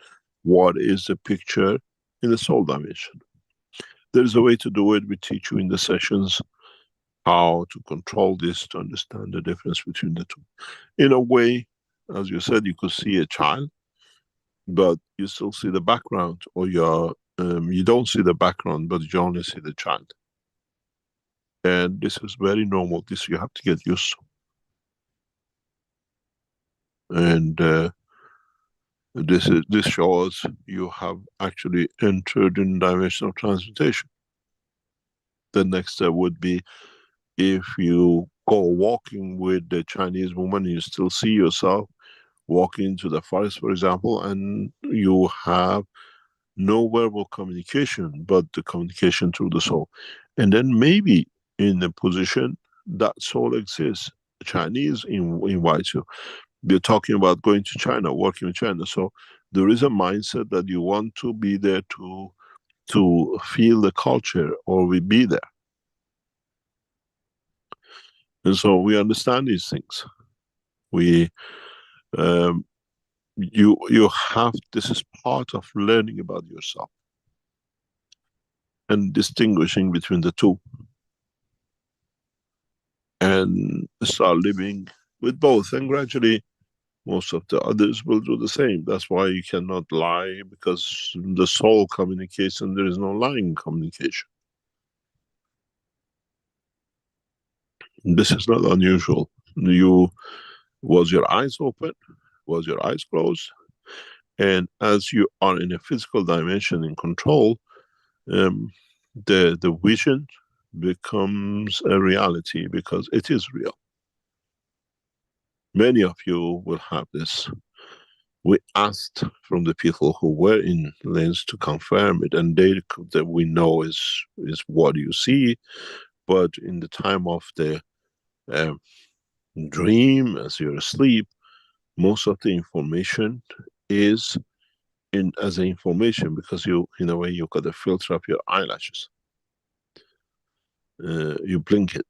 what is a picture in the soul dimension. There is a way to do it. We teach you in the sessions how to control this, to understand the difference between the two. In a way, as you said, you could see a child, but you still see the background, or you don't see the background, but you only see the child. And this is very normal. This you have to get used to. And this shows you have actually entered in dimension of transmutation. The next step would be, if you go walking with the Chinese woman, you still see yourself walking into the forest, for example, and you have no verbal communication, but the communication through the soul. And then maybe in the position that soul exists, Chinese invites you. We're talking about going to China, working in China. So there is a mindset that you want to be there to feel the culture, or we be there. And so we understand these things. You have, this is part of learning about yourself and distinguishing between the two, and start living with both, and gradually most of the others will do the same. That's why you cannot lie, because the soul communicates and there is no lying communication. This is not unusual. You Was your eyes open? Was your eyes closed? And as you are in a physical dimension in control, the vision becomes a reality because it is real. Many of you will have this. We asked from the people who were in lens to confirm it, and that we know is what you see, but in the time of the dream, as you're asleep, most of the information is in as information, because you, in a way, you've got a filter of your eyelashes. You blink it.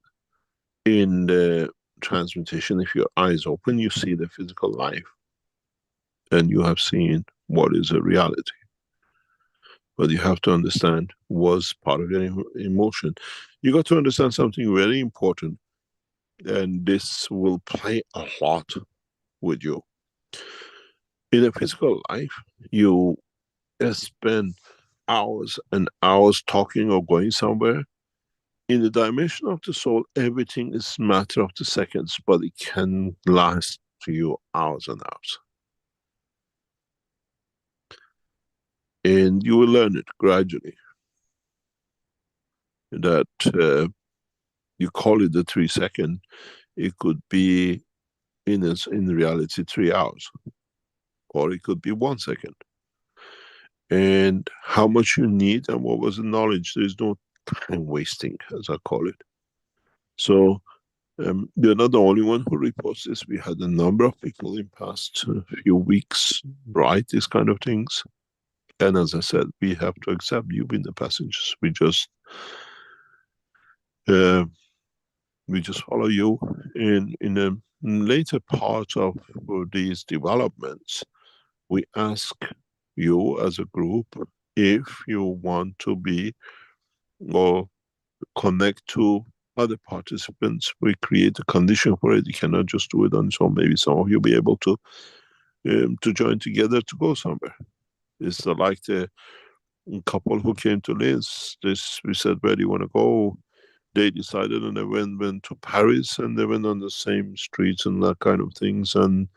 In the transmutation, if your eyes open, you see the physical life, and you have seen what is a reality. But you have to understand was part of your emotion. You got to understand something very important, and this will play a lot with you. In a physical life, you spend hours and hours talking or going somewhere. In the dimension of the soul, everything is a matter of the seconds, but it can last to you hours and hours. And you will learn it gradually. That you call it the 3 second, it could be in reality 3 hours, or it could be 1 second. And how much you need and what was the knowledge, there is no time wasting, as I call it. So you're not the only one who reports this. We had a number of people in past few weeks write these kind of things. And as I said, we have to accept you being the passengers. We just follow you. In a later part of these developments, we ask you as a group if you want to be or connect to other participants. We create a condition for it. You cannot just do it on its own. Maybe some of you be able to join together to go somewhere. It's like the couple who came to Linz. We said, where do you want to go? They decided, and they went to Paris, and they went on the same streets and that kind of things, and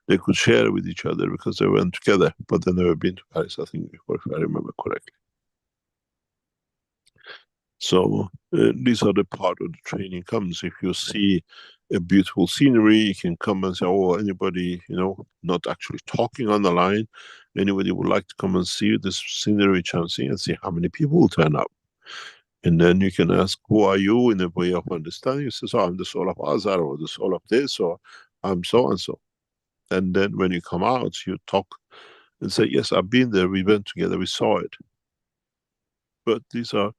they could share with each other because they went together, but they never been to Paris, I think, before, if I remember correctly. So these are the part of the training comes. If you see a beautiful scenery, you can come and say, oh, anybody, not actually talking on the line, anybody would like to come and see this scenery, chancing, and see how many people will turn up. And then you can ask, who are you, in a way of understanding. You say, oh, I'm the soul of Azar, or the soul of this, or I'm so and so. And then when you come out, you talk and say, yes, I've been there, we went together, we saw it. But these are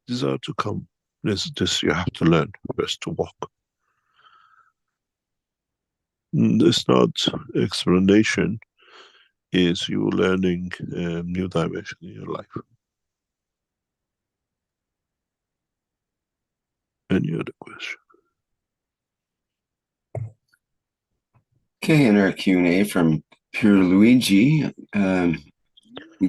to come. This you have to learn first to walk. It's not explanation, is you learning a new dimension in your life. Any other question? Okay, and our Q&A from Pure Luigi.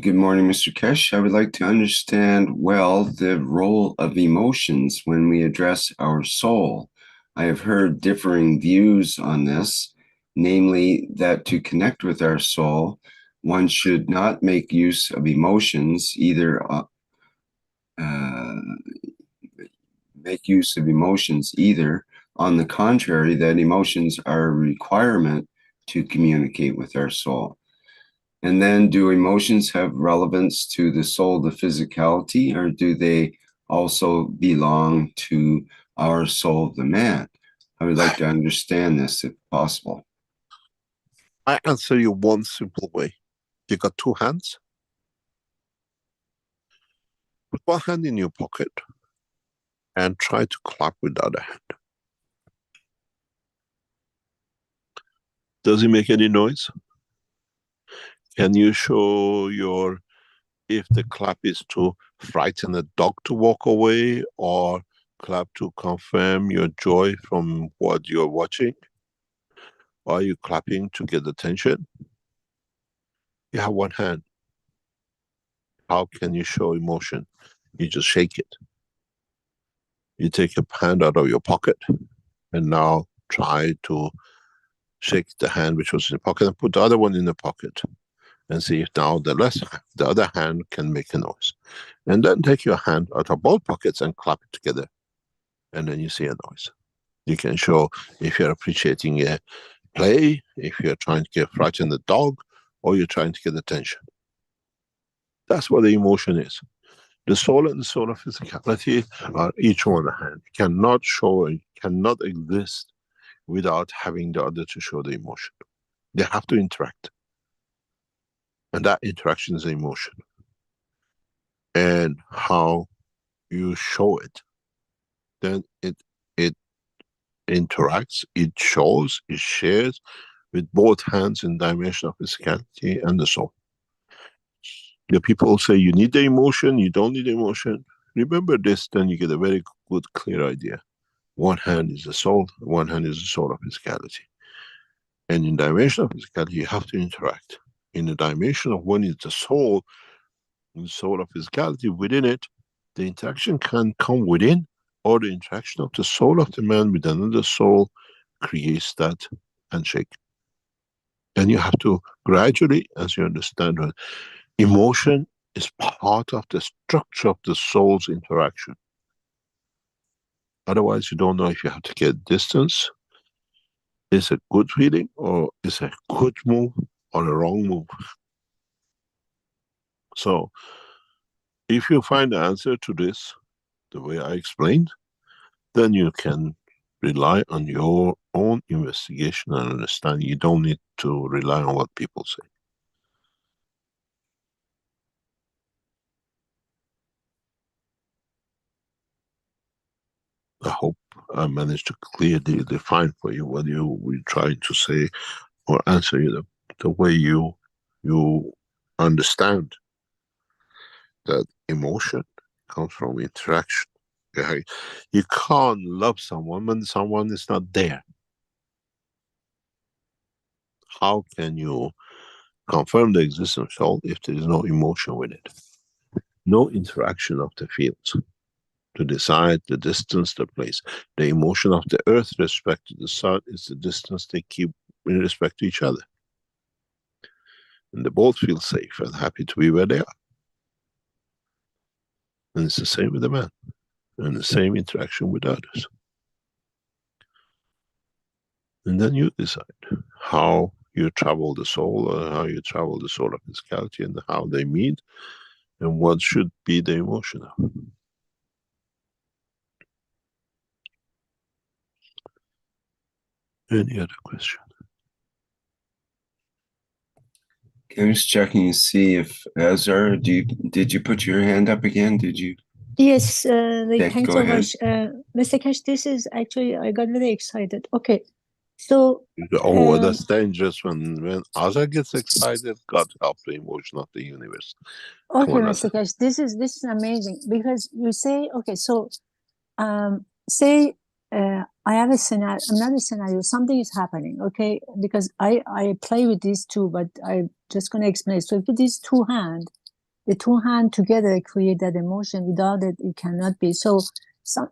Good morning, Mr. Keshe. I would like to understand well the role of emotions when we address our soul. I have heard differing views on this, namely that to connect with our soul, one should not make use of emotions, either on the contrary, that emotions are a requirement to communicate with our soul. And then, do emotions have relevance to the soul, the physicality, or do they also belong to our soul, the man? I would like to understand this if possible. I answer you one simple way. You got 2 hands. Put one hand in your pocket and try to clap with the other hand. Does it make any noise? Can you show if the clap is to frighten a dog to walk away, or clap to confirm your joy from what you're watching? Or are you clapping to get attention? You have one hand. How can you show emotion? You just shake it. You take your hand out of your pocket and now try to shake the hand which was in the pocket and put the other one in the pocket and see if now the other hand can make a noise. And then take your hand out of both pockets and clap it together. And then you see a noise. You can show if you're appreciating a play, if you're trying to frighten the dog, or you're trying to get attention. That's what the emotion is. The soul and the soul of physicality are each one a hand. Cannot show, cannot exist without having the other to show the emotion. They have to interact. And that interaction is emotion. And how you show it, then it interacts, it shows, it shares with both hands in dimension of physicality and the soul. The people say you need the emotion, you don't need the emotion. Remember this, then you get a very good, clear idea. One hand is the soul, one hand is the soul of physicality. And in dimension of physicality, you have to interact. In the dimension of one is the soul of physicality, within it, the interaction can come within, or the interaction of the soul of the man with another soul creates that handshake. And you have to gradually, as you understand, emotion is part of the structure of the soul's interaction. Otherwise, you don't know if you have to get distance. Is a good feeling, or is a good move, or a wrong move? So, if you find the answer to this, the way I explained, then you can rely on your own investigation and understanding. You don't need to rely on what people say. I hope I managed to clearly define for you what you were trying to say, or answer you the way you understand that emotion comes from interaction. Okay? You can't love someone when someone is not there. How can you confirm the existence of soul if there is no emotion with it? No interaction of the fields to decide the distance, the place. The emotion of the earth with respect to the sun is the distance they keep in respect to each other. And they both feel safe and happy to be where they are. And it's the same with the man, and the same interaction with others. And then you decide how you travel the soul, or how you travel the soul of physicality, and how they meet, and what should be the emotion of. Any other question? I'm just checking to see if Azar, did you put your hand up again? Did you? Yes, Okay, thanks go so ahead. much. Mr. Keshe, this is actually, I got very excited. Okay, so... Oh, that's dangerous when Azar gets excited. God help the emotion of the universe. Okay, Come on, Mr. Keshe, this is amazing, because you say, okay, so say I have a scenario, another scenario, something is happening, okay, because I play with these two, but I'm just going to explain. So if these two hands, the two hands together create that emotion. Without it, it cannot be. So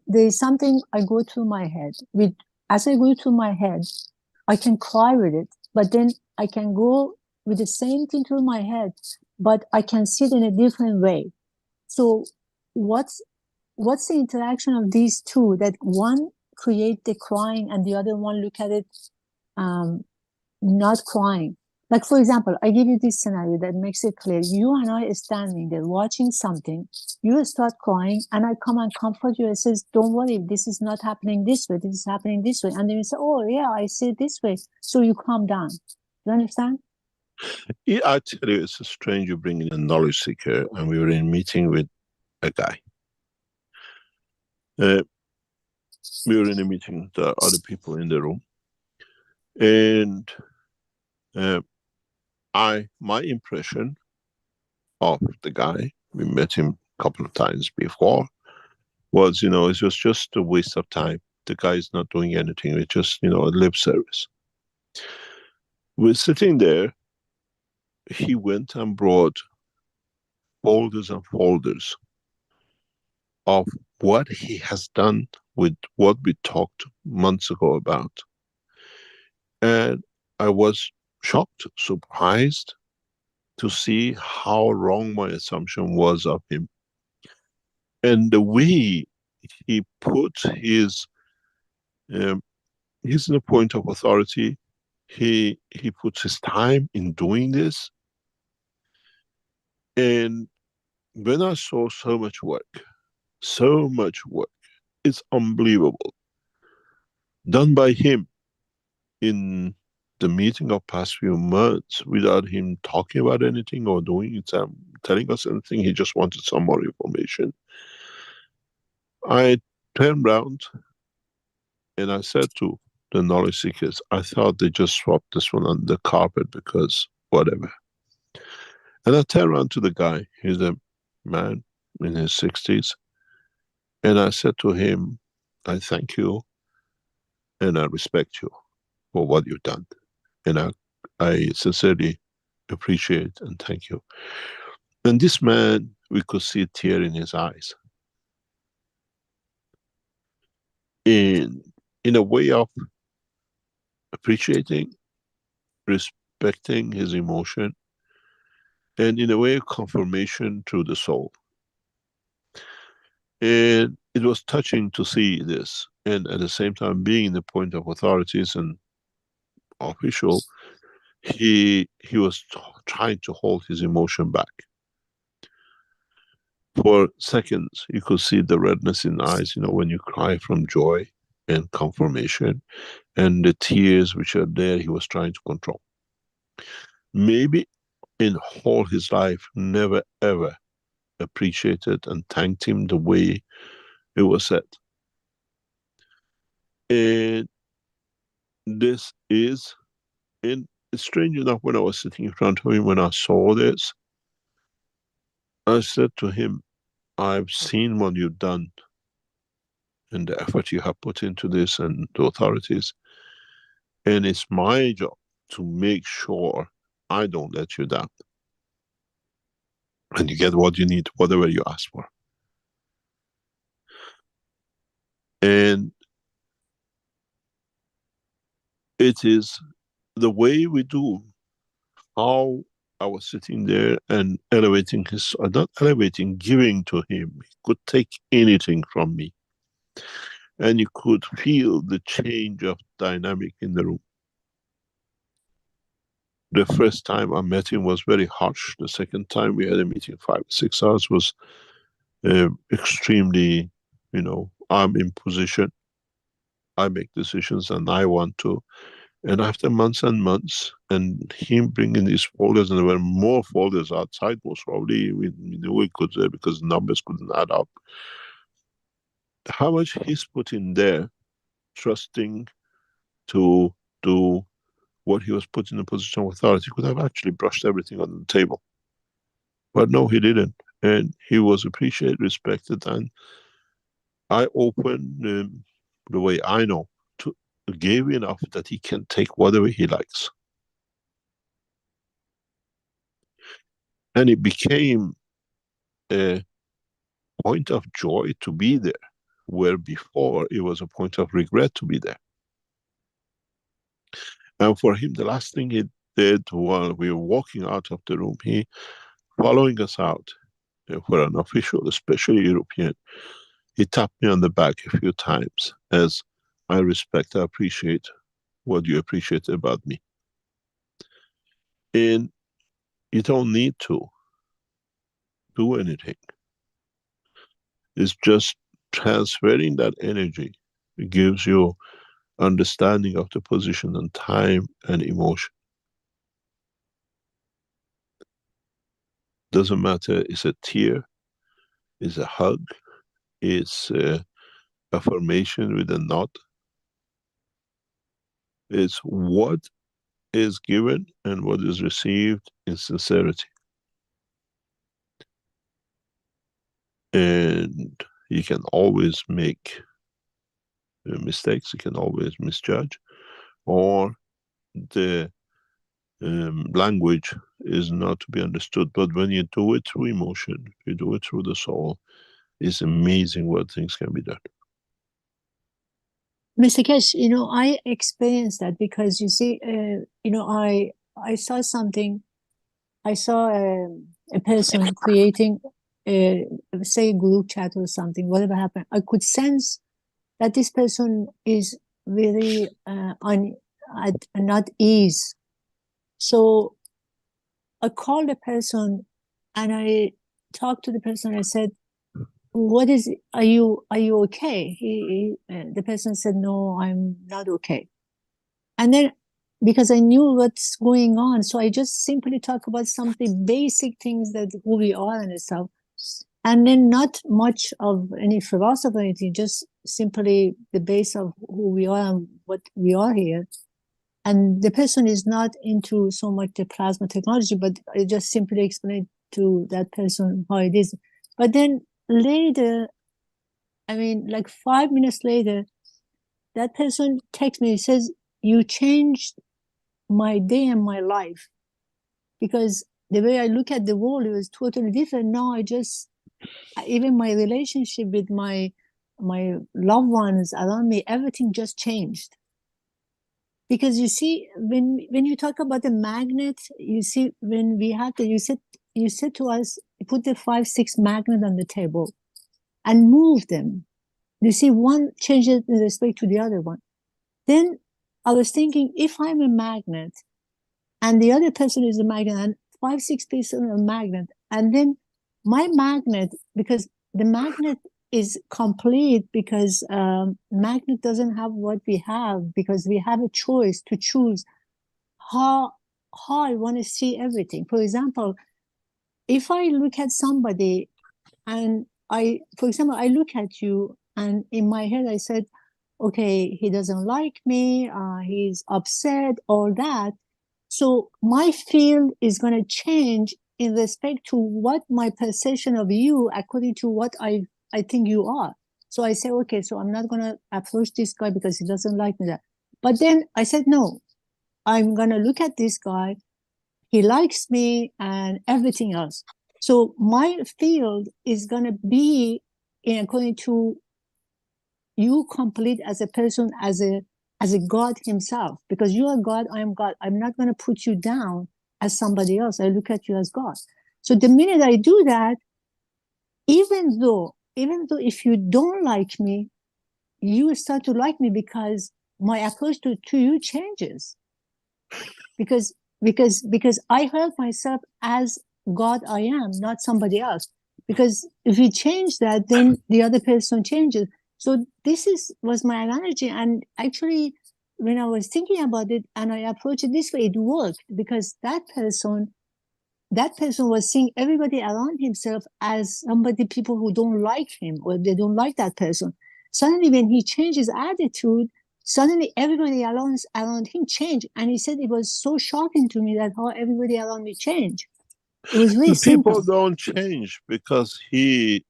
there's something I go through my head. As I go through my head, I can cry with it, but then I can go with the same thing through my head, but I can see it in a different way. So what's the interaction of these two, that one create the crying and the other one look at it not crying? Like, for example, I give you this scenario that makes it clear. You and I are standing there watching something, you start crying, and I come and comfort you and says, don't worry, this is not happening this way, this is happening this way. And then you say, oh yeah, I see it this way. So you calm down. You understand? Yeah, I tell you, it's strange you bring in a knowledge seeker, and we were in a meeting with a guy. We were in a meeting with other people in the room, and my impression of the guy, we met him a couple of times before, was, it was just a waste of time. The guy is not doing anything. It's just, a lip service. We're sitting there. He went and brought folders and folders of what he has done with what we talked months ago about. And I was shocked, surprised to see how wrong my assumption was of him. And the way he put he's in a point of authority. He puts his time in doing this. And when I saw so much work, it's unbelievable, done by him in the meeting of past few months without him talking about anything or doing it, telling us anything. He just wanted some more information. I turned around and I said to the knowledge seekers, I thought they just swapped this one on the carpet because whatever. And I turned around to the guy, he's a man in his 60s, and I said to him, I thank you and I respect you for what you've done. And I sincerely appreciate and thank you. And this man, we could see a tear in his eyes. In a way of appreciating, respecting his emotion, and in a way of confirmation through the soul. And it was touching to see this. And at the same time, being in the point of authorities and official, he was trying to hold his emotion back. For seconds, you could see the redness in the eyes, when you cry from joy and confirmation, and the tears which are there, he was trying to control. Maybe in all his life, never ever appreciated and thanked him the way it was said. And this is, and it's strange enough, when I was sitting in front of him, when I saw this, I said to him, I've seen what you've done and the effort you have put into this and the authorities. And it's my job to make sure I don't let you down. And you get what you need, whatever you ask for. And it is the way we do, how I was sitting there and elevating his, not elevating, giving to him. He could take anything from me. And you could feel the change of dynamic in the room. The first time I met him was very harsh. The second time we had a meeting, 5, 6 hours, was extremely, I'm in position. I make decisions and I want to. And after months and months, and him bringing these folders, and there were more folders outside, most probably, we knew we could, because numbers couldn't add up. How much he's put in there, trusting to do what he was put in a position of authority, could have actually brushed everything on the table. But no, he didn't. And he was appreciated, respected, and I opened the way I know, to gave enough that he can take whatever he likes. And it became a point of joy to be there, where before it was a point of regret to be there. And for him, the last thing he did while we were walking out of the room, he, following us out, for an official, especially European, he tapped me on the back a few times as I respect, I appreciate what you appreciate about me. And you don't need to do anything. It's just transferring that energy. It gives you understanding of the position and time and emotion. Doesn't matter, it's a tear, it's a hug, it's affirmation with a nod. It's what is given and what is received in sincerity. And you can always make mistakes, you can always misjudge, or the language is not to be understood. But when you do it through emotion, you do it through the soul, it's amazing what things can be done. Mr. Kesh, I experienced that because you see, I saw something. I saw a person creating, say, group chat or something. Whatever happened, I could sense that this person is very not ease. So I called the person and I talked to the person. I said, "What is? Are you okay?" The person said, "No, I'm not okay." And then, because I knew what's going on, so I just simply talk about something basic things that who we are and stuff, and then not much of any philosophy or anything, just simply the base of who we are and what we are here. And the person is not into so much the plasma technology, but I just simply explained to that person how it is. But then later, I mean, like 5 minutes later, that person texts me, says, "You changed my day and my life, because the way I look at the world, it was totally different. Now I just, even my relationship with my loved ones around me, everything just changed." Because you see, when you talk about the magnet, you see, when we had the, you said to us, put the 5, 6 magnet on the table and move them. You see, one changes in respect to the other one. Then I was thinking, if I'm a magnet and the other person is a magnet, and 5, 6 people are a magnet, and then my magnet, because the magnet is complete, because magnet doesn't have what we have, because we have a choice to choose how I want to see everything. For example, if I look at somebody and for example, I look at you and in my head I said, okay, he doesn't like me, he's upset, all that. So my field is going to change in respect to what my perception of you, according to what I think you are. So I say, okay, so I'm not going to approach this guy because he doesn't like me. That. But then I said, no, I'm going to look at this guy. He likes me and everything else. So my field is going to be according to you complete as a person, as a God himself, because you are God, I am God. I'm not going to put you down as somebody else. I look at you as God. So the minute I do that, even though if you don't like me, you start to like me, because my approach to you changes. Because I heard myself as God I am, not somebody else. Because if you change that, then the other person changes. So this was my analogy. And actually, when I was thinking about it and I approached it this way, it worked, because that person was seeing everybody around himself as somebody, people who don't like him or they don't like that person. Suddenly, when he changed his attitude, suddenly everybody around him changed. And he said it was so shocking to me that how everybody around me changed. It was very The simple. people don't change because he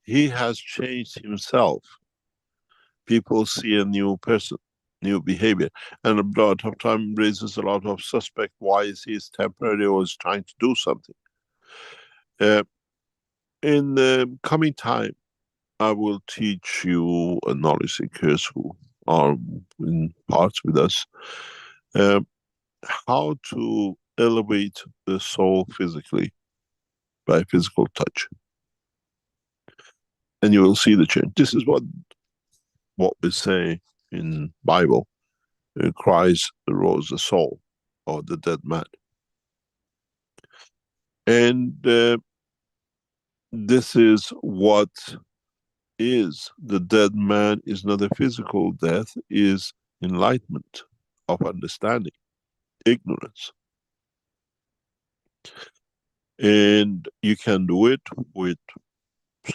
has changed himself. People see a new person, new behavior, and a lot of time raises a lot of suspect. Why is he temporary or is trying to do something? In the coming time, I will teach you knowledge seekers who are in parts with us, how to elevate the soul physically by physical touch. And you will see the change. This is what we say in Bible. Christ rose the soul of the dead man. And this is what is the dead man is not a physical death, is enlightenment of understanding, ignorance. And you can do it with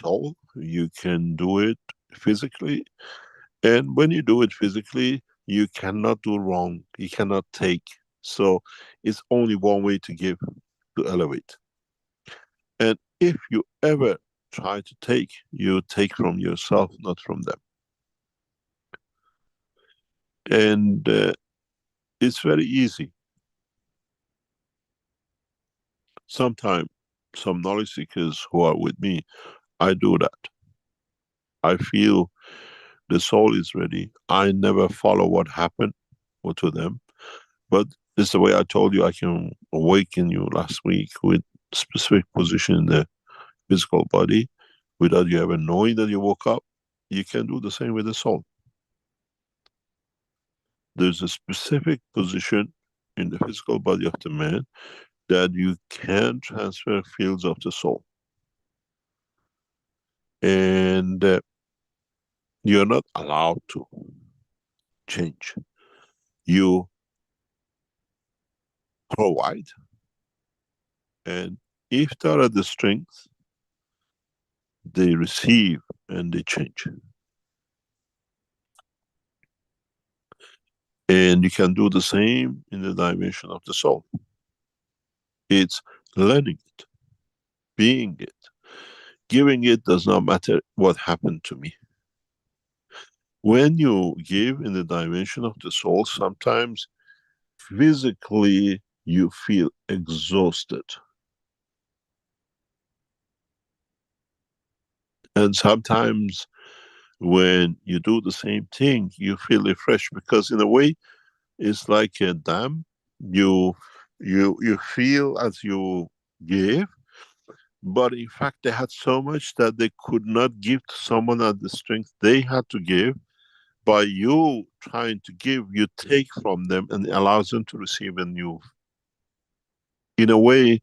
soul, you can do it physically, and when you do it physically, you cannot do wrong, you cannot take. So it's only one way to give, to elevate. And if you ever try to take, you take from yourself, not from them. And it's very easy. Sometimes some knowledge seekers who are with me, I do that. I feel The soul is ready. I never follow what happened or to them, but it's the way I told you I can awaken you last week with specific position in the physical body without you ever knowing that you woke up. You can do the same with the soul. There's a specific position in the physical body of the man that you can transfer fields of the soul. And you're not allowed to change. You provide, and if they are at the strength, they receive and they change. And you can do the same in the dimension of the soul. It's learning it, being it. Giving it does not matter what happened to me. When you give in the dimension of the soul, sometimes physically you feel exhausted. And sometimes when you do the same thing, you feel refreshed, because in a way, it's like a dam. You feel as you give, but in fact they had so much that they could not give to someone at the strength they had to give. By you trying to give, you take from them and it allows them to receive a new. In a way,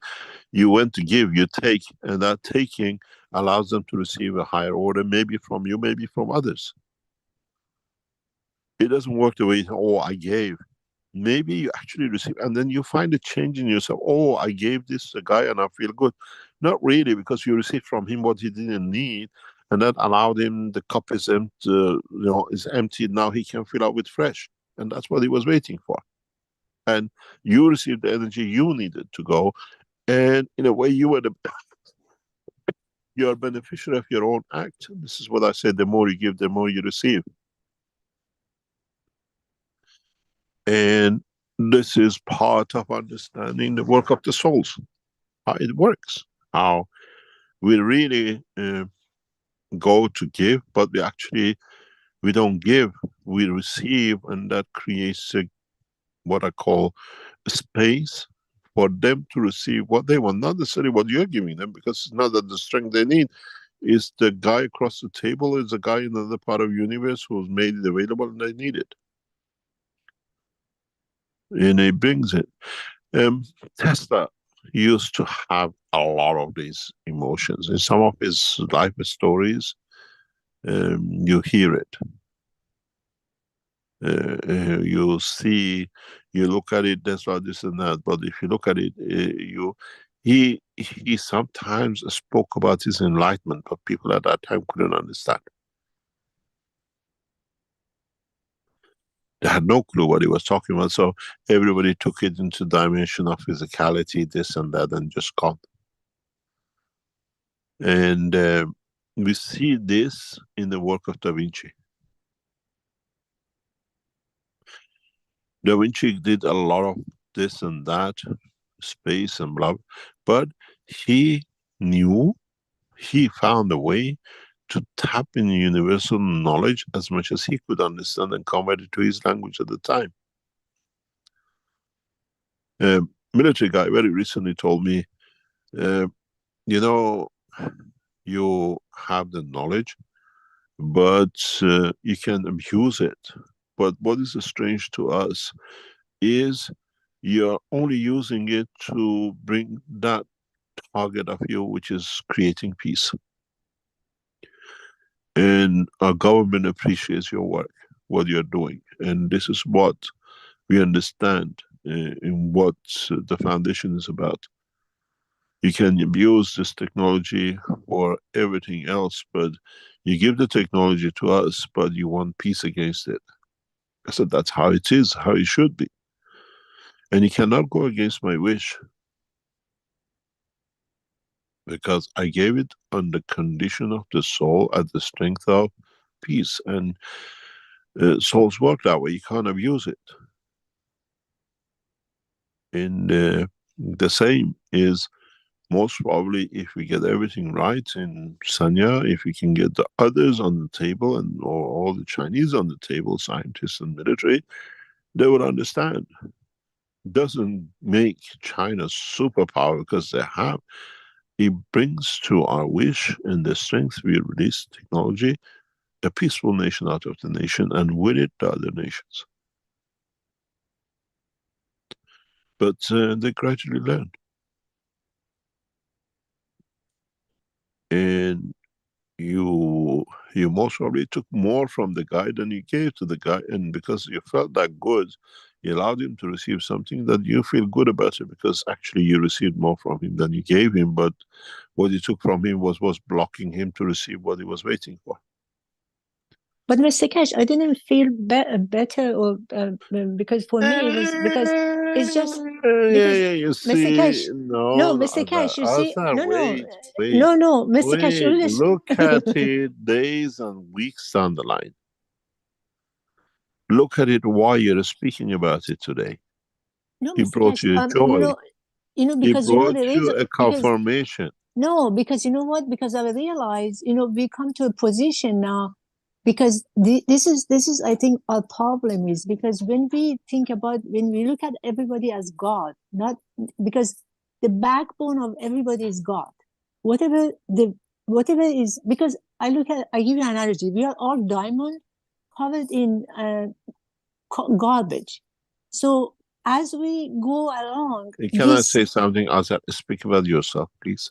you went to give, you take, and that taking allows them to receive a higher order, maybe from you, maybe from others. It doesn't work the way, oh, I gave. Maybe you actually receive, and then you find a change in yourself. Oh, I gave this to a guy and I feel good. Not really, because you received from him what he didn't need, and that allowed him, the cup is empty, is empty. Now he can fill up with fresh, and that's what he was waiting for. And you received the energy you needed to go, and in a way you were you're a beneficiary of your own act. This is what I said: the more you give, the more you receive. And this is part of understanding the work of the souls, how it works, how we really go to give, but we don't give, we receive, and that creates what I call a space for them to receive what they want, not necessarily what you're giving them, because it's not that the strength they need. Is the guy across the table, is a guy in another part of the universe who's made it available and they need it. And he brings it. Tesla used to have a lot of these emotions. In some of his life stories, you hear it. You see, you look at it, that's why this and that. But if you look at it, he sometimes spoke about his enlightenment, but people at that time couldn't understand. They had no clue what he was talking about, so everybody took it into dimension of physicality, this and that, and just gone. And we see this in the work of Da Vinci. Da Vinci did a lot of this and that, space and blah, but he found a way to tap in universal knowledge as much as he could understand and convert it to his language at the time. A military guy very recently told me, you have the knowledge, but you can abuse it. But what is strange to us is you're only using it to bring that target of you, which is creating peace. And our government appreciates your work, what you're doing. And this is what we understand in what the foundation is about. You can abuse this technology for everything else, but you give the technology to us, but you want peace against it. I said, that's how it is, how it should be. And you cannot go against my wish, because I gave it on the condition of the soul at the strength of peace. And souls work that way, you can't abuse it. And the same is Most probably, if we get everything right in Sanya, if we can get the others on the table and or all the Chinese on the table, scientists and military, they would understand. Doesn't make China superpower because they have. It brings to our wish and the strength we release technology, a peaceful nation out of the nation, and with it the other nations. But they gradually learn. And you most probably took more from the guy than you gave to the guy, and because you felt that good, you allowed him to receive something that you feel good about it, because actually you received more from him than you gave him, but what you took from him was blocking him to receive what he was waiting for. But Mr. Keshe, I didn't feel better, or because for me it was because it's just because You Mr. see, Keshe. No, Mr. Azar, Keshe, you see, wait, no, Mr. Keshe, you listen. look at it days and weeks down the line. Look at it while you're speaking about it today. No, He Mr. brought Keshe, you joy. because He brought the you reason, a confirmation. no, because you know what? Because I realize, we come to a position now, because this is I think our problem is, because when we look at everybody as God, not because the backbone of everybody is God. Whatever is, because I give you an analogy. We are all diamond covered in garbage. So as we go along, Can I say something, Azar? Speak about yourself, please.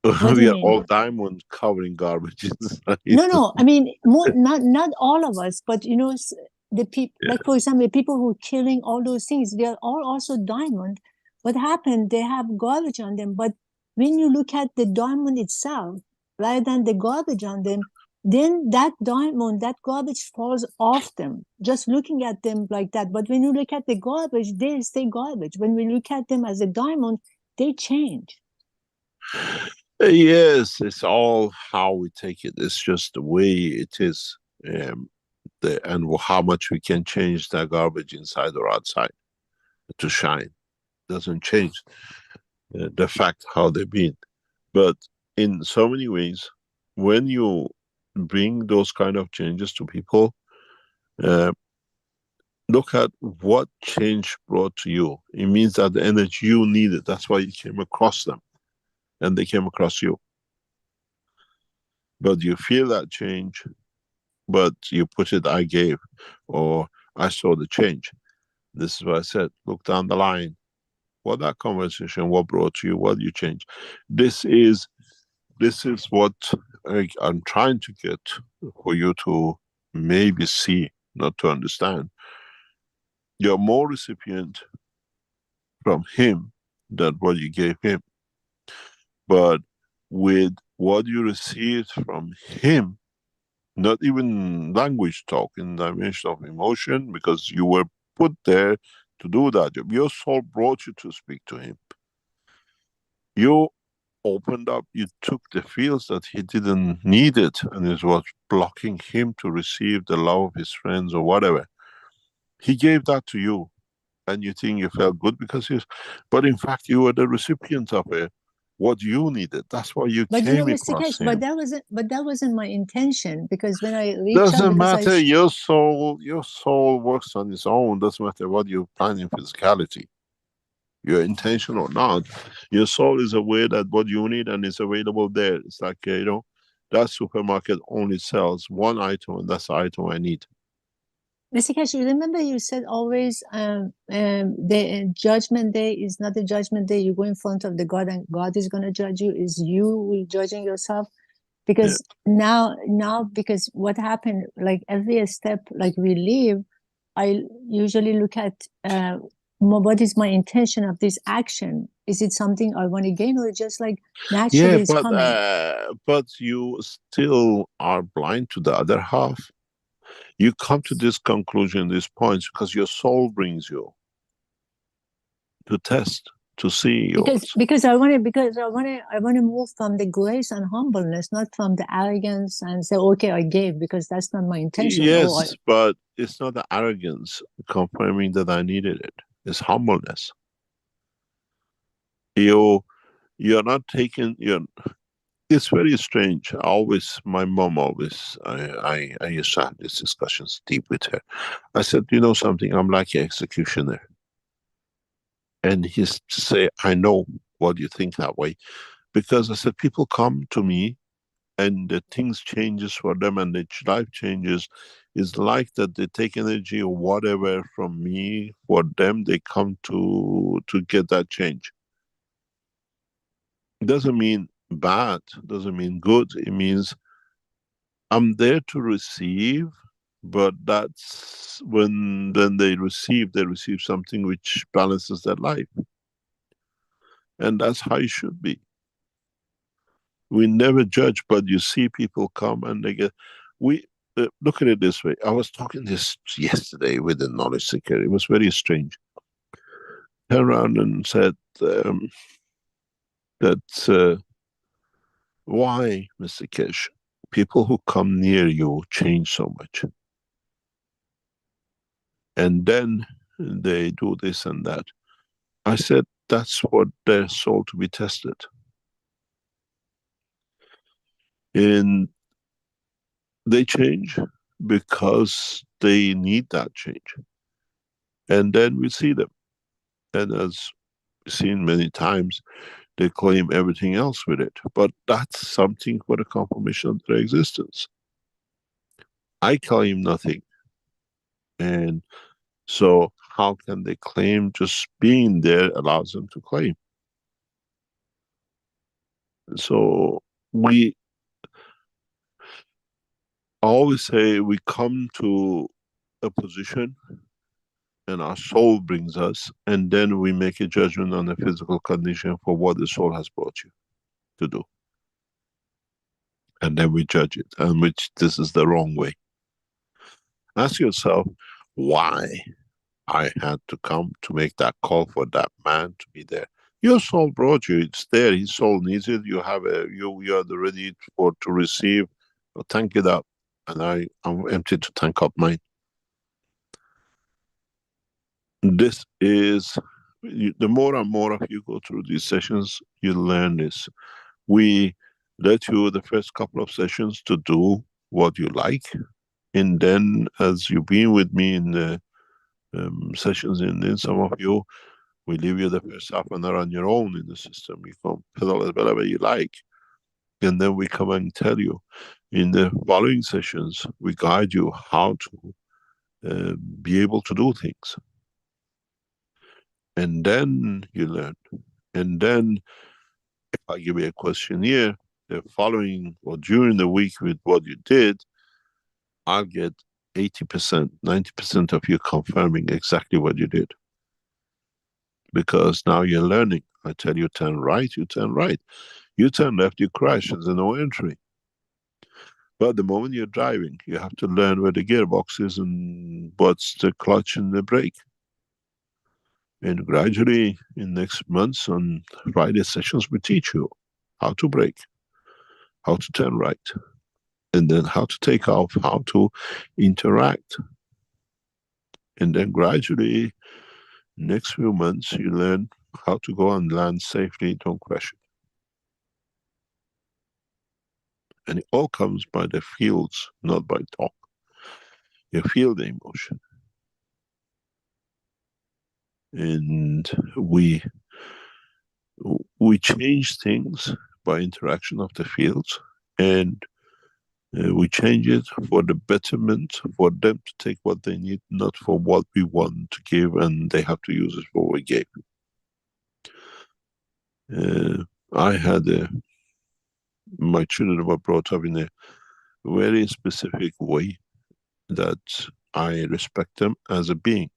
What do We you are mean? all diamond covering garbage inside. No. I mean, not all of us, but the people, like for example, the people who are killing all those things, they are all also diamond. What happened? They have garbage on them, but when you look at the diamond itself, rather than the garbage on them, then that diamond, that garbage falls off them. Just looking at them like that. But when you look at the garbage, they stay garbage. When we look at them as a diamond, they change. Yes, it's all how we take it. It's just the way it is, and how much we can change that garbage inside or outside to shine. Doesn't change the fact how they've been. But in so many ways, when you bring those kind of changes to people, look at what change brought to you. It means that the energy you needed, that's why you came across them, and they came across you. But you feel that change, but you put it, I gave, or I saw the change. This is what I said. Look down the line. What that conversation, what brought you, what you change. This is what I'm trying to get for you to maybe see, not to understand. You're more recipient from him than what you gave him. But with what you received from him, not even language talk, in the dimension of emotion, because you were put there to do that job. Your soul brought you to speak to him. You opened up, you took the fields that he didn't need it, and it was blocking him to receive the love of his friends or whatever. He gave that to you, and you think you felt good because but in fact you were the recipient of it. What you needed, that's why you came Mr. across Keshe, him. but that wasn't my intention, because when I reached out, Doesn't matter. Your soul works on its own. Doesn't matter what you plan in physicality. Your intention or not, your soul is aware that what you need and it's available there. It's like that supermarket only sells one item, and that's the item I need. Mr. Keshe, you remember you said always the judgment day is not the judgment day. You go in front of the God and God is going to judge you. Is you judging yourself? Because now, because what happened, like every step, like we live, I usually look at what is my intention of this action? Is it something I want to gain, or just like naturally it's coming? But you still are blind to the other half. You come to this conclusion, these points, because your soul brings you to test, to see. Because I want to move from the grace and humbleness, not from the arrogance and say, okay, I gave, because that's not my intention. Yes, but it's not the arrogance confirming that I needed it. It's humbleness. You're not taking, it's very strange. My mom always, I used to have these discussions deep with her. I said, you know something, I'm like an executioner. And he say, I know what you think that way. Because I said, people come to me and the things changes for them and their life changes. It's like that they take energy or whatever from me. For them, they come to get that change. It doesn't mean bad, doesn't mean good. It means I'm there to receive, but that's when then they receive something which balances their life. And that's how it should be. We never judge, but you see people come and they get, look at it this way. I was talking this yesterday with the knowledge seeker. It was very strange. Turned around and said that why, Mr. Keshe, people who come near you change so much. And then they do this and that. I said, that's what their soul to be tested. And they change because they need that change. And then we see them. And as we've seen many times, they claim everything else with it. But that's something for the confirmation of their existence. I claim nothing. And so how can they claim just being there allows them to claim? So I always say we come to a position and our soul brings us, and then we make a judgment on the physical condition for what the soul has brought you to do. And then we judge it, and which this is the wrong way. Ask yourself why I had to come to make that call for that man to be there. Your soul brought you, it's there, his soul needs it, you are ready to receive. So tank it up, and I'm empty to tank up mine. This is, the more and more of you go through these sessions, you learn this. We let you the first couple of sessions to do what you like, and then as you've been with me in the sessions, in some of you, we leave you the first half an hour on your own in the system. You can pedal it whatever you like. And then we come and tell you. In the following sessions, we guide you how to be able to do things. And then you learn. And then if I give you a questionnaire, the following or during the week with what you did, I'll get 80%, 90% of you confirming exactly what you did. Because now you're learning. I tell you turn right, you turn right. You turn left, you crash. There's no entry. But the moment you're driving, you have to learn where the gearbox is and what's the clutch and the brake. And gradually, in next months on Friday sessions, we teach you how to brake, how to turn right, and then how to take off, how to interact. And then gradually, next few months, you learn how to go and land safely, don't crash it. And it all comes by the fields, not by talk. You feel the emotion. And we change things by interaction of the fields, and we change it for the betterment, for them to take what they need, not for what we want to give, and they have to use it for what we gave. I had my children were brought up in a very specific way that I respect them as a being.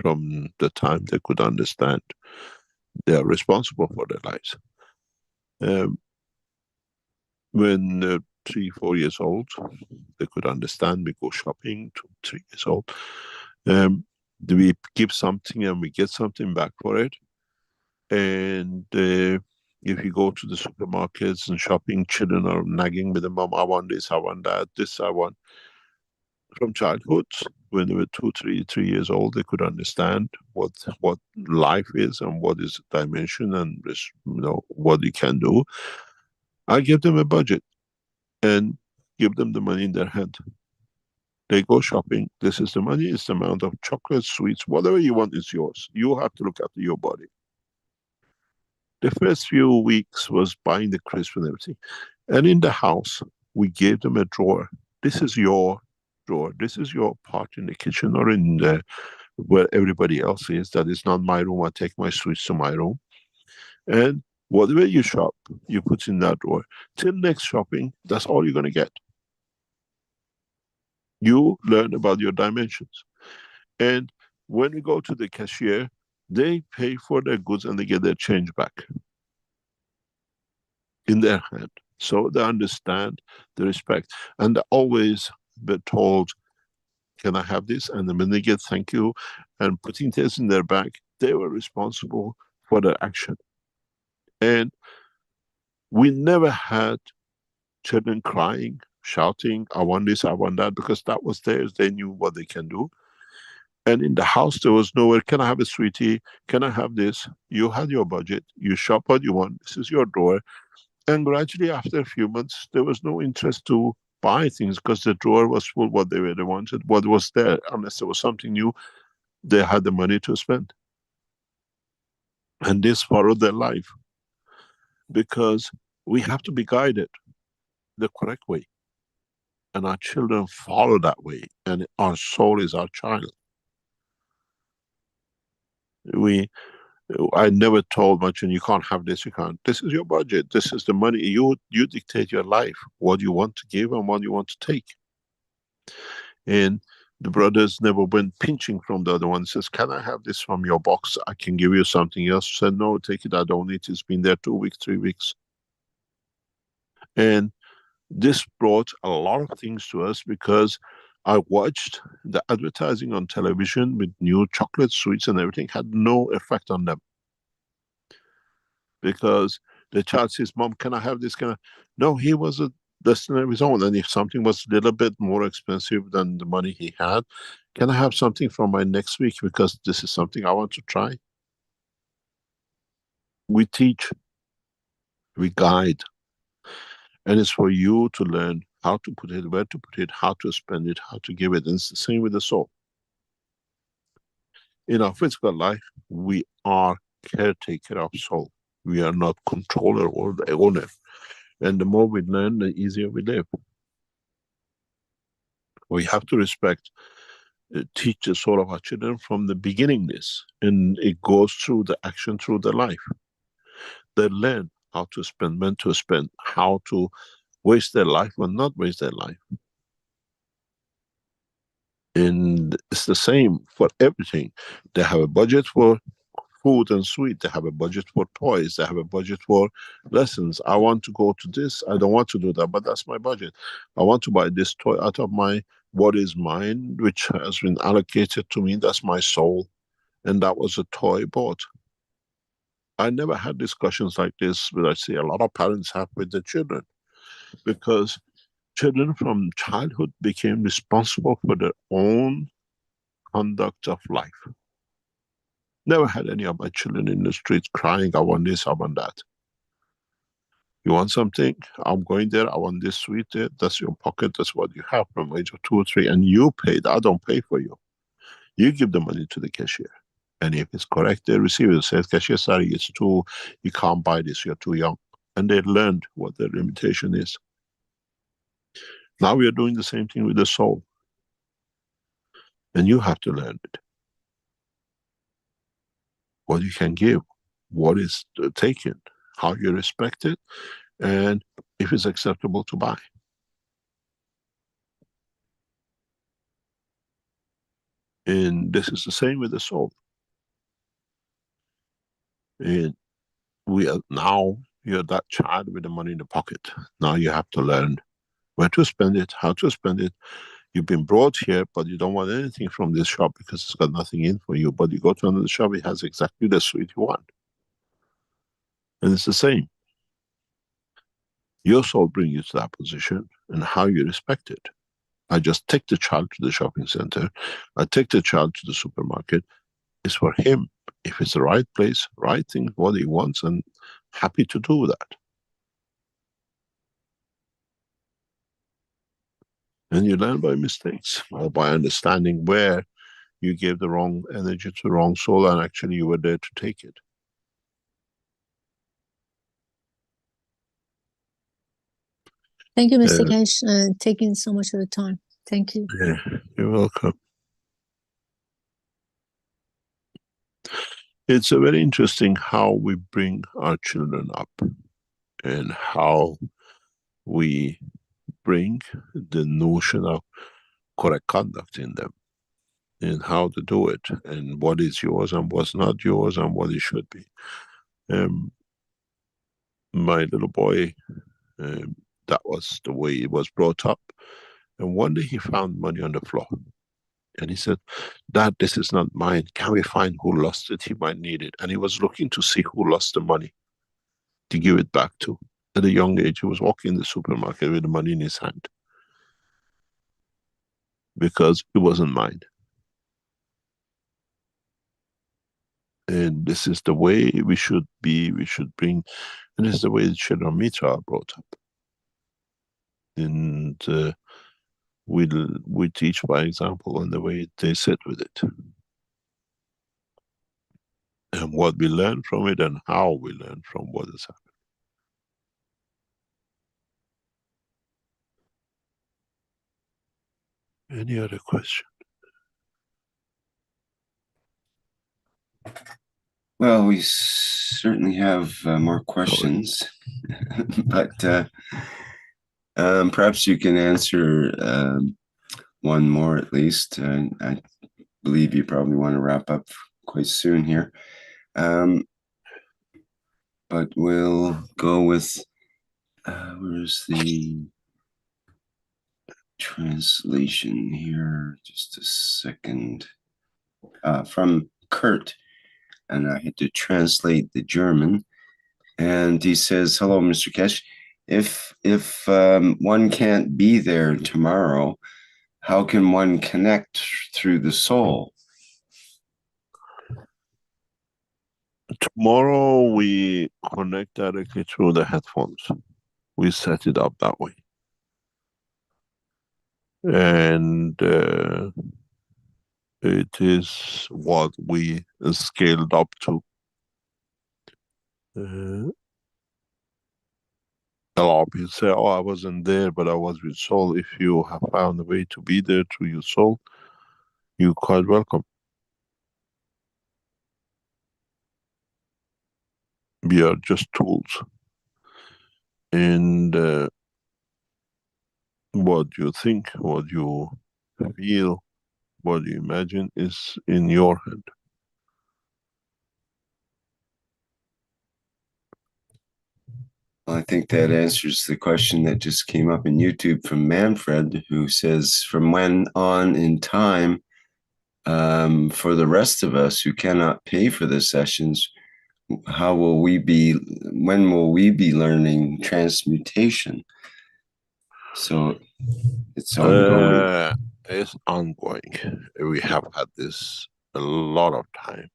From the time they could understand, they are responsible for their lives. When 3, 4 years old, they could understand. We go shopping. 2, 3 years old, we give something and we get something back for it. And if you go to the supermarkets and shopping, children are nagging with the mom, I want this, I want that, this I want. From childhood, when they were 3 years old, they could understand what life is and what is dimension and this, what you can do. I give them a budget and give them the money in their hand. They go shopping. This is the money. It's the amount of chocolate, sweets, whatever you want is yours. You have to look after your body. The first few weeks was buying the crisp and everything. And in the house, we gave them a drawer. This is your drawer. This is your part in the kitchen or in the, where everybody else is. That is not my room. I take my sweets to my room. And whatever you shop, you put in that drawer. Till next shopping, that's all you're going to get. You learn about your dimensions. And when we go to the cashier, they pay for their goods and they get their change back in their hand. So they understand the respect. And they always be told, can I have this? And then when they get thank you and putting this in their bag, they were responsible for their action. And we never had children crying, shouting, I want this, I want that, because that was theirs. They knew what they can do. And in the house, there was nowhere, can I have a sweetie? Can I have this? You had your budget. You shop what you want. This is your drawer. And gradually, after a few months, there was no interest to buy things because the drawer was full what they wanted, what was there. Unless there was something new, they had the money to spend. And this followed their life. Because we have to be guided the correct way. And our children follow that way. And our soul is our child. I never told my children, you can't have this, you can't. This is your budget. This is the money. You dictate your life, what you want to give and what you want to take. And the brothers never went pinching from the other one. Says, can I have this from your box? I can give you something else. Said, no, take it. I don't need it. It's been there 2 weeks, 3 weeks. And this brought a lot of things to us because I watched the advertising on television with new chocolate, sweets and everything had no effect on them. Because the child says, Mom, can I have this? No, he was a destiny of his own. And if something was a little bit more expensive than the money he had, can I have something from my next week? Because this is something I want to try. We teach, we guide. And it's for you to learn how to put it, where to put it, how to spend it, how to give it. And it's the same with the soul. In our physical life, we are caretaker of soul. We are not controller or the owner. And the more we learn, the easier we live. We have to respect, teach the soul of our children from the beginning this. And it goes through the action, through the life. They learn how to spend, when to spend, how to waste their life or not waste their life. And it's the same for everything. They have a budget for food and sweet. They have a budget for toys. They have a budget for lessons. I want to go to this. I don't want to do that, but that's my budget. I want to buy this toy out of my, what is mine, which has been allocated to me. That's my soul. And that was a toy bought. I never had discussions like this, but I see a lot of parents have with their children. Because children from childhood became responsible for their own conduct of life. Never had any of my children in the streets crying, I want this, I want that. You want something? I'm going there, I want this sweet there. That's your pocket, that's what you have from age of 2 or 3. And you paid, I don't pay for you. You give the money to the cashier. And if it's correct, they receive it. Says, cashier, sorry, it's too, you can't buy this, you're too young. And they learned what their limitation is. Now we are doing the same thing with the soul. And you have to learn it. What you can give, what is taken, how you respect it, and if it's acceptable to buy. And this is the same with the soul. And we are now, you're that child with the money in the pocket. Now you have to learn where to spend it, how to spend it. You've been brought here, but you don't want anything from this shop because it's got nothing in for you. But you go to another shop, it has exactly the sweet you want. And it's the same. Your soul brings you to that position and how you respect it. I just take the child to the shopping center. I take the child to the supermarket. It's for him. If it's the right place, right thing, what he wants, and happy to do that. And you learn by mistakes, or by understanding where you gave the wrong energy to the wrong soul, and actually you were there to take it. Thank you, Mr. Keshe, taking so much of the time. Thank you. Yeah, you're welcome. It's a very interesting how we bring our children up, and how we bring the notion of correct conduct in them, and how to do it, and what is yours and what's not yours, and what it should be. My little boy, that was the way he was brought up. And one day he found money on the floor. And he said, "Dad, this is not mine. Can we find who lost it? He might need it." And he was looking to see who lost the money to give it back to. At a young age, he was walking in the supermarket with the money in his hand, because it wasn't mine. And this is the way we should be, we should bring, and this is the way the children of Mitra are brought up. And we teach by example, and the way they sit with it. And what we learn from it, and how we learn from what has happened. Any other question? Well, we certainly have more questions, but perhaps you can answer one more at least. I believe you probably want to wrap up quite soon here. But we'll go with, where's the translation here? Just a second. From Kurt, and I had to translate the German. And he says, "Hello, Mr. Keshe. If one can't be there tomorrow, how can one connect through the soul?" Tomorrow we connect directly through the headphones. We set it up that way. And it is what we scaled up to. A lot of people say, "Oh, I wasn't there, but I was with soul." If you have found a way to be there through your soul, you're quite welcome. We are just tools. And what you think, what you feel, what you imagine is in your hand. I think that answers the question that just came up in YouTube from Manfred, who says, "From when on in time, for the rest of us who cannot pay for the sessions, when will we be learning transmutation?" So it's ongoing. It's ongoing. We have had this a lot of time.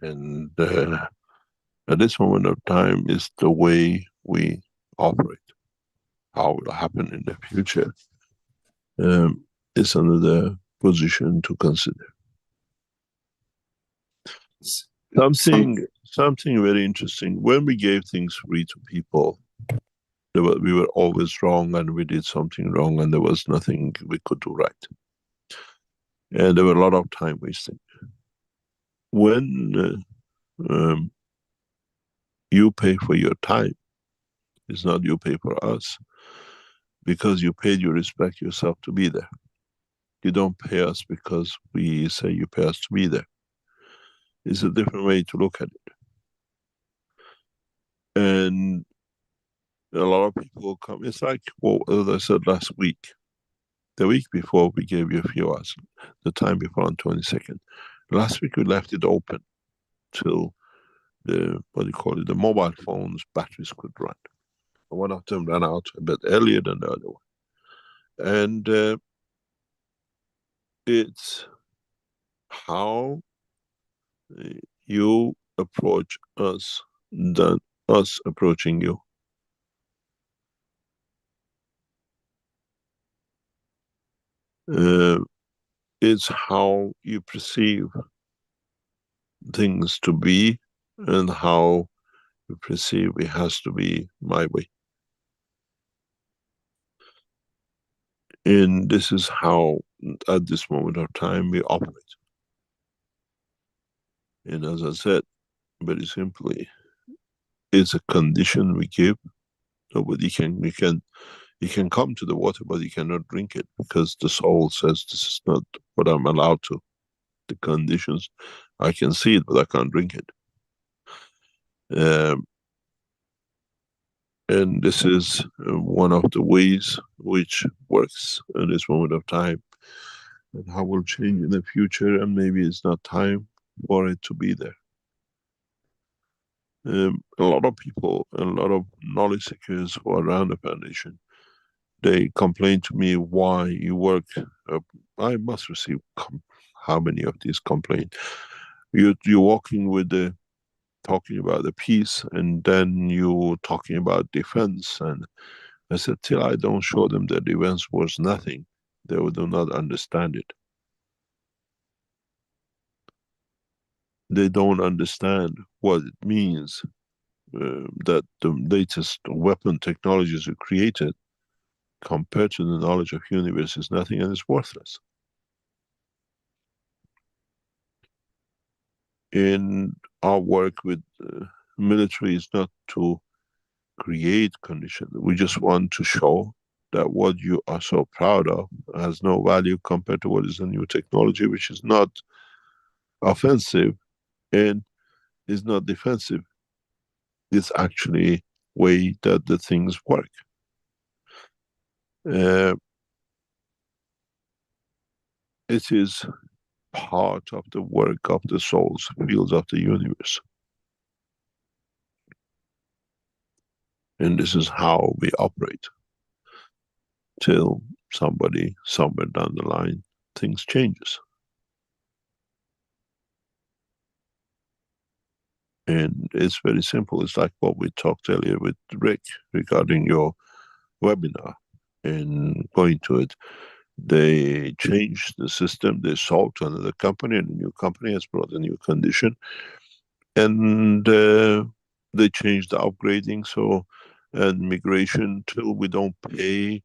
And at this moment of time is the way we operate. How it will happen in the future is another position to consider. Something very interesting. When we gave things free to people, we were always wrong, and we did something wrong, and there was nothing we could do right. And there were a lot of time wasting. When you pay for your time, it's not you pay for us. Because you paid, you respect yourself to be there. You don't pay us because we say you pay us to be there. It's a different way to look at it. And a lot of people come, it's like, well, as I said last week, the week before we gave you a few hours, the time before on 22nd. Last week we left it open till the mobile phones batteries could run. One of them ran out a bit earlier than the other one. And it's how you approach us than us approaching you. It's how you perceive things to be and how you perceive it has to be my way. And this is how, at this moment of time, we operate. And as I said, very simply, it's a condition we give. Nobody can, you can come to the water, but you cannot drink it because the soul says this is not what I'm allowed to. The conditions, I can see it, but I can't drink it. And this is one of the ways which works at this moment of time, and how will change in the future, and maybe it's not time for it to be there. A lot of people, a lot of knowledge seekers who are around the foundation, they complain to me why you work. I must receive how many of these complaints? You're walking with the talking about the peace, and then you talking about defense. And I said, till I don't show them that defense was nothing, they will not understand it. They don't understand what it means that the latest weapon technologies are created compared to the knowledge of universe is nothing and is worthless. In our work with military is not to create conditions. We just want to show that what you are so proud of has no value compared to what is a new technology, which is not offensive and is not defensive. It's actually way that the things work. It is part of the work of the souls, fields of the universe. And this is how we operate. Till somebody, somewhere down the line, things changes. And it's very simple. It's like what we talked earlier with Rick regarding your webinar and going to it. They changed the system, they sold to another company, and the new company has brought a new condition. And they changed the upgrading, so, and migration, till we don't pay,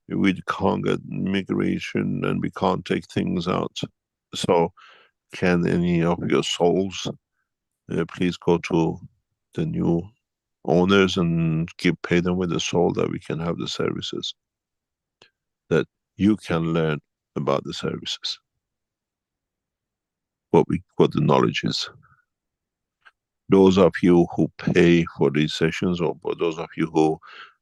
we can't get migration and we can't take things out. So can any of your souls please go to the new owners and pay them with the soul that we can have the services, that you can learn about the services, what the knowledge is. Those of you who pay for these sessions, or for those of you who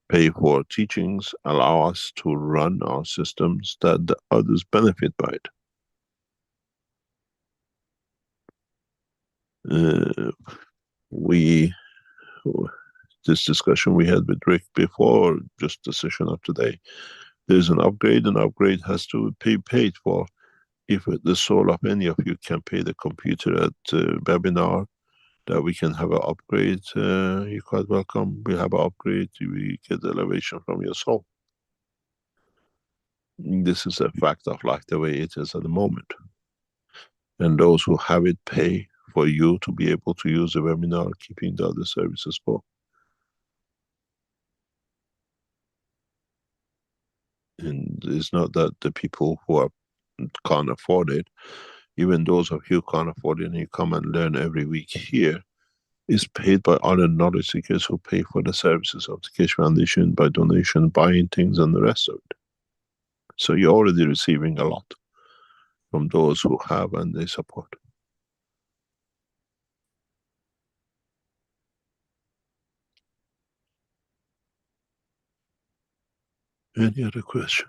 pay for teachings, allow us to run our systems that the others benefit by it. This discussion we had with Rick before, just the session of today, there's an upgrade has to be paid for. If the soul of any of you can pay the computer at webinar, that we can have an upgrade, you're quite welcome. We have an upgrade, we get elevation from your soul. This is a fact of life, the way it is at the moment. And those who have it pay for you to be able to use the webinar, keeping the other services for. And it's not that the people who can't afford it, even those of you who can't afford it and you come and learn every week here, is paid by other knowledge seekers who pay for the services of the Keshe Foundation by donation, buying things and the rest of it. So you're already receiving a lot from those who have and they support. Any other question?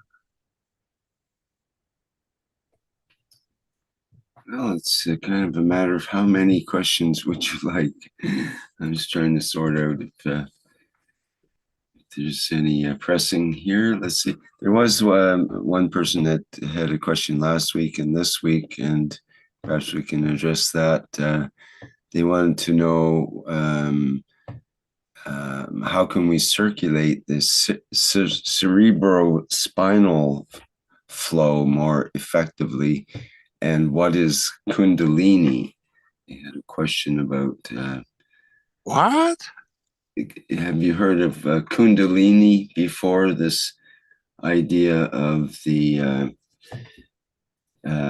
Well, it's kind of a matter of how many questions would you like. I'm just trying to sort out if there's any pressing here. Let's see. There was one person that had a question last week and this week, and perhaps we can address that. They wanted to know how can we circulate this cerebrospinal flow more effectively, and what is Kundalini? They had a question about What? have you heard of Kundalini before? This idea of the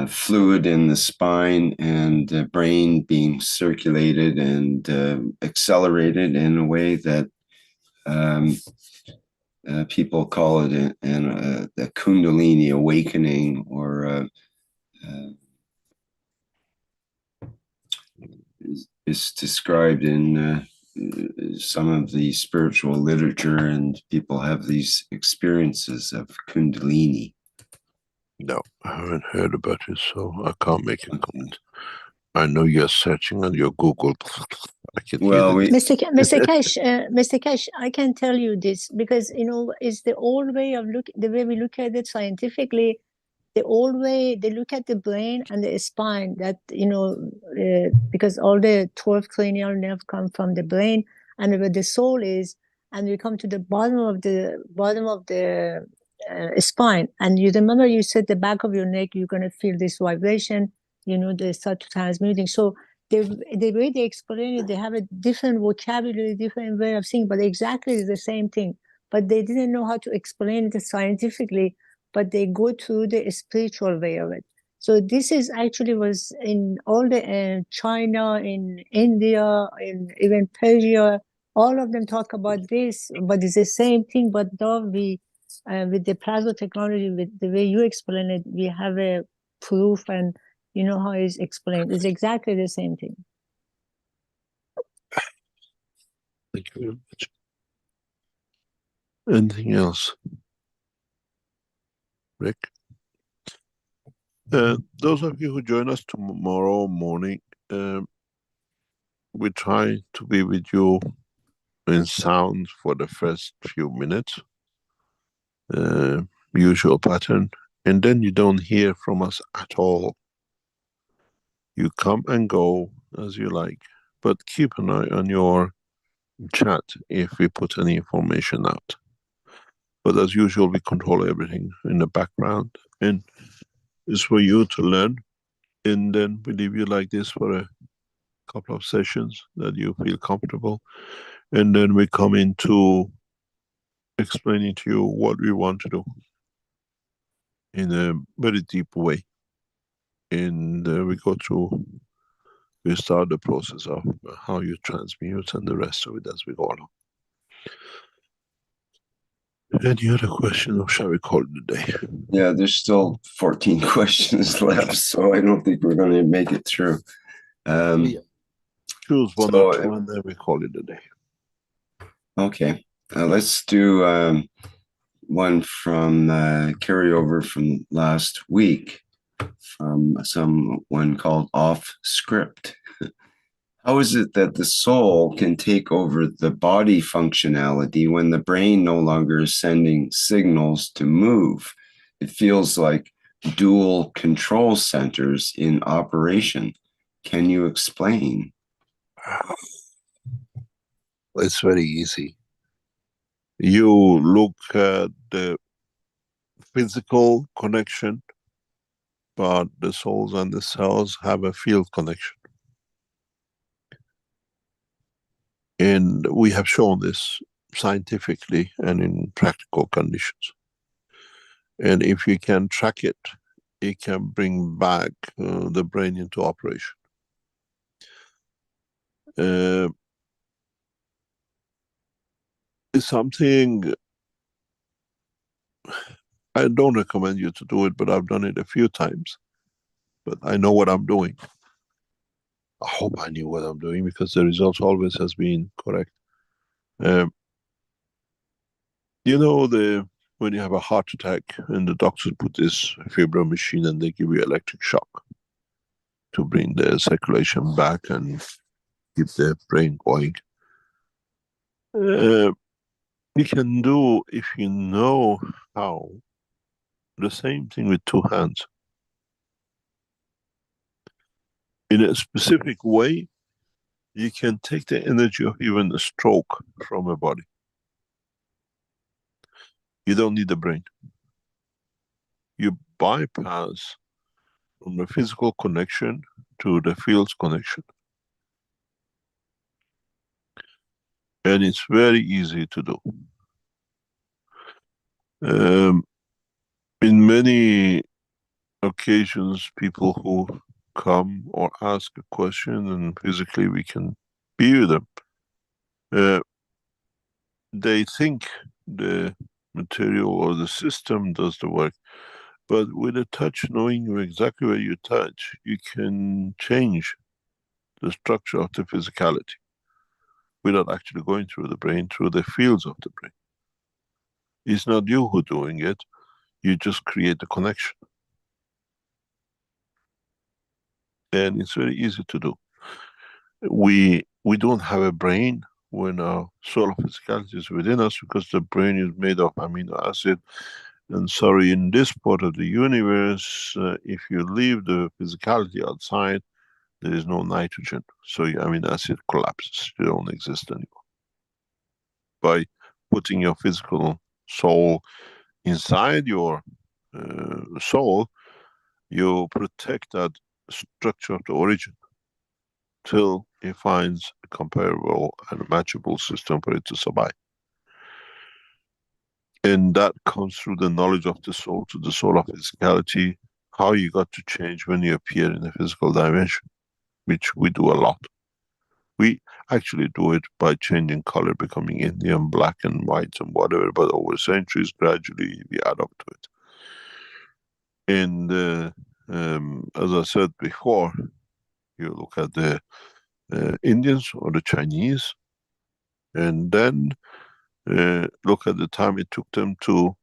fluid in the spine and the brain being circulated and accelerated in a way that people call it the Kundalini awakening, or is described in some of the spiritual literature, and people have these experiences of Kundalini. No, I haven't heard about it, so I can't make a comment. I know you're searching on your Google. I can Well, Mr. Keshe, I can tell you this because it's the old way of the way we look at it scientifically. The old way they look at the brain and the spine, that because all the 12 cranial nerves come from the brain and where the soul is, and we come to the bottom of the spine. And you remember you said the back of your neck, you're going to feel this vibration, they start transmitting. So the way they explain it, they have a different vocabulary, different way of saying, but exactly the same thing. But they didn't know how to explain it scientifically, but they go through the spiritual way of it. So this is actually was in all the China, in India, in even Persia, all of them talk about this, but it's the same thing. But now we, with the plasma technology, with the way you explain it, we have a proof, and you know how it's explained. It's exactly the same thing. Thank you very much. Anything else? Rick? Those of you who join us tomorrow morning, we try to be with you in sound for the first few minutes, usual pattern, and then you don't hear from us at all. You come and go as you like, but keep an eye on your chat if we put any information out. But as usual, we control everything in the background, and it's for you to learn. And then we leave you like this for a couple of sessions that you feel comfortable. And then we come into explaining to you what we want to do in a very deep way. And we start the process of how you transmute and the rest of it as we go along. Any other question, or shall we call it a day? Yeah, there's still 14 questions left, so I don't think we're going to make it through. Choose one or two and then we call it a day. Okay, let's do one from carryover from last week from someone called Off Script. How is it that the soul can take over the body functionality when the brain no longer is sending signals to move? It feels like dual control centers in operation. Can you explain? It's very easy. You look at the physical connection, but the souls and the cells have a field connection. And we have shown this scientifically and in practical conditions. And if you can track it, it can bring back the brain into operation. It's something I don't recommend you to do it, but I've done it a few times. But I know what I'm doing. I hope I knew what I'm doing because the result always has been correct. You know, when you have a heart attack and the doctors put this fibro machine and they give you electric shock to bring the circulation back and keep the brain going. You can do, if you know how, the same thing with two hands. In a specific way, you can take the energy of even a stroke from a body. You don't need the brain. You bypass from the physical connection to the fields connection. And it's very easy to do. In many occasions, people who come or ask a question and physically we can be with them, they think the material or the system does the work. But with a touch, knowing exactly where you touch, you can change the structure of the physicality without actually going through the brain, through the fields of the brain. It's not you who's doing it, you just create the connection. And it's very easy to do. We don't have a brain when our soul of physicality is within us, because the brain is made of amino acid. And sorry, in this part of the universe, if you leave the physicality outside, there is no nitrogen. So your amino acid collapses. You don't exist anymore. By putting your physical soul inside your soul, you protect that structure of the origin till it finds a comparable and matchable system for it to survive. And that comes through the knowledge of the soul, to the soul of physicality, how you got to change when you appear in the physical dimension, which we do a lot. We actually do it by changing color, becoming Indian, black and white and whatever, but over centuries, gradually we add up to it. And as I said before, you look at the Indians or the Chinese, and then look at the time it took them to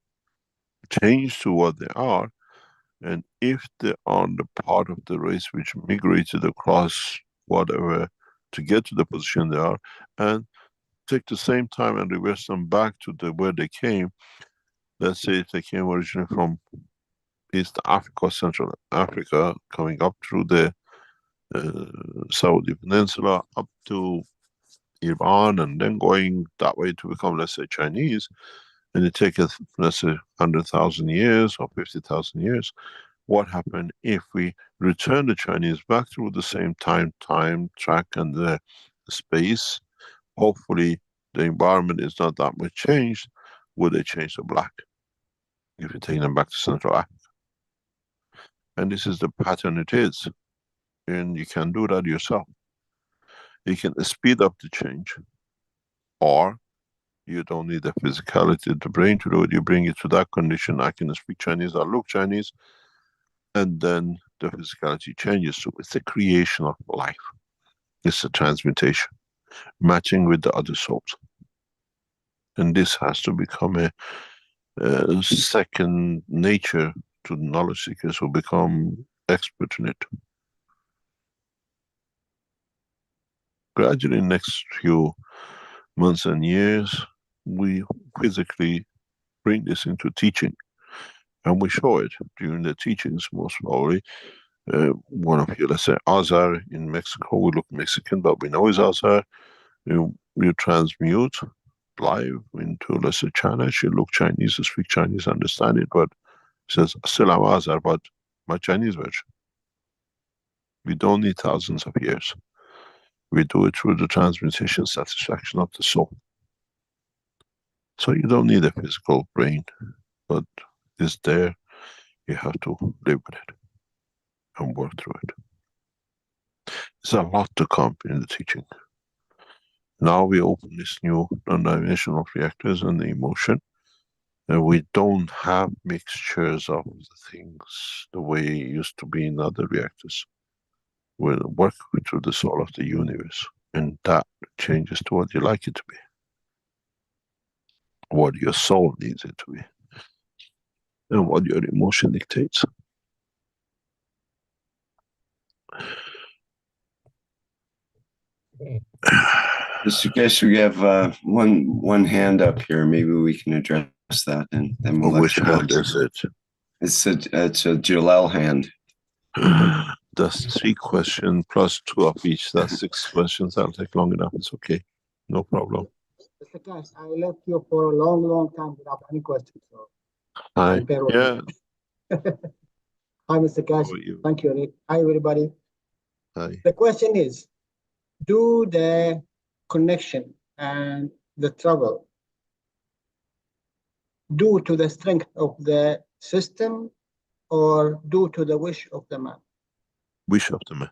change to what they are. And if they are the part of the race which migrated across whatever to get to the position they are, and take the same time and reverse them back to where they came. Let's say if they came originally from East Africa, Central Africa, coming up through the Saudi Peninsula up to Iran, and then going that way to become, let's say, Chinese, and it takes, let's say, 100,000 years or 50,000 years. What happened if we return the Chinese back through the same time track and the space? Hopefully the environment is not that much changed. Would they change to black if you take them back to Central Africa? And this is the pattern it is. And you can do that yourself. You can speed up the change, or you don't need the physicality, the brain to do it. You bring it to that condition. I can speak Chinese, I look Chinese, and then the physicality changes. So it's the creation of life. It's a transmutation, matching with the other souls. And this has to become a second nature to the knowledge seekers who become expert in it. Gradually, in the next few months and years, we physically bring this into teaching. And we show it during the teachings, most probably. One of you, let's say Azar in Mexico, we look Mexican, but we know it's Azar. You transmute live into, let's say, China. She look Chinese, speak Chinese, understand it, but says, still I'm Azar, but my Chinese version. We don't need thousands of years. We do it through the transmutation satisfaction of the soul. So you don't need a physical brain, but it's there. You have to live with it and work through it. There's a lot to come in the teaching. Now we open this new non-dimensional reactors and the emotion, and we don't have mixtures of the things the way it used to be in other reactors. We'll work through the soul of the universe, and that changes to what you like it to be, what your soul needs it to be, and what your emotion dictates. Mr. Keshe, we have one hand up here. Maybe we can address that, and then we'll let Which you go. hand is it? It's a Jalal hand. That's 3 questions plus 2 of each. That's 6 questions. That'll take long enough. It's okay. No problem. Mr. Keshe, I left you for a long, long time without any questions. So Hi. Yeah. Hi, Mr. Keshe. How are you? Thank you, Rick. Hi, everybody. Hi. The question is, do the connection and the travel due to the strength of the system or due to the wish of the man? Wish of the man.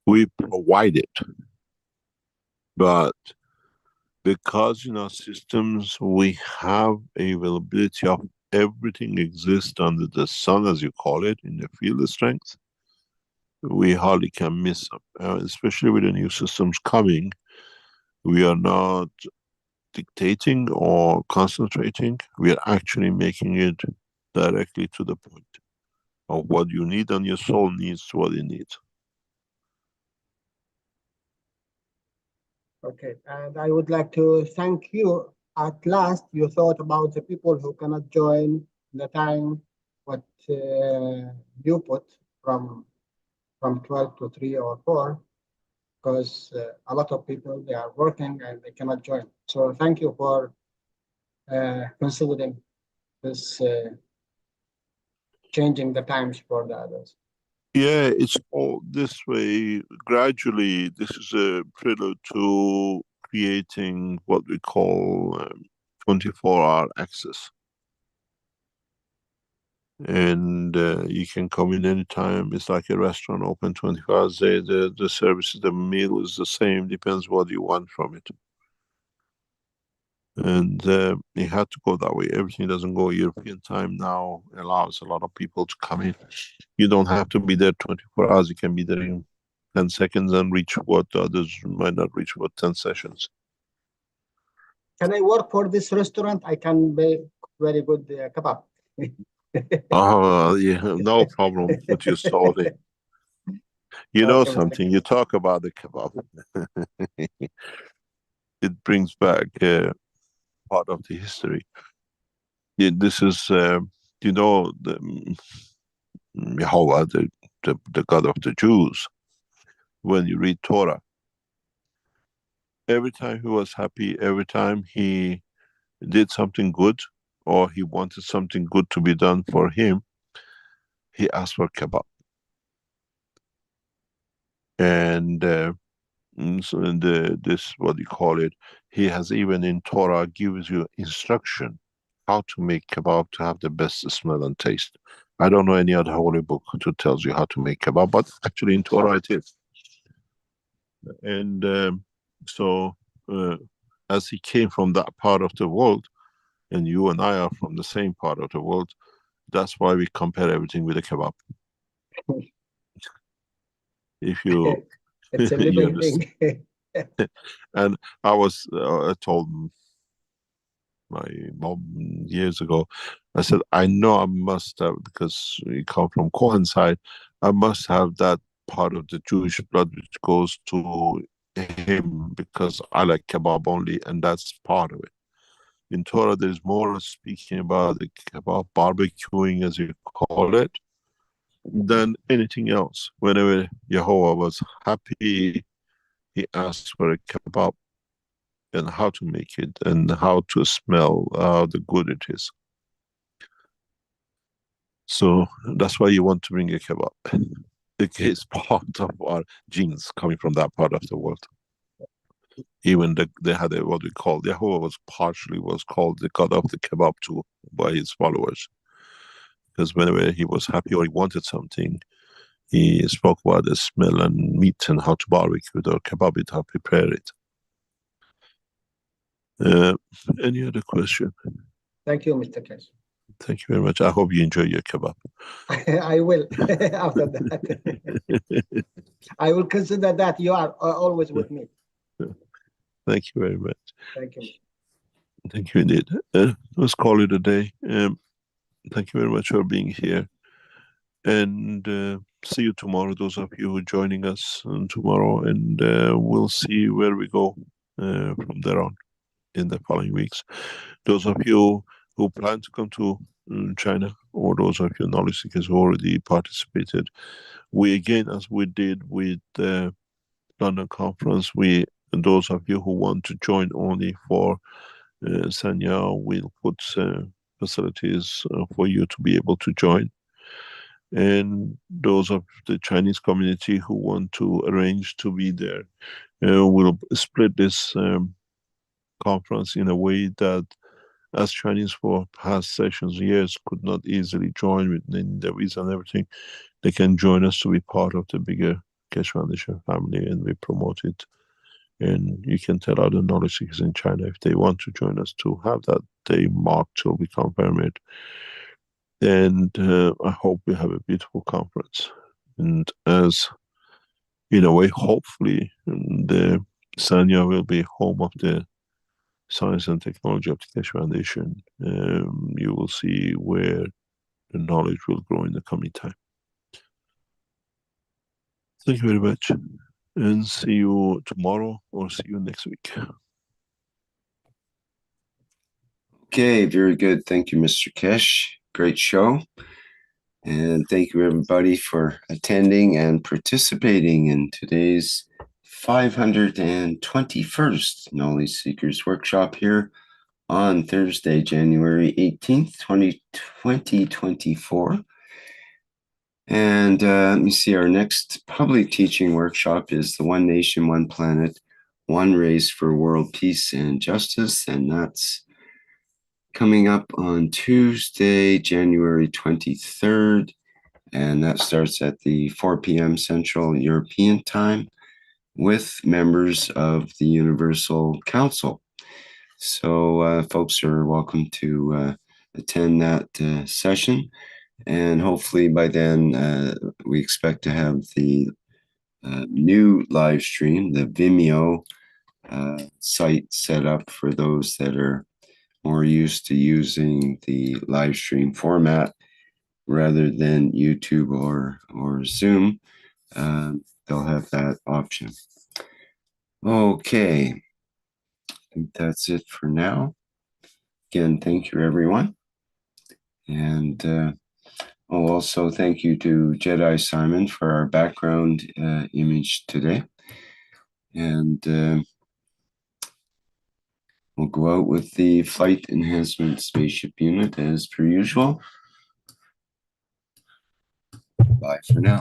We provide it, but because in our systems we have availability of everything exists under the sun, as you call it, in the field of strength, we hardly can miss them. Especially with the new systems coming, we are not dictating or concentrating. We are actually making it directly to the point of what you need, and your soul needs what it needs. Okay, and I would like to thank you. At last, you thought about the people who cannot join the time what you put from 12 to 3 or 4, because a lot of people, they are working and they cannot join. So thank you for considering this changing the times for the others. Yeah, it's all this way. Gradually, this is a prelude to creating what we call 24-hour access. And you can come in anytime. It's like a restaurant open 24 hours a day. The service, the meal is the same, depends what you want from it. And it had to go that way. Everything doesn't go. European time now allows a lot of people to come in. You don't have to be there 24 hours. You can be there in 10 seconds and reach what others might not reach with 10 sessions. Can I work for this restaurant? I can make very good kebab. Oh, yeah, no problem with your soul. You know something, you talk about the kebab. It brings back part of the history. This is, you know, Jehovah, the God of the Jews. When you read Torah, every time he was happy, every time he did something good, or he wanted something good to be done for him, he asked for kebab. And so in this, what you call it, he has even in Torah gives you instruction how to make kebab to have the best smell and taste. I don't know any other holy book that tells you how to make kebab, but actually in Torah it is. And so as he came from that part of the world, and you and I are from the same part of the world, that's why we compare everything with a kebab. If you it's a living thing. And I told my mom years ago, I said, I know I must have, because we come from Kohen side, I must have that part of the Jewish blood which goes to him, because I like kebab only, and that's part of it. In Torah, there's more speaking about the kebab, barbecuing as you call it, than anything else. Whenever Yehovah was happy, he asked for a kebab, and how to make it, and how to smell, how the good it is. So that's why you want to bring a kebab. It is part of our genes coming from that part of the world. Even they had what we call, Yehovah was called the God of the kebab too by his followers. Because whenever he was happy or he wanted something, he spoke about the smell and meat and how to barbecue it or kebab it, how to prepare it. Any other question? Thank you, Mr. Keshe. Thank you very much. I hope you enjoy your kebab. I will, after that. I will consider that you are always with me. Thank you very much. Thank you. Thank you indeed. Let's call it a day. Thank you very much for being here. And see you tomorrow, those of you who are joining us tomorrow, and we'll see where we go from there on in the following weeks. Those of you who plan to come to China, or those of you knowledge seekers who already participated, we again, as we did with the London conference, those of you who want to join only for Sanya, we'll put facilities for you to be able to join. And those of the Chinese community who want to arrange to be there, we'll split this conference in a way that, as Chinese for past sessions, years, could not easily join within the visa and everything, they can join us to be part of the bigger Keshe Foundation family, and we promote it. And you can tell other knowledge seekers in China, if they want to join us, to have that day marked till we confirm it. And I hope we have a beautiful conference. And as, in a way, hopefully, the Sanya will be home of the science and technology of the Keshe Foundation. You will see where the knowledge will grow in the coming time. Thank you very much, and see you tomorrow or see you next week. Okay, very good. Thank you, Mr. Keshe. Great show. And thank you, everybody, for attending and participating in today's 521st Knowledge Seekers Workshop here on Thursday, January 18th, 2024. And let me see, our next public teaching workshop is the One Nation, One Planet, One Race for World Peace and Justice. And that's coming up on Tuesday, January 23rd. And that starts at the 4 p.m. Central European Time with members of the Universal Council. So folks are welcome to attend that session. And hopefully by then we expect to have the new live stream, the Vimeo site set up for those that are more used to using the live stream format rather than YouTube or Zoom. They'll have that option. Okay, I think that's it for now. Again, thank you, everyone. And also thank you to Jedi Simon for our background image today. And we'll go out with the Flight Enhancement Spaceship unit as per usual. Bye for now.